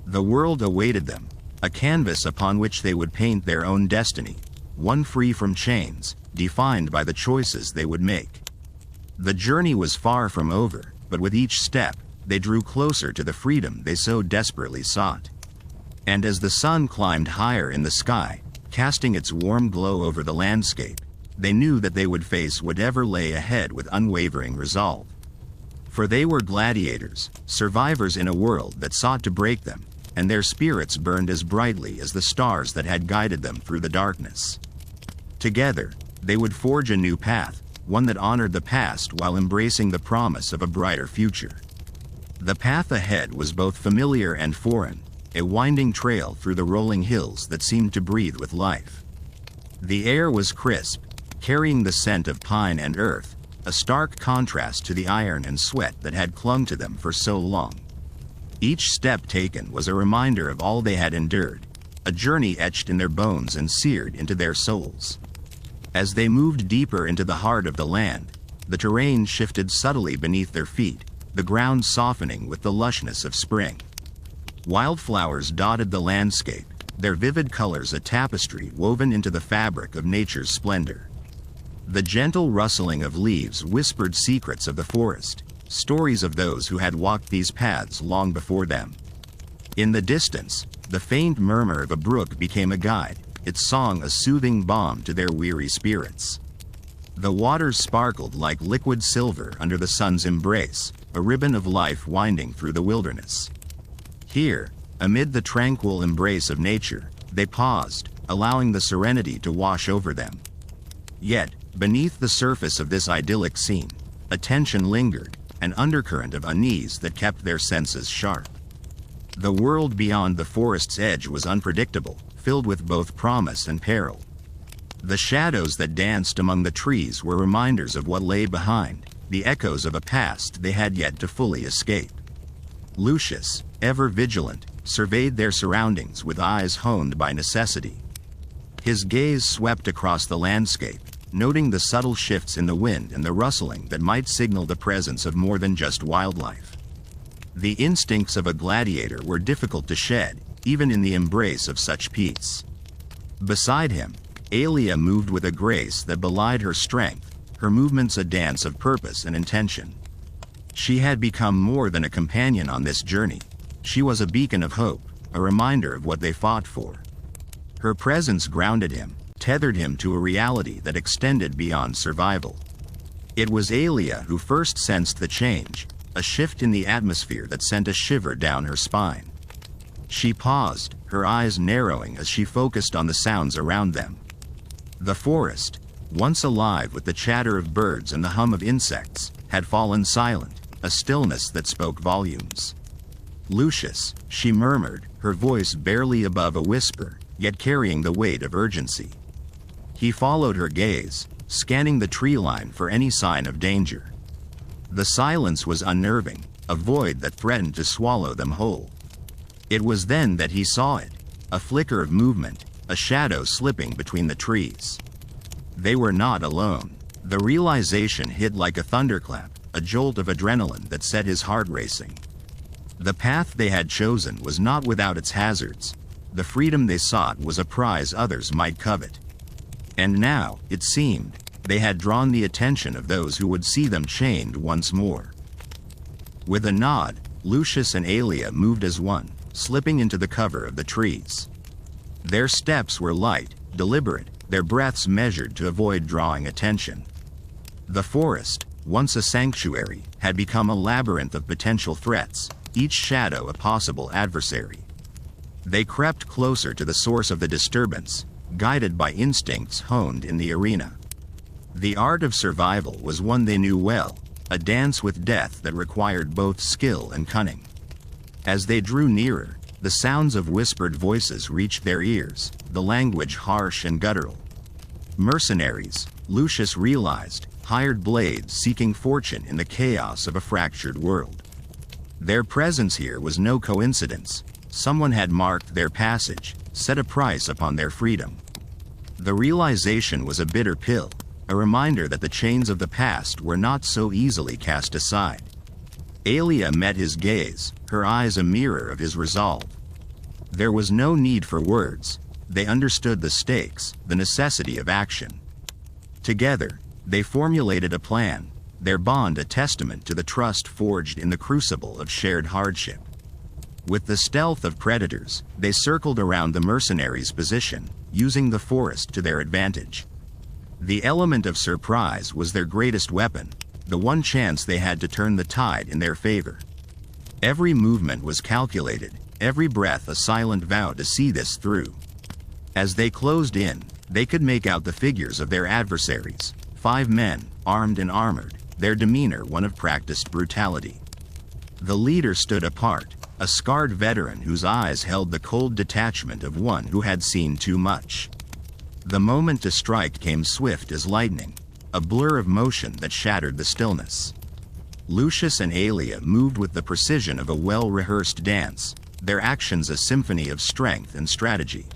The world awaited them, a canvas upon which they would paint their own destiny, one free from chains, defined by the choices they would make. The journey was far from over, but with each step, they drew closer to the freedom they so desperately sought. And as the sun climbed higher in the sky, casting its warm glow over the landscape, they knew that they would face whatever lay ahead with unwavering resolve. For they were gladiators, survivors in a world that sought to break them, and their spirits burned as brightly as the stars that had guided them through the darkness. Together, they would forge a new path, one that honored the past while embracing the promise of a brighter future. The path ahead was both familiar and foreign, a winding trail through the rolling hills that seemed to breathe with life. The air was crisp, carrying the scent of pine and earth, a stark contrast to the iron and sweat that had clung to them for so long. Each step taken was a reminder of all they had endured, a journey etched in their bones and seared into their souls. As they moved deeper into the heart of the land, the terrain shifted subtly beneath their feet, the ground softening with the lushness of spring. Wildflowers dotted the landscape, their vivid colors a tapestry woven into the fabric of nature's splendor. The gentle rustling of leaves whispered secrets of the forest, stories of those who had walked these paths long before them. In the distance, the faint murmur of a brook became a guide, its song a soothing balm to their weary spirits. The waters sparkled like liquid silver under the sun's embrace, a ribbon of life winding through the wilderness. Here, amid the tranquil embrace of nature, they paused, allowing the serenity to wash over them. Yet, beneath the surface of this idyllic scene, a tension lingered, an undercurrent of unease that kept their senses sharp. The world beyond the forest's edge was unpredictable, filled with both promise and peril. The shadows that danced among the trees were reminders of what lay behind, the echoes of a past they had yet to fully escape. Lucius, ever vigilant, surveyed their surroundings with eyes honed by necessity. His gaze swept across the landscape, noting the subtle shifts in the wind and the rustling that might signal the presence of more than just wildlife. The instincts of a gladiator were difficult to shed, even in the embrace of such peace. Beside him, Aelia moved with a grace that belied her strength, her movements a dance of purpose and intention. She had become more than a companion on this journey. She was a beacon of hope, a reminder of what they fought for. Her presence grounded him, tethered him to a reality that extended beyond survival. It was Aelia who first sensed the change, a shift in the atmosphere that sent a shiver down her spine. She paused, her eyes narrowing as she focused on the sounds around them. The forest, once alive with the chatter of birds and the hum of insects, had fallen silent, a stillness that spoke volumes. "Lucius," she murmured, her voice barely above a whisper, yet carrying the weight of urgency. He followed her gaze, scanning the tree line for any sign of danger. The silence was unnerving, a void that threatened to swallow them whole. It was then that he saw it, a flicker of movement, a shadow slipping between the trees. They were not alone. The realization hit like a thunderclap, a jolt of adrenaline that set his heart racing. The path they had chosen was not without its hazards. The freedom they sought was a prize others might covet. And now, it seemed, they had drawn the attention of those who would see them chained once more. With a nod, Lucius and Aelia moved as one, slipping into the cover of the trees. Their steps were light, deliberate, their breaths measured to avoid drawing attention. The forest, once a sanctuary, had become a labyrinth of potential threats, each shadow a possible adversary. They crept closer to the source of the disturbance, guided by instincts honed in the arena. The art of survival was one they knew well, a dance with death that required both skill and cunning. As they drew nearer, the sounds of whispered voices reached their ears, the language harsh and guttural. Mercenaries, Lucius realized, hired blades seeking fortune in the chaos of a fractured world. Their presence here was no coincidence. Someone had marked their passage, set a price upon their freedom. The realization was a bitter pill, a reminder that the chains of the past were not so easily cast aside. Aelia met his gaze, her eyes a mirror of his resolve. There was no need for words. They understood the stakes, the necessity of action. Together, they formulated a plan, their bond a testament to the trust forged in the crucible of shared hardship. With the stealth of predators, they circled around the mercenaries' position, using the forest to their advantage. The element of surprise was their greatest weapon, the one chance they had to turn the tide in their favor. Every movement was calculated, every breath a silent vow to see this through. As they closed in, they could make out the figures of their adversaries, 5 men, armed and armored, their demeanor one of practiced brutality. The leader stood apart, a scarred veteran whose eyes held the cold detachment of one who had seen too much. The moment to strike came swift as lightning, a blur of motion that shattered the stillness. Lucius and Aelia moved with the precision of a well-rehearsed dance, their actions a symphony of strength and strategy.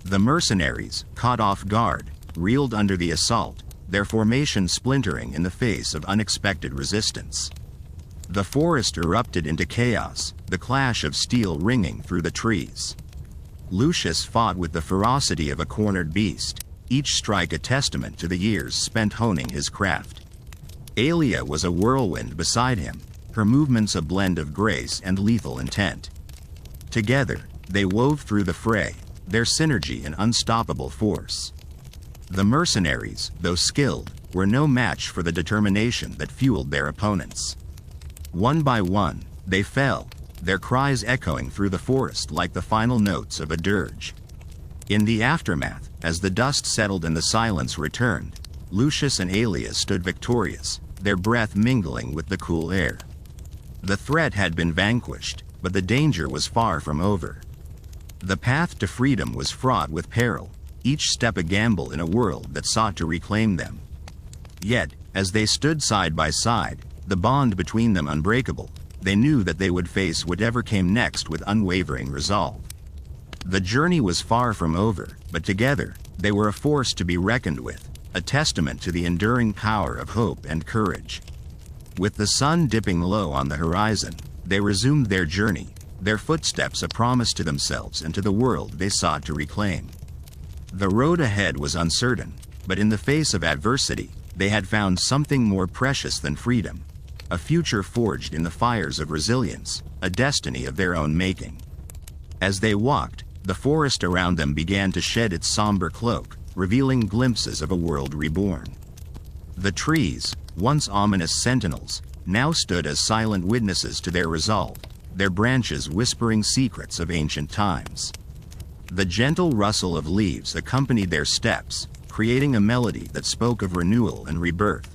The mercenaries, caught off guard, reeled under the assault, their formation splintering in the face of unexpected resistance. The forest erupted into chaos, the clash of steel ringing through the trees. Lucius fought with the ferocity of a cornered beast, each strike a testament to the years spent honing his craft. Aelia was a whirlwind beside him, her movements a blend of grace and lethal intent. Together, they wove through the fray, their synergy an unstoppable force. The mercenaries, though skilled, were no match for the determination that fueled their opponents. One by one, they fell, their cries echoing through the forest like the final notes of a dirge. In the aftermath, as the dust settled and the silence returned, Lucius and Aelia stood victorious, their breath mingling with the cool air. The threat had been vanquished, but the danger was far from over. The path to freedom was fraught with peril, each step a gamble in a world that sought to reclaim them. Yet, as they stood side by side, the bond between them unbreakable, they knew that they would face whatever came next with unwavering resolve. The journey was far from over, but together, they were a force to be reckoned with, a testament to the enduring power of hope and courage. With the sun dipping low on the horizon, they resumed their journey, their footsteps a promise to themselves and to the world they sought to reclaim. The road ahead was uncertain, but in the face of adversity, they had found something more precious than freedom, a future forged in the fires of resilience, a destiny of their own making. As they walked, the forest around them began to shed its somber cloak, revealing glimpses of a world reborn. The trees, once ominous sentinels, now stood as silent witnesses to their resolve, their branches whispering secrets of ancient times. The gentle rustle of leaves accompanied their steps, creating a melody that spoke of renewal and rebirth.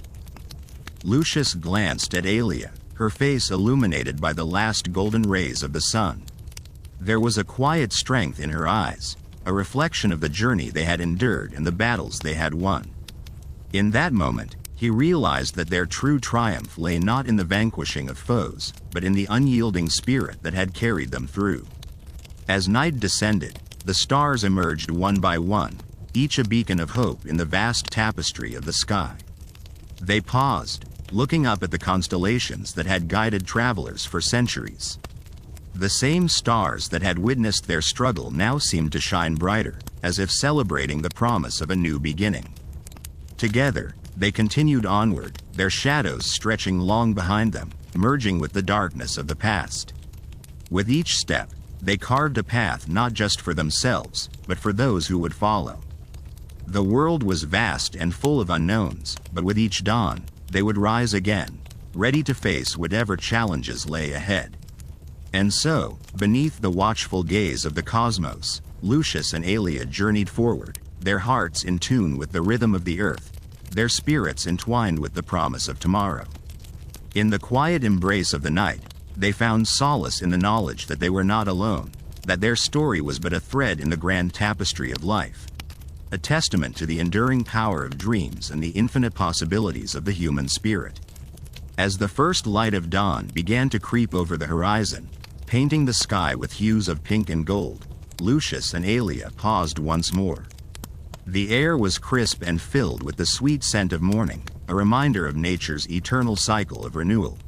Lucius glanced at Aelia, her face illuminated by the last golden rays of the sun. There was a quiet strength in her eyes, a reflection of the journey they had endured and the battles they had won. In that moment, he realized that their true triumph lay not in the vanquishing of foes, but in the unyielding spirit that had carried them through. As night descended, the stars emerged one by one, each a beacon of hope in the vast tapestry of the sky. They paused, looking up at the constellations that had guided travelers for centuries. The same stars that had witnessed their struggle now seemed to shine brighter, as if celebrating the promise of a new beginning. Together, they continued onward, their shadows stretching long behind them, merging with the darkness of the past. With each step, they carved a path not just for themselves, but for those who would follow. The world was vast and full of unknowns, but with each dawn, they would rise again, ready to face whatever challenges lay ahead. And so, beneath the watchful gaze of the cosmos, Lucius and Aelia journeyed forward, their hearts in tune with the rhythm of the earth, their spirits entwined with the promise of tomorrow. In the quiet embrace of the night, they found solace in the knowledge that they were not alone, that their story was but a thread in the grand tapestry of life, a testament to the enduring power of dreams and the infinite possibilities of the human spirit. As the first light of dawn began to creep over the horizon, painting the sky with hues of pink and gold, Lucius and Aelia paused once more. The air was crisp and filled with the sweet scent of morning, a reminder of nature's eternal cycle of renewal.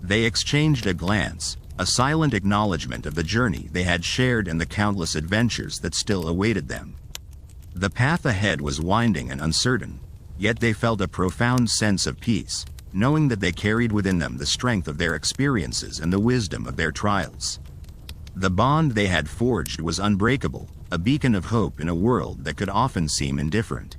They exchanged a glance, a silent acknowledgement of the journey they had shared and the countless adventures that still awaited them. The path ahead was winding and uncertain, yet they felt a profound sense of peace, knowing that they carried within them the strength of their experiences and the wisdom of their trials. The bond they had forged was unbreakable, a beacon of hope in a world that could often seem indifferent.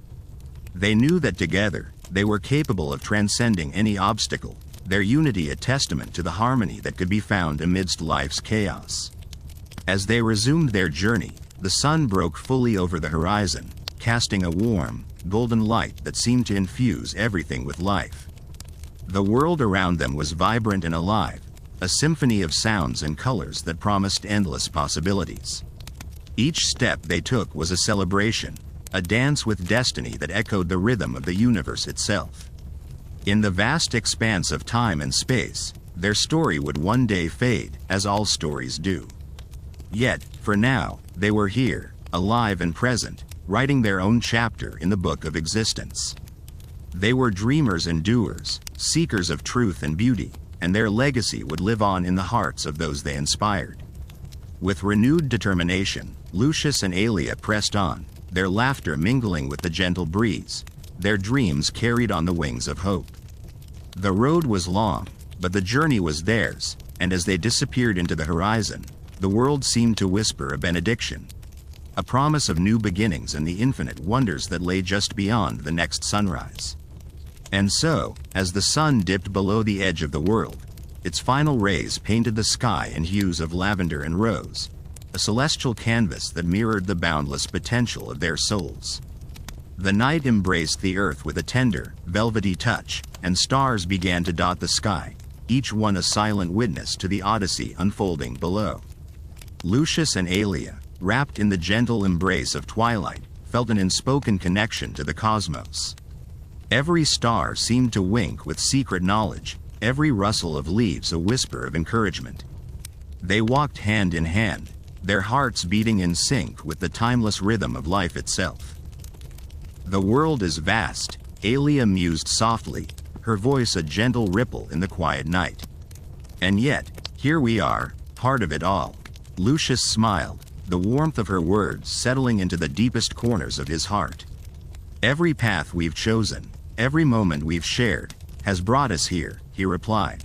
They knew that together, they were capable of transcending any obstacle, their unity a testament to the harmony that could be found amidst life's chaos. As they resumed their journey, the sun broke fully over the horizon, casting a warm, golden light that seemed to infuse everything with life. The world around them was vibrant and alive, a symphony of sounds and colors that promised endless possibilities. Each step they took was a celebration, a dance with destiny that echoed the rhythm of the universe itself. In the vast expanse of time and space, their story would one day fade, as all stories do. Yet, for now, they were here, alive and present, writing their own chapter in the book of existence. They were dreamers and doers, seekers of truth and beauty, and their legacy would live on in the hearts of those they inspired. With renewed determination, Lucius and Aelia pressed on, their laughter mingling with the gentle breeze, their dreams carried on the wings of hope. The road was long, but the journey was theirs, and as they disappeared into the horizon, the world seemed to whisper a benediction, a promise of new beginnings and the infinite wonders that lay just beyond the next sunrise. And so, as the sun dipped below the edge of the world, its final rays painted the sky in hues of lavender and rose, a celestial canvas that mirrored the boundless potential of their souls. The night embraced the earth with a tender, velvety touch, and stars began to dot the sky, each one a silent witness to the odyssey unfolding below. Lucius and Aelia, wrapped in the gentle embrace of twilight, felt an unspoken connection to the cosmos. Every star seemed to wink with secret knowledge, every rustle of leaves a whisper of encouragement. They walked hand in hand, their hearts beating in sync with the timeless rhythm of life itself. The world is vast, Aelia mused softly, her voice a gentle ripple in the quiet night. And yet, here we are, part of it all. Lucius smiled, the warmth of her words settling into the deepest corners of his heart. Every path we've chosen, every moment we've shared, has brought us here, he replied.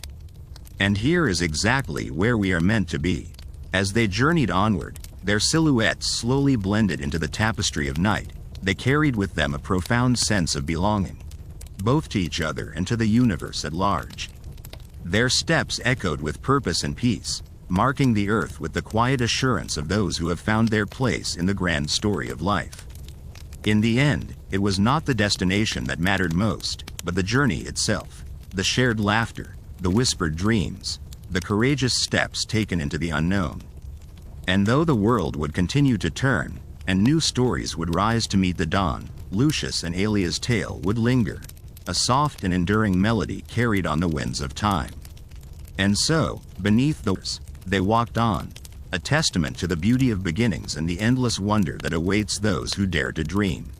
And here is exactly where we are meant to be. As they journeyed onward, their silhouettes slowly blended into the tapestry of night. They carried with them a profound sense of belonging, both to each other and to the universe at large. Their steps echoed with purpose and peace, marking the earth with the quiet assurance of those who have found their place in the grand story of life. In the end, it was not the destination that mattered most, but the journey itself, the shared laughter, the whispered dreams, the courageous steps taken into the unknown. And though the world would continue to turn, and new stories would rise to meet the dawn, Lucius and Alia's tale would linger, a soft and enduring melody carried on the winds of time. And so, beneath the stars, they walked on, a testament to the beauty of beginnings and the endless wonder that awaits those who dare to dream.